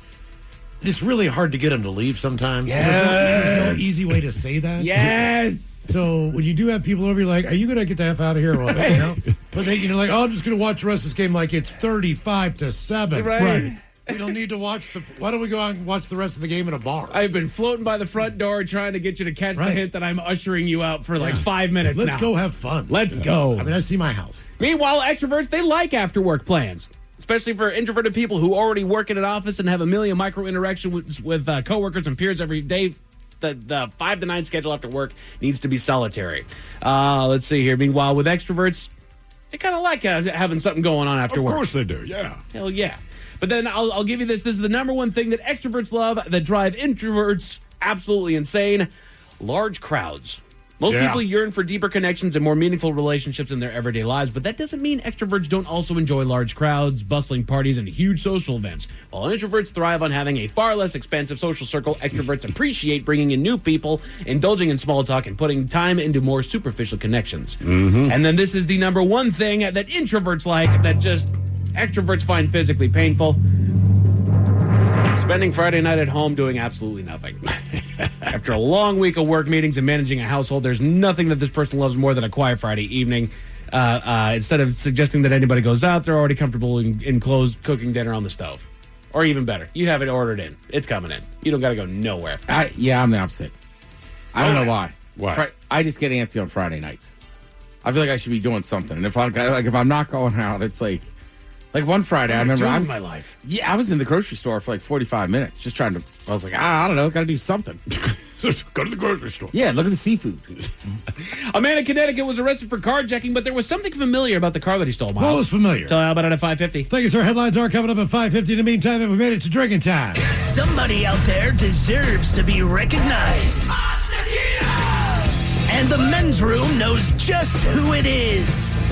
it's really hard to get them to leave sometimes. There's no easy way to say that. Yes. So when you do have people over, you're like, are you going to get the F out of here? Well, But then you're like, oh, I'm just going to watch the rest of this game like it's 35-7. Right. We don't need to watch why don't we go out and watch the rest of the game in a bar? I've been floating by the front door trying to get you to catch the Right. hint that I'm ushering you out for like 5 minutes Let's now. go have fun. Let's go. I mean, I see my house. Meanwhile, extroverts, they like after-work plans, especially for introverted people who already work in an office and have a million micro interactions with coworkers and peers every day. The 5 to 9 schedule after work needs to be solitary. Let's see here. Meanwhile, with extroverts, they kind of like having something going on after work. Of course they do, yeah. Hell yeah. But then I'll give you this. This is the number one thing that extroverts love that drive introverts absolutely insane. Large crowds. Most people yearn for deeper connections and more meaningful relationships in their everyday lives, but that doesn't mean extroverts don't also enjoy large crowds, bustling parties, and huge social events. While introverts thrive on having a far less expansive social circle, extroverts appreciate bringing in new people, indulging in small talk, and putting time into more superficial connections. Mm-hmm. And then this is the number one thing that introverts like that just extroverts find physically painful. Spending Friday night at home doing absolutely nothing. After a long week of work meetings and managing a household, there's nothing that this person loves more than a quiet Friday evening. Instead of suggesting that anybody goes out, they're already comfortable in clothes, cooking dinner on the stove. Or even better, you have it ordered in. It's coming in. You don't got to go nowhere. I'm the opposite. I don't know why. Why? I just get antsy on Friday nights. I feel like I should be doing something. And if I'm not going out, it's like one Friday, I remember I was my life. Yeah, I was in the grocery store for like 45 minutes, just trying to. I was like, I don't know, got to do something. Go to the grocery store. Yeah, look at the seafood. A man in Connecticut was arrested for carjacking, but there was something familiar about the car that he stole, Miles. What was familiar? Tell you about it at 5:50. Thank you, sir. Headlines are coming up at 5:50. In the meantime, we made it to drinking time. Somebody out there deserves to be recognized. And the men's room knows just who it is.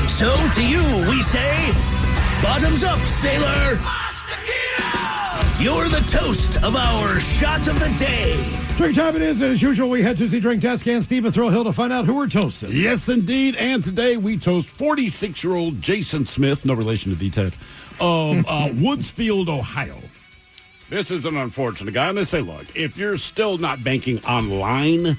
So to you, we say, bottoms up, sailor. You're the toast of our shot of the day. Drink time it is, and as usual, we head to the drink desk and Steve Thrill Hill to find out who we're toasting. Yes, indeed. And today we toast 46-year-old Jason Smith, no relation to D-Ted, of Woodsfield, Ohio. This is an unfortunate guy. And they say, look, if you're still not banking online,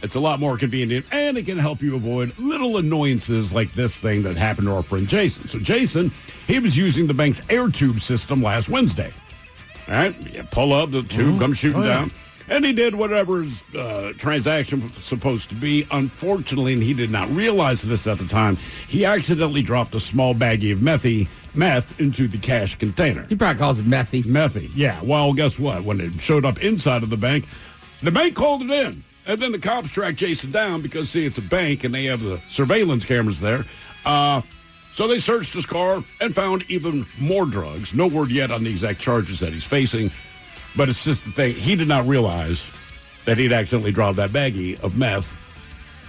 it's a lot more convenient, and it can help you avoid little annoyances like this thing that happened to our friend Jason. So Jason, he was using the bank's air tube system last Wednesday. All right, you pull up, the tube comes shooting down, and he did whatever his transaction was supposed to be. Unfortunately, and he did not realize this at the time, he accidentally dropped a small baggie of meth into the cash container. He probably calls it methy. Methy, yeah. Well, guess what? When it showed up inside of the bank called it in. And then the cops tracked Jason down because, see, it's a bank and they have the surveillance cameras there. So they searched his car and found even more drugs. No word yet on the exact charges that he's facing. But it's just the thing. He did not realize that he'd accidentally dropped that baggie of meth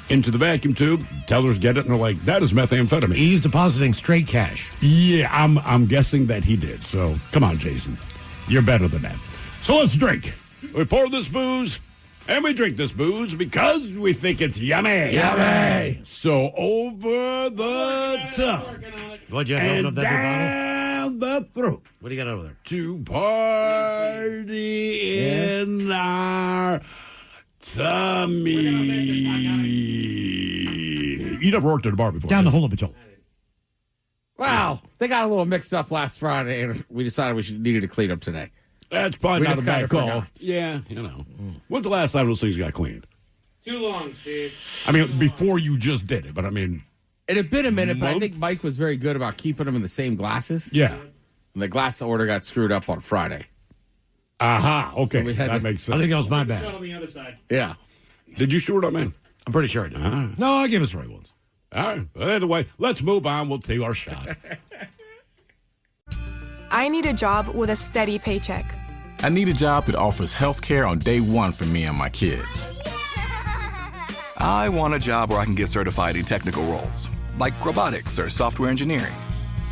into the vacuum tube. Tellers get it, and they're like, that is methamphetamine. He's depositing straight cash. Yeah, I'm guessing that he did. So come on, Jason. You're better than that. So let's drink. We pour this booze. And we drink this booze because we think it's yummy. Yummy. So over the top. What'd you have to open up that down the throat. What do you got over there? To party in our tummy. You never worked at a bar before. Down the hole of a jolt. Wow. They got a little mixed up last Friday, and we decided we needed to clean up today. That's probably not a bad call. Yeah, you know. When's the last time those things got cleaned? Too long, Steve. I mean, before you just did it, but I mean... It had been a minute, but I think Mike was very good about keeping them in the same glasses. Yeah. And the glass order got screwed up on Friday. Aha, okay. So that makes sense. I think that was my bad. On the other side. Yeah. Did you screw it up, man? I'm pretty sure I did. No, I gave us the right ones. All right. Well, anyway, let's move on. We'll take our shot. I need a job with a steady paycheck. I need a job that offers health care on day one for me and my kids. I want a job where I can get certified in technical roles, like robotics or software engineering.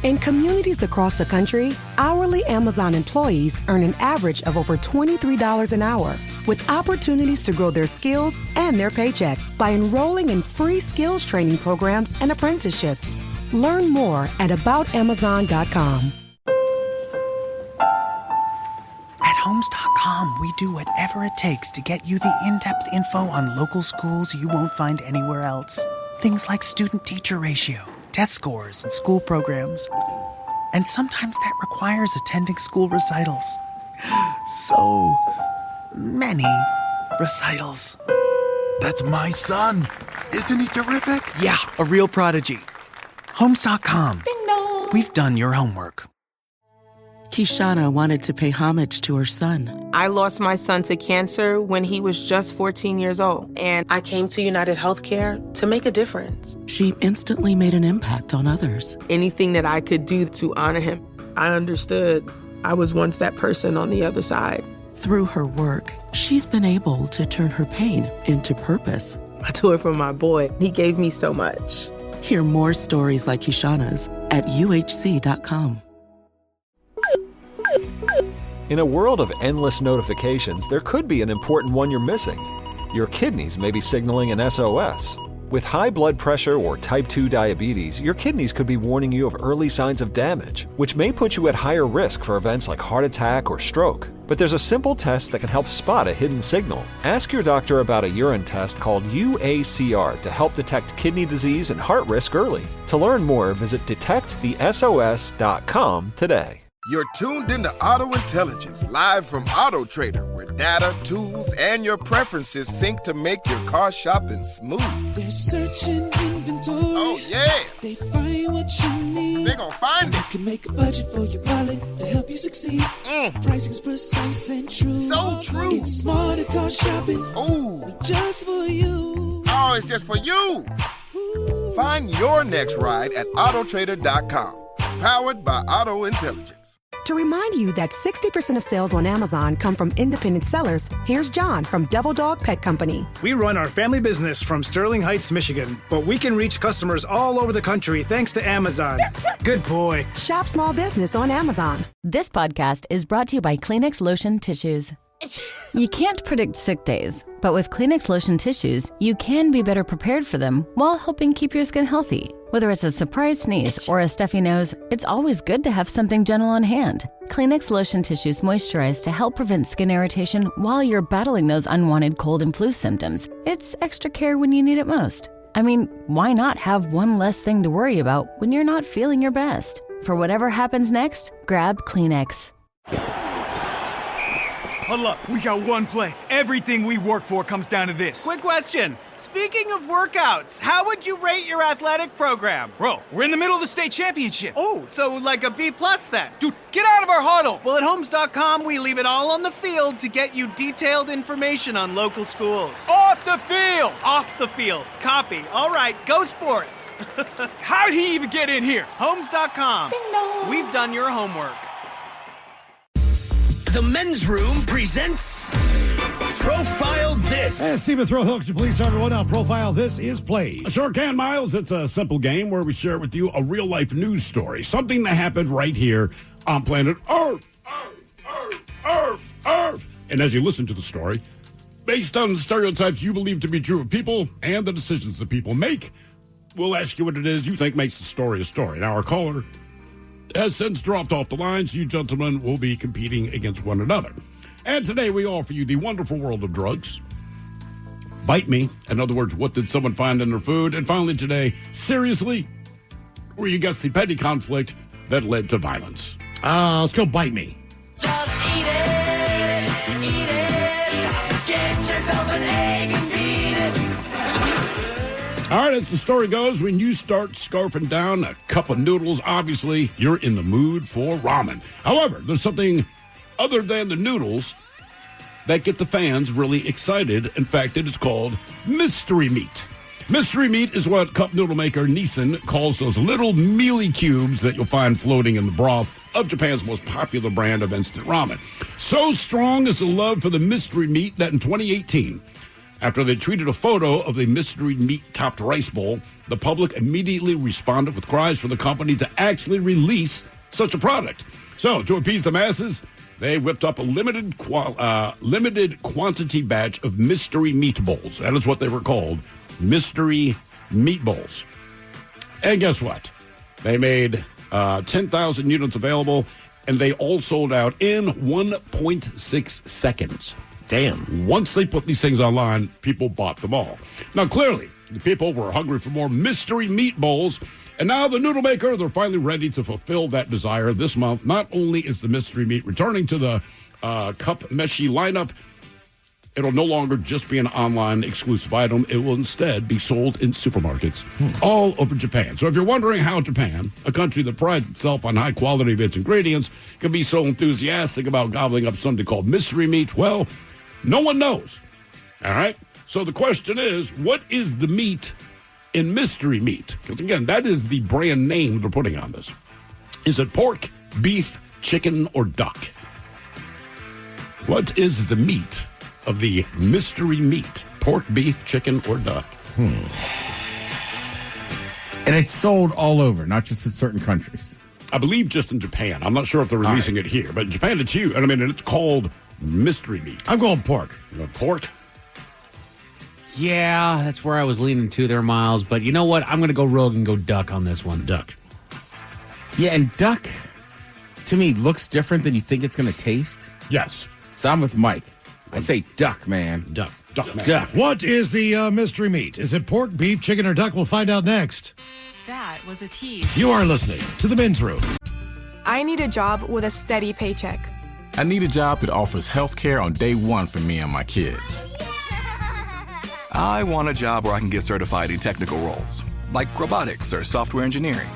In communities across the country, hourly Amazon employees earn an average of over $23 an hour, with opportunities to grow their skills and their paycheck by enrolling in free skills training programs and apprenticeships. Learn more at aboutamazon.com. At Homes.com, we do whatever it takes to get you the in-depth info on local schools you won't find anywhere else. Things like student-teacher ratio, test scores, and school programs. And sometimes that requires attending school recitals. So many recitals. That's my son. Isn't he terrific? Yeah, a real prodigy. Homes.com. Ding dong. We've done your homework. Kishana wanted to pay homage to her son. I lost my son to cancer when he was just 14 years old, and I came to United Healthcare to make a difference. She instantly made an impact on others. Anything that I could do to honor him, I understood I was once that person on the other side. Through her work, she's been able to turn her pain into purpose. I do it for my boy. He gave me so much. Hear more stories like Kishana's at uhc.com. In a world of endless notifications, there could be an important one you're missing. Your kidneys may be signaling an SOS. With high blood pressure or type 2 diabetes, your kidneys could be warning you of early signs of damage, which may put you at higher risk for events like heart attack or stroke. But there's a simple test that can help spot a hidden signal. Ask your doctor about a urine test called UACR to help detect kidney disease and heart risk early. To learn more, visit detectthesos.com today. You're tuned into Auto Intelligence, live from Auto Trader, where data, tools, and your preferences sync to make your car shopping smooth. They're searching inventory. Oh, yeah. They find what you need. They're gonna find and it. You can make a budget for your wallet to help you succeed. Pricing's precise and true. So true. It's smarter car shopping. Ooh. Just for you. Oh, it's just for you. Ooh. Find your next ride at Autotrader.com. Powered by Auto Intelligence. To remind you that 60% of sales on Amazon come from independent sellers, here's John from Devil Dog Pet Company. We run our family business from Sterling Heights, Michigan, but we can reach customers all over the country thanks to Amazon. Good boy. Shop small business on Amazon. This podcast is brought to you by Kleenex Lotion Tissues. You can't predict sick days, but with Kleenex Lotion Tissues, you can be better prepared for them while helping keep your skin healthy. Whether it's a surprise sneeze or a stuffy nose, it's always good to have something gentle on hand. Kleenex Lotion Tissues moisturize to help prevent skin irritation while you're battling those unwanted cold and flu symptoms. It's extra care when you need it most. I mean, why not have one less thing to worry about when you're not feeling your best? For whatever happens next, grab Kleenex. Hold up, we got one play. Everything we work for comes down to this. Quick question. Speaking of workouts, how would you rate your athletic program? Bro, we're in the middle of the state championship. Oh, so like a B+ then? Dude, get out of our huddle. Well, at Homes.com, we leave it all on the field to get you detailed information on local schools. Off the field. Off the field. Copy. All right, go sports. How'd he even get in here? Homes.com. We've done your homework. The Men's Room presents Profile This. And Stephen Throwhook, to please tell everyone how Profile This is played. Sure can, Miles. It's a simple game where we share with you a real-life news story, something that happened right here on planet Earth. Earth. And as you listen to the story, based on the stereotypes you believe to be true of people and the decisions that people make, we'll ask you what it is you think makes the story a story. Now, our caller has since dropped off the line, so you gentlemen will be competing against one another. And today we offer you the wonderful world of drugs. Bite me. In other words, what did someone find in their food? And finally today, seriously, where you guess the petty conflict that led to violence. Let's go Bite Me. Just eat it. Get yourself an egg and beat it. All right, as the story goes, when you start scarfing down a cup of noodles, obviously you're in the mood for ramen. However, there's something other than the noodles that get the fans really excited. In fact, it is called mystery meat. Mystery meat is what cup noodle maker Nissan calls those little mealy cubes that you'll find floating in the broth of Japan's most popular brand of instant ramen. So strong is the love for the mystery meat that in 2018, after they tweeted a photo of the mystery meat-topped rice bowl, the public immediately responded with cries for the company to actually release such a product. So, to appease the masses, they whipped up a limited quantity batch of mystery meatballs. That is what they were called, mystery meatballs. And guess what? They made 10,000 units available, and they all sold out in 1.6 seconds. Damn. Once they put these things online, people bought them all. Now, clearly, the people were hungry for more mystery meatballs, and now the noodle maker, they're finally ready to fulfill that desire this month. Not only is the mystery meat returning to the Cup Meshi lineup, it'll no longer just be an online exclusive item. It will instead be sold in supermarkets all over Japan. So if you're wondering how Japan, a country that prides itself on high quality of its ingredients, can be so enthusiastic about gobbling up something called mystery meat, well, no one knows. All right? So the question is, what is the meat in mystery meat? Because, again, that is the brand name they're putting on this. Is it pork, beef, chicken, or duck? What is the meat of the mystery meat? Pork, beef, chicken, or duck? And it's sold all over, not just in certain countries. I believe just in Japan. I'm not sure if they're releasing it here, but in Japan it's huge. And I mean, it's called mystery meat. I'm going pork. You know, pork? Yeah, that's where I was leaning to there, Miles. But you know what? I'm going to go rogue and go duck on this one. Duck. Yeah, and duck, to me, looks different than you think it's going to taste. Yes. So I'm with Mike. I say duck, man. Duck. Duck, man. Duck. What is the mystery meat? Is it pork, beef, chicken, or duck? We'll find out next. That was a tease. You are listening to The Men's Room. I need a job with a steady paycheck. I need a job that offers health care on day one for me and my kids. I want a job where I can get certified in technical roles, like robotics or software engineering.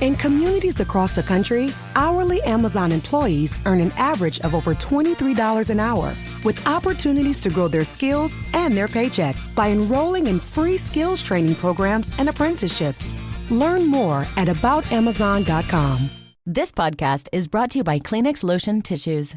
In communities across the country, hourly Amazon employees earn an average of over $23 an hour, with opportunities to grow their skills and their paycheck by enrolling in free skills training programs and apprenticeships. Learn more at aboutamazon.com. This podcast is brought to you by Kleenex Lotion Tissues.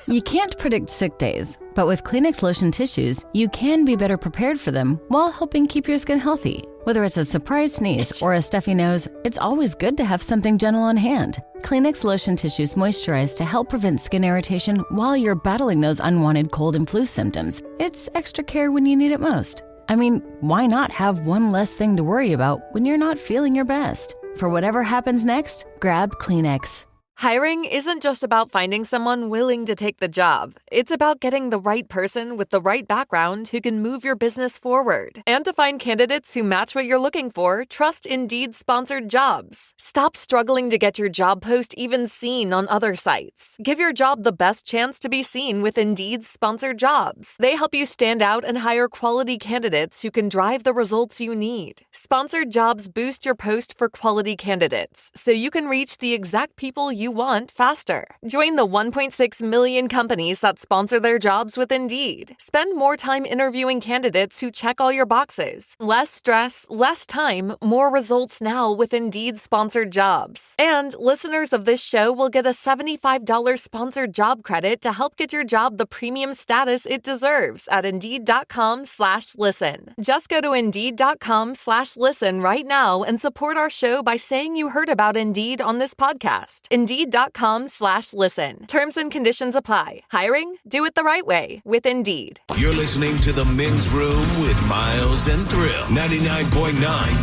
You can't predict sick days, but with Kleenex Lotion Tissues, you can be better prepared for them while helping keep your skin healthy. Whether it's a surprise sneeze or a stuffy nose, it's always good to have something gentle on hand. Kleenex Lotion Tissues moisturize to help prevent skin irritation while you're battling those unwanted cold and flu symptoms. It's extra care when you need it most. I mean, why not have one less thing to worry about when you're not feeling your best? For whatever happens next, grab Kleenex. Hiring isn't just about finding someone willing to take the job. It's about getting the right person with the right background who can move your business forward. And to find candidates who match what you're looking for, trust Indeed-sponsored jobs. Stop struggling to get your job post even seen on other sites. Give your job the best chance to be seen with Indeed-sponsored jobs. They help you stand out and hire quality candidates who can drive the results you need. Sponsored jobs boost your post for quality candidates, so you can reach the exact people you want faster. Join the 1.6 million companies that sponsor their jobs with Indeed. Spend more time interviewing candidates who check all your boxes. Less stress, less time, more results now with Indeed-sponsored jobs. And listeners of this show will get a $75 sponsored job credit to help get your job the premium status it deserves at Indeed.com/listen. Just go to Indeed.com/listen right now and support our show by saying you heard about Indeed on this podcast. Indeed.com/listen. Terms and conditions apply. Hiring? Do it the right way with Indeed. You're listening to The Men's Room with Miles and Thrill. 99.9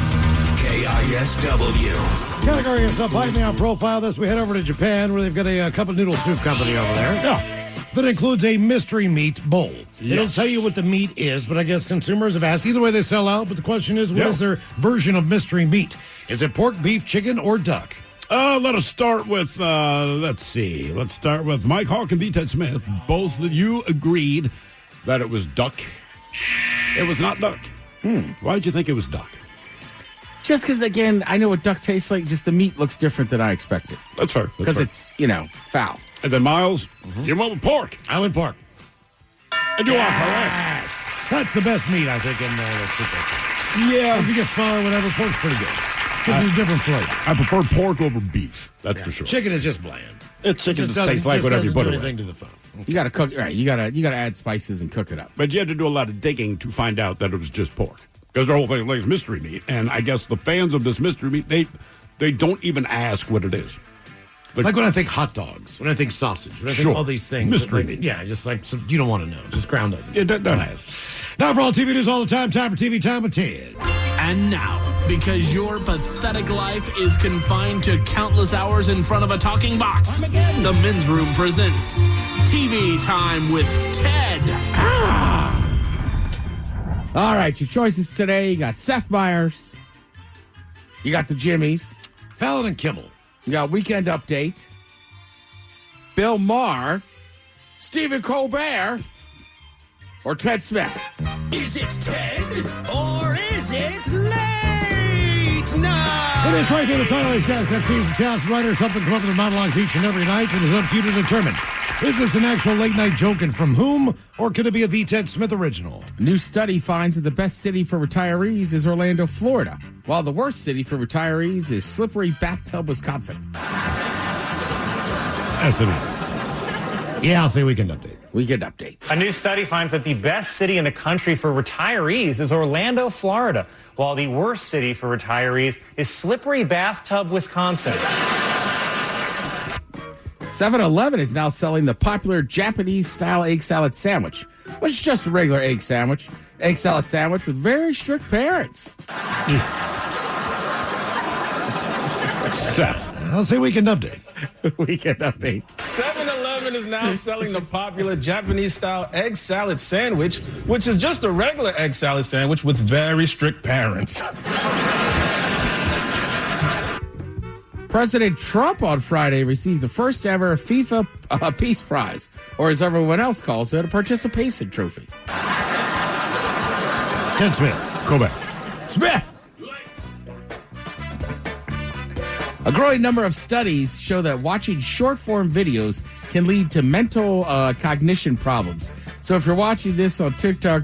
KISW. Category is up. Find me on profile this. We head over to Japan where they've got a cup of noodle soup company over there. Yeah. That includes a mystery meat bowl. Yes. It'll tell you what the meat is, but I guess consumers have asked. Either way they sell out, but the question is, what is their version of mystery meat? Is it pork, beef, chicken, or duck? Let us start with, let's see. Let's start with Mike Hawk and Ted Smith. Both of you agreed that it was duck. It was not duck. Why did you think it was duck? Just because, again, I know what duck tastes like. Just the meat looks different than I expected. That's fair. Because it's, foul. And then, Miles, you went with pork. I went pork. And you are correct. That's the best meat, I think, in the soup. Yeah. If you get pho or whatever, pork's pretty good. Gives it a different flavor. I prefer pork over beef. That's for sure. Chicken is just bland. Chicken just tastes like whatever you put it in. To the phone. You got to cook, right? You got to add spices and cook it up. But you had to do a lot of digging to find out that it was just pork, because the whole thing is mystery meat. And I guess the fans of this mystery meat, they don't even ask what it is. Like when I think hot dogs, when I think sausage, when I think all these things. Mystery meat. Yeah, just like you don't want to know. Just ground up. Yeah, don't ask. Now for all TV news all the time for TV Time with Ted. And now, because your pathetic life is confined to countless hours in front of a talking box, the Men's Room presents TV Time with Ted. All right, your choices today. You got Seth Meyers. You got the Jimmies. Fallon and Kimmel. You got Weekend Update. Bill Maher. Stephen Colbert. Or Ted Smith. Is it Ted or is it late night? It is right there. The title of these guys have teams and talents, writers, something come up with monologues each and every night, and it's up to you to determine. Is this an actual late night joke and from whom, or could it be a The Ted Smith original? A new study finds that the best city for retarees is Orlando, Florida, while the worst city for retirees is Slippery Bathtub, Wisconsin. That's it. Yeah, I'll say Weekend Update. Weekend Update. A new study finds that the best city in the country for retirees is Orlando, Florida, while the worst city for retirees is Slippery Bathtub, Wisconsin. 7-Eleven is now selling the popular Japanese-style egg salad sandwich, which is just a regular egg sandwich. Egg salad sandwich with very strict parents. Seth. I'll say Weekend Update. Weekend Update. 7-Eleven is now selling the popular Japanese-style egg salad sandwich, which is just a regular egg salad sandwich with very strict parents. President Trump on Friday received the first ever FIFA Peace Prize, or as everyone else calls it, a participation trophy. Ken Smith. Go back. Smith! A growing number of studies show that watching short-form videos can lead to mental cognition problems. So if you're watching this on TikTok...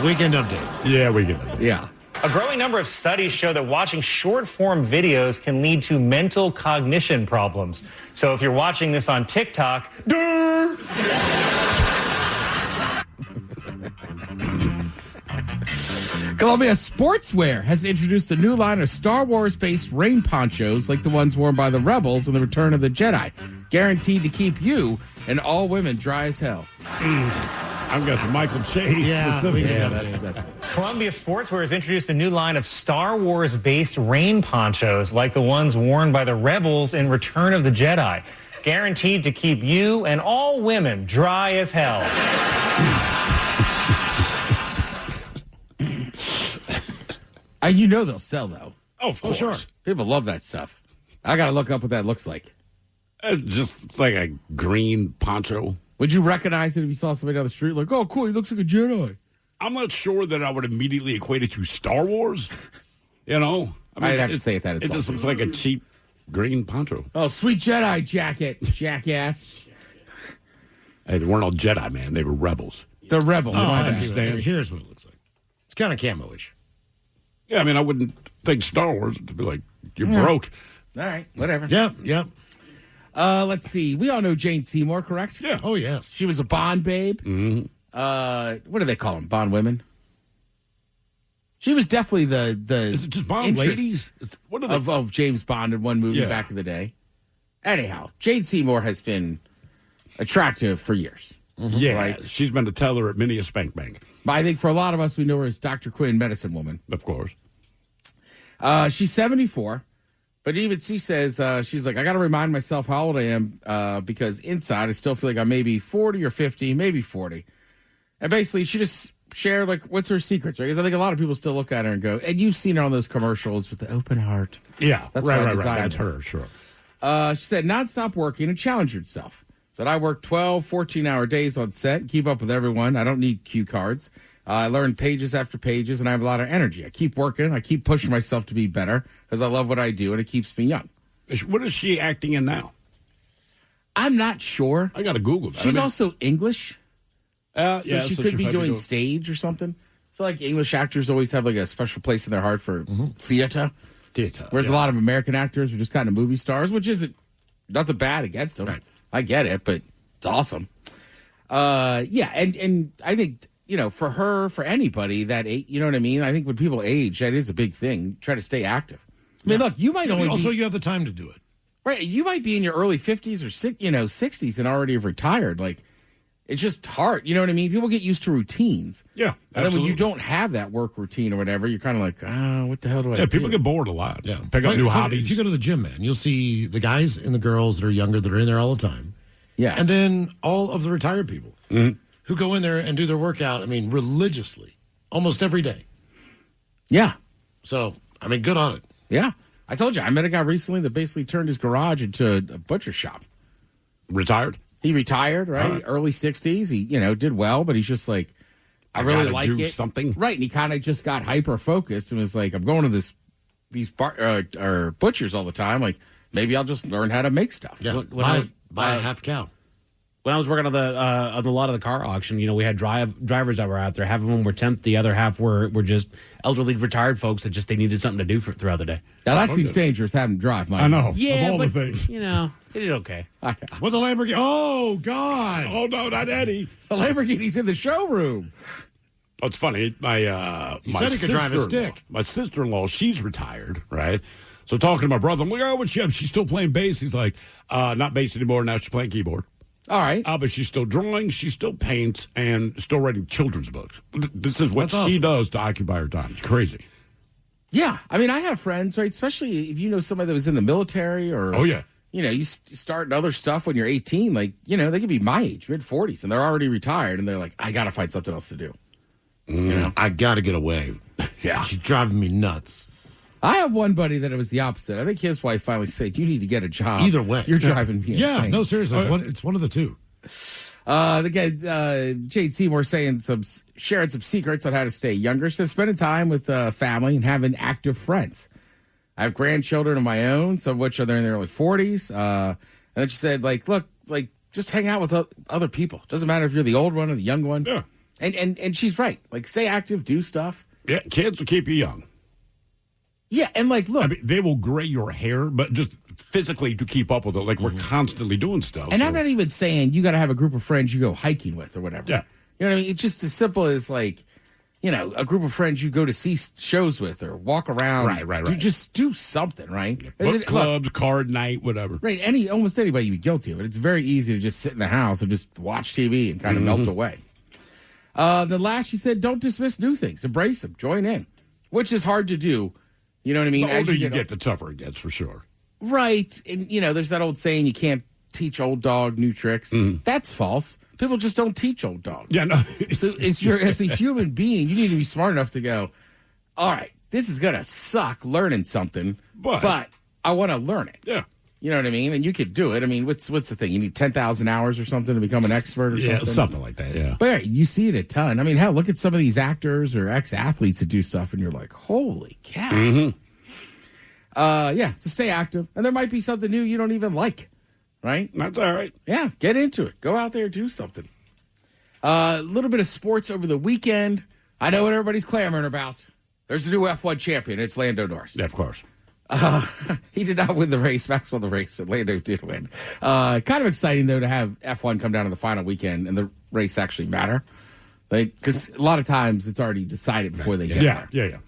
Weekend update. Yeah, weekend update. Yeah. A growing number of studies show that watching short-form videos can lead to mental cognition problems. So if you're watching this on TikTok... Columbia Sportswear has introduced a new line of Star Wars-based rain ponchos like the ones worn by the Rebels in The Return of the Jedi, guaranteed to keep you and all women dry as hell. I've got some Michael Chase. That's Columbia Sportswear has introduced a new line of Star Wars-based rain ponchos like the ones worn by the Rebels in Return of the Jedi, guaranteed to keep you and all women dry as hell. You know they'll sell, though. Oh, of course. Sure. People love that stuff. I got to look up what that looks like. Just like a green poncho. Would you recognize it if you saw somebody down the street? Like, oh, cool, he looks like a Jedi. I'm not sure that I would immediately equate it to Star Wars. You know? I'd have to say that. It just looks like a cheap green poncho. Oh, sweet Jedi jacket, jackass. Hey, they weren't all Jedi, man. They were rebels. The rebels. Oh, I understand. Here's what it looks like. It's kind of camo-ish. Yeah, I mean, I wouldn't think Star Wars to be like, you're broke. All right, whatever. Yep. Let's see. We all know Jane Seymour, correct? Yeah. Oh, yes. She was a Bond babe. Mm-hmm. What do they call them? Bond women? She was definitely the Is it just Bond ladies? What are they? Of James Bond in one movie back in the day. Anyhow, Jane Seymour has been attractive for years. Yeah, right? She's been a teller at many a spank bank. But I think for a lot of us, we know her as Dr. Quinn, medicine woman. Of course. She's 74, but even she says, she's like, I got to remind myself how old I am because inside I still feel like I'm maybe 40 or 50, maybe 40. And basically, she just shared, like, what's her secrets, right? Because I think a lot of people still look at her and go, and you've seen her on those commercials with the open heart. Yeah, that's right. That's her, sure. She said, nonstop working and challenge yourself. Said, I work 12, 14-hour days on set, keep up with everyone. I don't need cue cards. I learn pages after pages, and I have a lot of energy. I keep working. I keep pushing myself to be better because I love what I do, and it keeps me young. What is she acting in now? I'm not sure. I got to Google that. She's also English. So yeah, she could be doing stage or something. I feel like English actors always have like a special place in their heart for theater. Whereas a lot of American actors are just kind of movie stars, which isn't nothing bad against them. Right. I get it, but it's awesome. Yeah, and I think, you know, for her, for anybody that, you know what I mean? I think when people age, that is a big thing. Try to stay active. I mean, look, you might only also you have the time to do it. Right, you might be in your early 50s or 60s and already have retired. Like, it's just hard. You know what I mean? People get used to routines. Yeah, and then when you don't have that work routine or whatever, you're kind of like, what the hell do I do? Yeah, people get bored a lot. Yeah. Pick up new hobbies. If you go to the gym, man, you'll see the guys and the girls that are younger that are in there all the time. Yeah. And then all of the retired people who go in there and do their workout, I mean, religiously, almost every day. Yeah. So, I mean, good on it. Yeah. I told you, I met a guy recently that basically turned his garage into a butcher shop. Retired? He retired, right? Early 60s. He, you know, did well, but he's just like, I really gotta like do it. something. Right. And he kind of just got hyper focused and was like, I'm going to these butchers all the time. Like, maybe I'll just learn how to make stuff. Yeah. Buy a half cow. When I was working on a lot of the car auction, you know, we had drivers that were out there. Half of them were temp, the other half were just elderly retired folks that just they needed something to do throughout the day. Now that seems dangerous having to drive, Mike. I know. Yeah, of all but, the things. you know, they did okay. With the Lamborghini. Oh, God. Oh, no, not Eddie. The Lamborghini's in the showroom. Oh, it's funny. He said he could drive a stick. My sister-in-law, she's retired, right? So talking to my brother, I'm like, oh, what's she up? She's still playing bass. He's like, not bass anymore. Now she's playing keyboard. All right. But she's still drawing, she still paints, and still writing children's books. This is what That's she awesome. does to occupy her time. It's crazy. Yeah. I mean, I have friends, right? Especially if you know somebody that was in the military or, Oh, yeah. you know, you start other stuff when you're 18. Like, you know, they could be my age, mid-40s, and they're already retired, and they're like, I got to find something else to do. You know, I got to get away. Yeah. She's driving me nuts. I have one buddy that it was the opposite. I think his wife finally said, "You need to get a job." Either way, you're driving me insane. No, seriously, it's one of the two. The guy, Jade Seymour, sharing some secrets on how to stay younger. She says, spending time with family and having active friends. I have grandchildren of my own, some of which are in their early 40s. And then she said, look, just hang out with other people. Doesn't matter if you're the old one or the young one. Yeah. And she's right. Stay active, do stuff. Yeah, kids will keep you young. Yeah, and look. I mean, they will gray your hair, but just physically to keep up with it. We're constantly doing stuff. And I'm not even saying you got to have a group of friends you go hiking with or whatever. Yeah. You know what I mean? It's just as simple as a group of friends you go to see shows with or walk around. Right. You just do something, right? Book clubs, card night, whatever. Right. Almost anybody you'd be guilty of it. It's very easy to just sit in the house and just watch TV and kind of melt away. The last, she said, don't dismiss new things. Embrace them. Join in, which is hard to do. You know what I mean? The older you get, the tougher it gets, for sure. Right. And, there's that old saying, you can't teach old dog new tricks. That's false. People just don't teach old dogs. Yeah, no. So as a human being, you need to be smart enough to go, all right, this is going to suck learning something, but I want to learn it. Yeah. You know what I mean? And you could do it. I mean, what's the thing? You need 10,000 hours or something to become an expert or something? Yeah, something like that, yeah. But you see it a ton. I mean, hell, look at some of these actors or ex-athletes that do stuff, and you're like, holy cow. So stay active. And there might be something new you don't even like, right? That's all right. Yeah, get into it. Go out there, do something. A little bit of sports over the weekend. I know what everybody's clamoring about. There's a new F1 champion. It's Lando Norris. Yeah, of course. He did not win the race. Max won the race, but Lando did win. Kind of exciting, though, to have F1 come down to the final weekend and the race actually matter. Because a lot of times it's already decided before they get there. Yeah.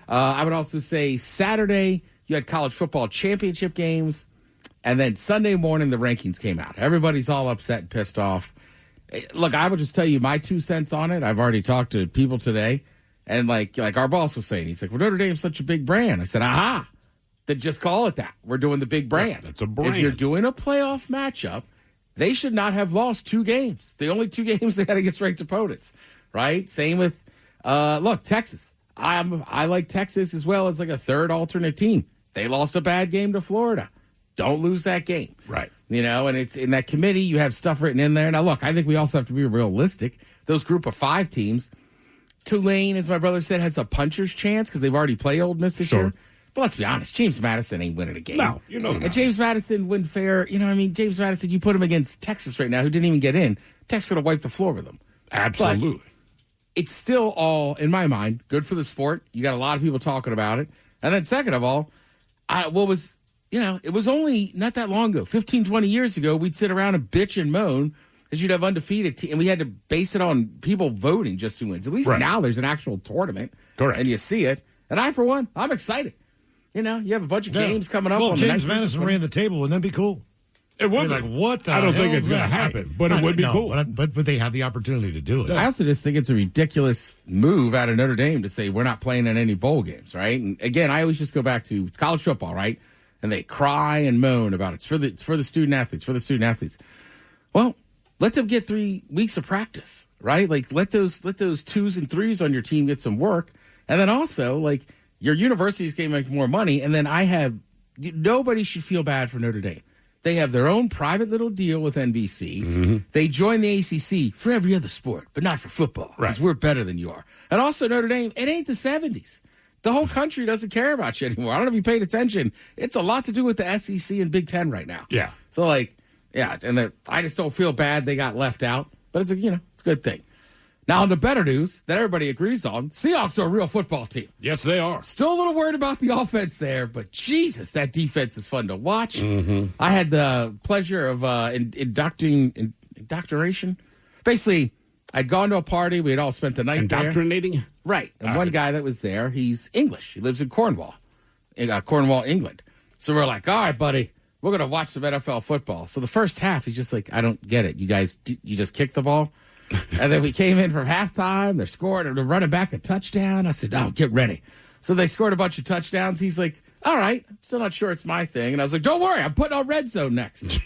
I would also say Saturday, you had college football championship games. And then Sunday morning, the rankings came out. Everybody's all upset and pissed off. Look, I will just tell you my 2 cents on it. I've already talked to people today. And like our boss was saying, he's like, well, Notre Dame's such a big brand. I said, aha. Then just call it that. We're doing the big brand. Yeah, that's a brand. If you're doing a playoff matchup, they should not have lost 2 games. The only 2 games they had against ranked opponents, right? Same with, Texas. I like Texas as well as a third alternate team. They lost a bad game to Florida. Don't lose that game. Right. And it's in that committee, you have stuff written in there. Now, look, I think we also have to be realistic. Those group of 5 teams, Tulane, as my brother said, has a puncher's chance because they've already played Ole Miss this year. But let's be honest, James Madison ain't winning a game. No, you know that. And James Madison wouldn't fare. James Madison, you put him against Texas right now, who didn't even get in. Texas could have wiped the floor with them. Absolutely. But it's still all, in my mind, good for the sport. You got a lot of people talking about it. And then second of all, it was only not that long ago, 15, 20 years ago, we'd sit around and bitch and moan because you'd have undefeated and we had to base it on people voting just who wins. At least now there's an actual tournament. Correct. And you see it. And I, for one, I'm excited. You have a bunch of games coming up. Well, on James the Madison ran the table, wouldn't that be cool? It would. Like, what the I don't think hell it's is going to that? happen, but it would be cool. But they have the opportunity to do it. I also just think it's a ridiculous move out of Notre Dame to say we're not playing in any bowl games, right? And again, I always just go back to college football, right? And they cry and moan about it's for the student athletes, Well, let them get 3 weeks of practice, right? Let those 2s and 3s on your team get some work, and then also your universities can make more money. And then nobody should feel bad for Notre Dame. They have their own private little deal with NBC. Mm-hmm. They join the ACC for every other sport, but not for football, because we're better than you are. And also Notre Dame, it ain't the 70s. The whole country doesn't care about you anymore. I don't know if you paid attention. It's a lot to do with the SEC and Big Ten right now. Yeah. So I just don't feel bad they got left out, but it's a good thing. Now, on the better news that everybody agrees on, Seahawks are a real football team. Yes, they are. Still a little worried about the offense there, but Jesus, that defense is fun to watch. Mm-hmm. I had the pleasure of indoctrination. Basically, I'd gone to a party. We had all spent the night Indoctrinating? There. Right. And one guy that was there, he's English. He lives in Cornwall, England. So we're like, all right, buddy, we're going to watch some NFL football. So the first half, he's just like, I don't get it. You guys, you just kick the ball? And then we came in from halftime. They're scoring and they're running back a touchdown. I said, get ready. So they scored a bunch of touchdowns. He's like, all right, I'm still not sure it's my thing. And I was like, don't worry, I'm putting on Red Zone next.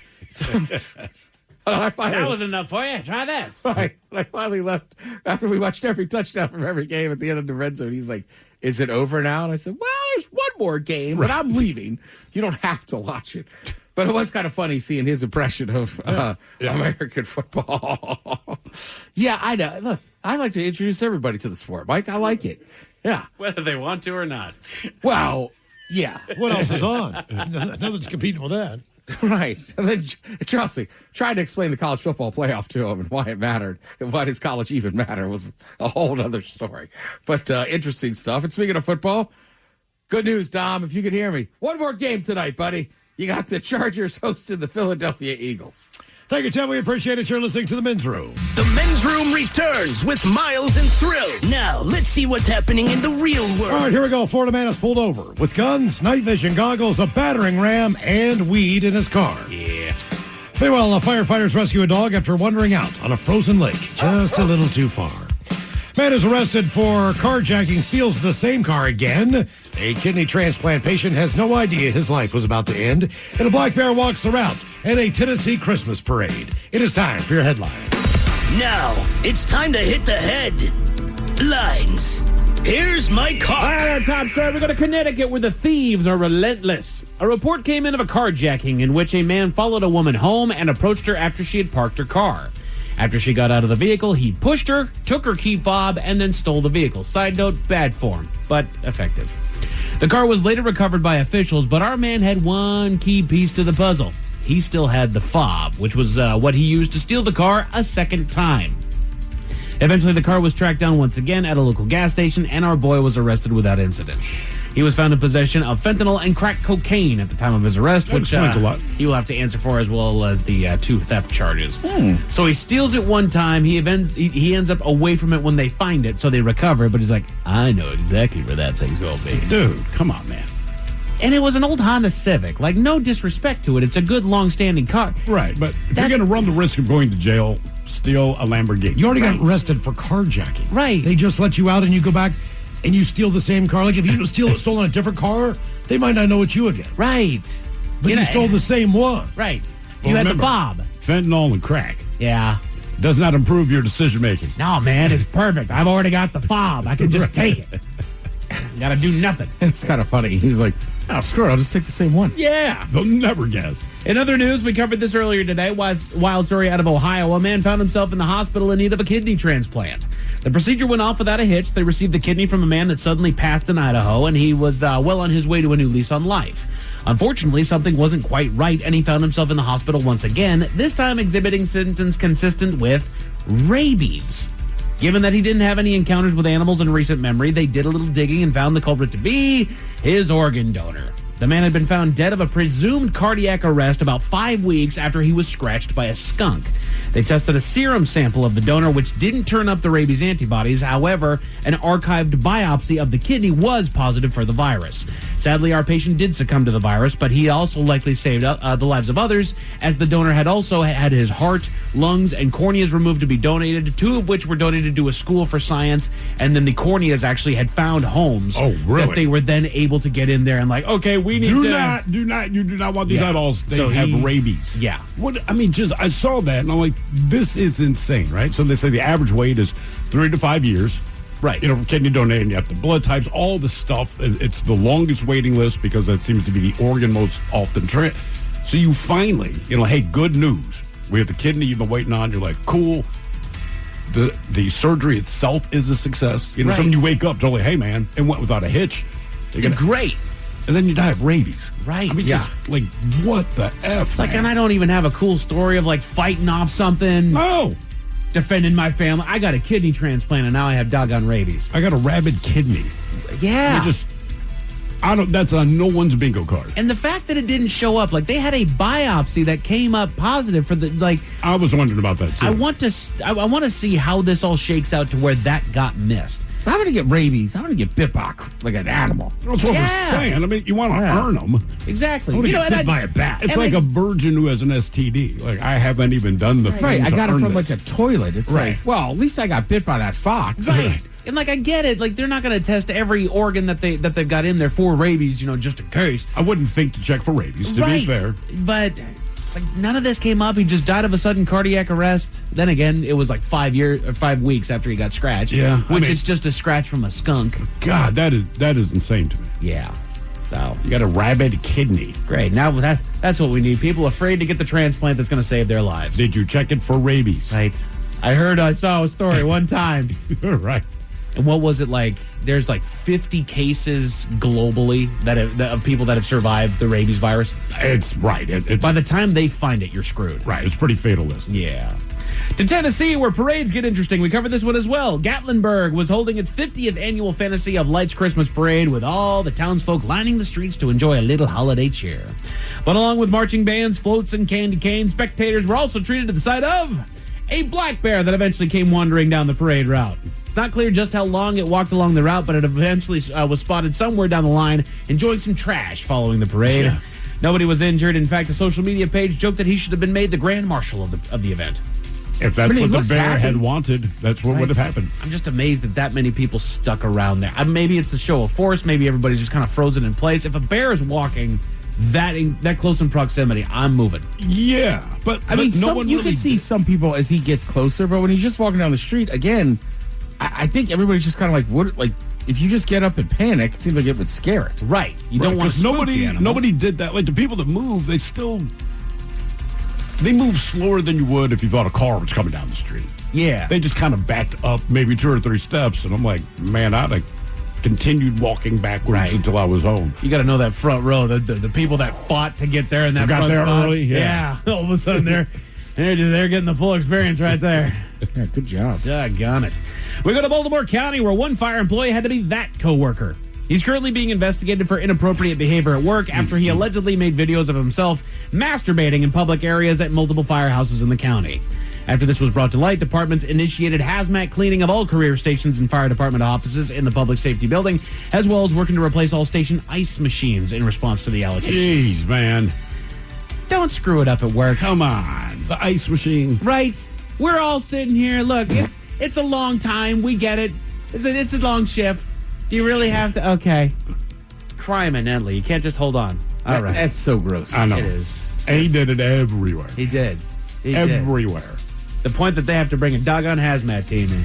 That was enough for you. Try this. Right. I finally left after we watched every touchdown from every game at the end of the red zone. He's like, is it over now? And I said, well, there's one more game, but I'm leaving. You don't have to watch it. But it was kind of funny seeing his impression of American football. Yeah, I know. Look, I like to introduce everybody to the sport, Mike. I like it. Yeah. Whether they want to or not. Well, yeah. What else is on? Nothing's competing with that. Right. And then, trust me, trying to explain the college football playoff to him and why it mattered and why does college even matter was a whole other story. But interesting stuff. And speaking of football, good news, Dom, if you can hear me. One more game tonight, buddy. You got the Chargers hosting the Philadelphia Eagles. Thank you, Tim. We appreciate it. You're listening to The Men's Room. The Men's Room returns with Miles and Thrill. Now, let's see what's happening in the real world. All right, here we go. Florida man is pulled over with guns, night vision goggles, a battering ram, and weed in his car. Yeah. Meanwhile, firefighters rescue a dog after wandering out on a frozen lake just a little too far. Man is arrested for carjacking, steals the same car again. A kidney transplant patient has no idea his life was about to end. And a black bear walks the route at a Tennessee Christmas parade. It is time for your headlines. Now, it's time to hit the headlines. Here's my car. All right, our top story. We go to Connecticut where the thieves are relentless. A report came in of a carjacking in which a man followed a woman home and approached her after she had parked her car. After she got out of the vehicle, he pushed her, took her key fob, and then stole the vehicle. Side note, bad form, but effective. The car was later recovered by officials, but our man had one key piece to the puzzle. He still had the fob, which was what he used to steal the car a second time. Eventually, the car was tracked down once again at a local gas station, and our boy was arrested without incident. He was found in possession of fentanyl and crack cocaine at the time of his arrest, which explains a lot. He will have to answer for, as well as the 2 theft charges. So he steals it one time. He ends up away from it when they find it, so they recover. But he's like, I know exactly where that thing's going to be. Dude, come on, man. And it was an old Honda Civic. Like, no disrespect to it. It's a good, long-standing car. Right, but if you're going to run the risk of going to jail, steal a Lamborghini. You already got arrested for carjacking. Right. They just let you out and you go back and you steal the same car. Like if you stolen a different car, they might not know it's you again. Right. But you stole the same one. Right. Well, You had remember, the fob. Fentanyl and crack Yeah. does not improve your decision making. No, man, it's perfect. I've already got the fob. I can just take it. Got to do nothing. It's kind of funny. He's like, oh, screw it. I'll just take the same one. Yeah. They'll never guess. In other news, we covered this earlier today. Wild story out of Ohio. A man found himself in the hospital in need of a kidney transplant. The procedure went off without a hitch. They received the kidney from a man that suddenly passed in Idaho, and he was well on his way to a new lease on life. Unfortunately, something wasn't quite right, and he found himself in the hospital once again, this time exhibiting symptoms consistent with rabies. Given that he didn't have any encounters with animals in recent memory, they did a little digging and found the culprit to be his organ donor. The man had been found dead of a presumed cardiac arrest about 5 weeks after he was scratched by a skunk. They tested a serum sample of the donor, which didn't turn up the rabies antibodies. However, an archived biopsy of the kidney was positive for the virus. Sadly, our patient did succumb to the virus, but he also likely saved the lives of others, as the donor had also had his heart, lungs, and corneas removed to be donated, 2 of which were donated to a school for science, and then the corneas actually had found homes that they were then able to get in there and like, okay, we need You do not want these eyeballs. They have rabies. Yeah. What I mean, I saw that and I'm like, this is insane, right? So they say the average wait is 3 to 5 years. Right. You know, for kidney donating, you have the blood types, all the stuff. It's the longest waiting list because that seems to be the organ most often. So you finally, hey, good news. We have the kidney you've been waiting on. You're like, cool. The surgery itself is a success. Something you wake up, totally, hey, man, it went without a hitch. Great. And then you die of rabies. Right. I mean, just like, what the F, It's like, and I don't even have a cool story of like fighting off something. No. Defending my family. I got a kidney transplant and now I have doggone rabies. I got a rabid kidney. Yeah. That's on no one's bingo card. And the fact that it didn't show up, like they had a biopsy that came up positive for the, like. I was wondering about that too. I want to see how this all shakes out to where that got missed. I'm going to get rabies. I'm going to get bit by like an animal. That's what we're saying. I mean, you want to earn them. Exactly. I want to get bit by a bat. It's like a virgin who has an STD. Like, I haven't even done the thing. Right. I got it from this. like a toilet. It's like, well, at least I got bit by that fox. Right. And like I get it, like they're not going to test every organ that they've got in there for rabies, just in case. I wouldn't think to check for rabies, to be fair. But It's like none of this came up. He just died of a sudden cardiac arrest. Then again, it was like 5 weeks after he got scratched. Yeah, which is just a scratch from a skunk. God, that is insane to me. Yeah. So you got a rabid kidney. Great. Now that's what we need. People afraid to get the transplant that's going to save their lives. Did you check it for rabies? Right. I saw a story one time. Right. And what was it like? There's like 50 cases globally of people that have survived the rabies virus. It's right. By the time they find it, you're screwed. Right. It's pretty fatalistic. Yeah. To Tennessee, where parades get interesting. We covered this one as well. Gatlinburg was holding its 50th annual Fantasy of Lights Christmas parade with all the townsfolk lining the streets to enjoy a little holiday cheer. But along with marching bands, floats, and candy canes, spectators were also treated to the sight of a black bear that eventually came wandering down the parade route. It's not clear just how long it walked along the route, but it eventually was spotted somewhere down the line enjoying some trash following the parade. Yeah. Nobody was injured. In fact, a social media page joked that he should have been made the grand marshal of the event. If that's what the bear had wanted, that's what would have happened. I'm just amazed that many people stuck around there. Maybe it's a show of force. Maybe everybody's just kind of frozen in place. If a bear is walking that close in proximity, I'm moving. Yeah, but I mean, no one you really can see some people as he gets closer, but when he's just walking down the street, again, I think everybody's just kind of like, what? Like, if you just get up and panic, it seems like it would scare it. Right. You don't want to spook the animal. Nobody did that. Like the people that move, they move slower than you would if you thought a car was coming down the street. Yeah. They just kind of backed up maybe 2 or 3 steps, and I'm like, man, I'd have continued walking backwards until I was home. You got to know that front row, the people that fought to get there in that got front there spot. early. Yeah. All of a sudden they're getting the full experience right there. Yeah, good job. Doggone it. We go to Baltimore County, where one fire employee had to be that coworker. He's currently being investigated for inappropriate behavior at work after he allegedly made videos of himself masturbating in public areas at multiple firehouses in the county. After this was brought to light, departments initiated hazmat cleaning of all career stations and fire department offices in the public safety building, as well as working to replace all station ice machines in response to the allegations. Jeez, man. Don't screw it up at work. Come on. The ice machine. Right. We're all sitting here. Look, it's a long time. We get it. It's a long shift. Do you really have to? Okay. Crime eminently. You can't just hold on. All right. That's so gross. I know. It is. And he did it everywhere. He did. Everywhere. The point that they have to bring a doggone hazmat team in.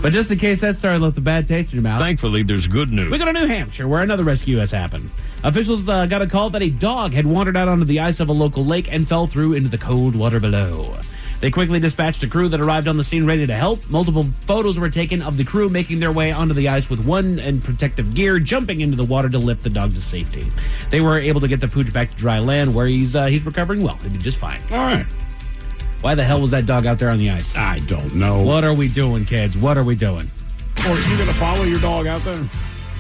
But just in case that started with a bad taste in your mouth. Thankfully, there's good news. We go to New Hampshire, where another rescue has happened. Officials got a call that a dog had wandered out onto the ice of a local lake and fell through into the cold water below. They quickly dispatched a crew that arrived on the scene ready to help. Multiple photos were taken of the crew making their way onto the ice with one in protective gear, jumping into the water to lift the dog to safety. They were able to get the pooch back to dry land, where he's recovering well. He'll be just fine. All right. Why the hell was that dog out there on the ice? I don't know. What are we doing, kids? What are we doing? Or are you going to follow your dog out there?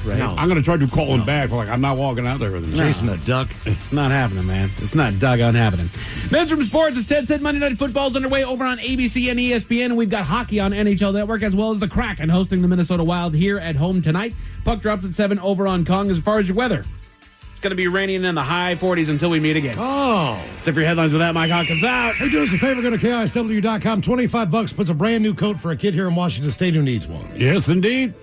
Right. No. I'm going to try to call him back. Like, I'm not walking out there with him. Chasing a duck. It's not happening, man. It's not doggone happening. Men's Room Sports, as Ted said, Monday Night Football's underway over on ABC and ESPN, and we've got hockey on NHL Network, as well as the Kraken hosting the Minnesota Wild here at home tonight. Puck drops at 7 over on Kong. As far as your weather, it's going to be raining in the high 40s until we meet again. Oh. So for your headlines with that, Mike Hawkins out. Hey, do us a favor. Go to KISW.com. $25 puts a brand new coat for a kid here in Washington State who needs one. Yes, indeed.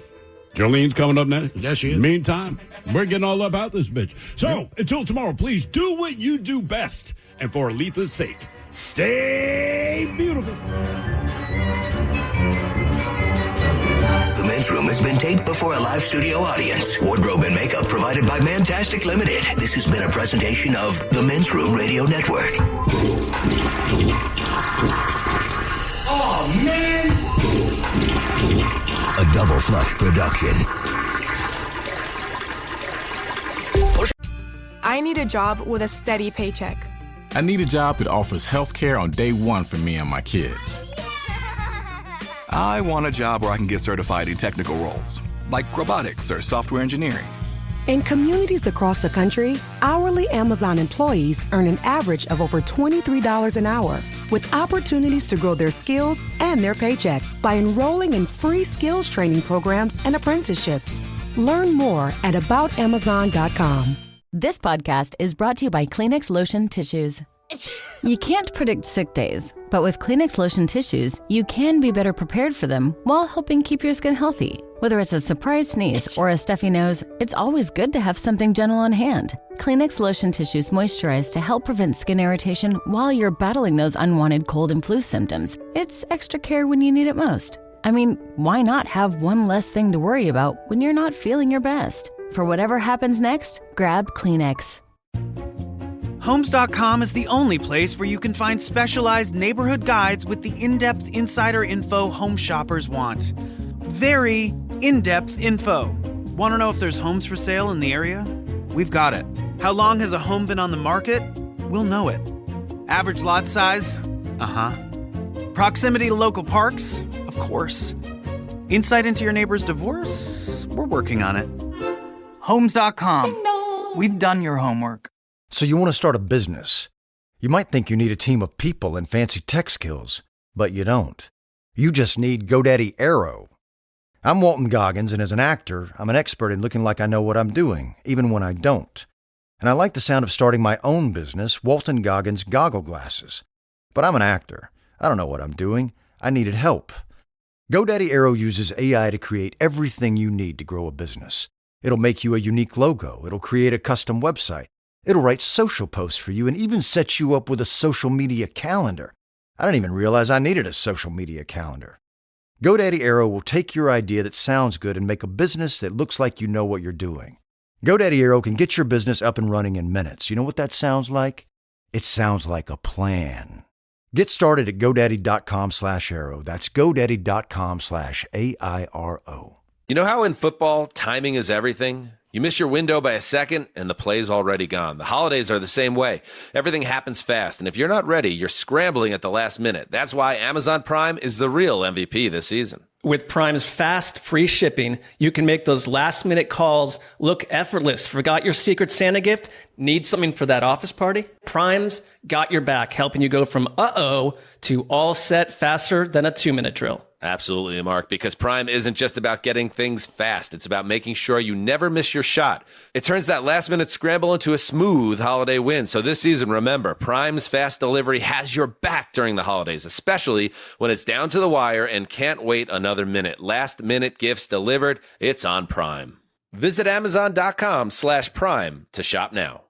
Jolene's coming up next. Yes, she is. Meantime, we're getting all about this bitch. So, until tomorrow, please do what you do best. And for Aletha's sake, stay beautiful. The Men's Room has been taped before a live studio audience. Wardrobe and makeup provided by Mantastic Limited. This has been a presentation of the Men's Room Radio Network. Oh, man! A Double Flush production. I need a job with a steady paycheck. I need a job that offers health care on day one for me and my kids. I want a job where I can get certified in technical roles, like robotics or software engineering. In communities across the country, hourly Amazon employees earn an average of over $23 an hour, with opportunities to grow their skills and their paycheck by enrolling in free skills training programs and apprenticeships. Learn more at aboutamazon.com. This podcast is brought to you by Kleenex Lotion Tissues, You can't predict sick days, but with Kleenex lotion tissues, you can be better prepared for them while helping keep your skin healthy. Whether it's a surprise sneeze or a stuffy nose, it's always good to have something gentle on hand. Kleenex lotion tissues moisturize to help prevent skin irritation while you're battling those unwanted cold and flu symptoms. It's extra care when you need it most. I mean, why not have one less thing to worry about when you're not feeling your best? For whatever happens next, grab Kleenex. Homes.com is the only place where you can find specialized neighborhood guides with the in-depth insider info home shoppers want. Very in-depth info. Want to know if there's homes for sale in the area? We've got it. How long has a home been on the market? We'll know it. Average lot size? Uh-huh. Proximity to local parks? Of course. Insight into your neighbor's divorce? We're working on it. Homes.com. We've done your homework. So you want to start a business. You might think you need a team of people and fancy tech skills, but you don't. You just need GoDaddy Aero. I'm Walton Goggins, and as an actor, I'm an expert in looking like I know what I'm doing, even when I don't. And I like the sound of starting my own business, Walton Goggins Goggle Glasses. But I'm an actor. I don't know what I'm doing. I needed help. GoDaddy Aero uses AI to create everything you need to grow a business. It'll make you a unique logo. It'll create a custom website. It'll write social posts for you and even set you up with a social media calendar. I didn't even realize I needed a social media calendar. GoDaddy Aero will take your idea that sounds good and make a business that looks like you know what you're doing. GoDaddy Aero can get your business up and running in minutes. You know what that sounds like? It sounds like a plan. Get started at GoDaddy.com/Aero. That's GoDaddy.com/AIRO. You know how in football, timing is everything? You miss your window by a second, and the play's already gone. The holidays are the same way. Everything happens fast, and if you're not ready, you're scrambling at the last minute. That's why Amazon Prime is the real MVP this season. With Prime's fast, free shipping, you can make those last-minute calls look effortless. Forgot your Secret Santa gift? Need something for that office party? Prime's got your back, helping you go from uh-oh to all set faster than a 2-minute drill. Absolutely, Mark, because Prime isn't just about getting things fast. It's about making sure you never miss your shot. It turns that last-minute scramble into a smooth holiday win. So this season, remember, Prime's fast delivery has your back during the holidays, especially when it's down to the wire and can't wait another minute. Last-minute gifts delivered. It's on Prime. Visit Amazon.com/Prime to shop now.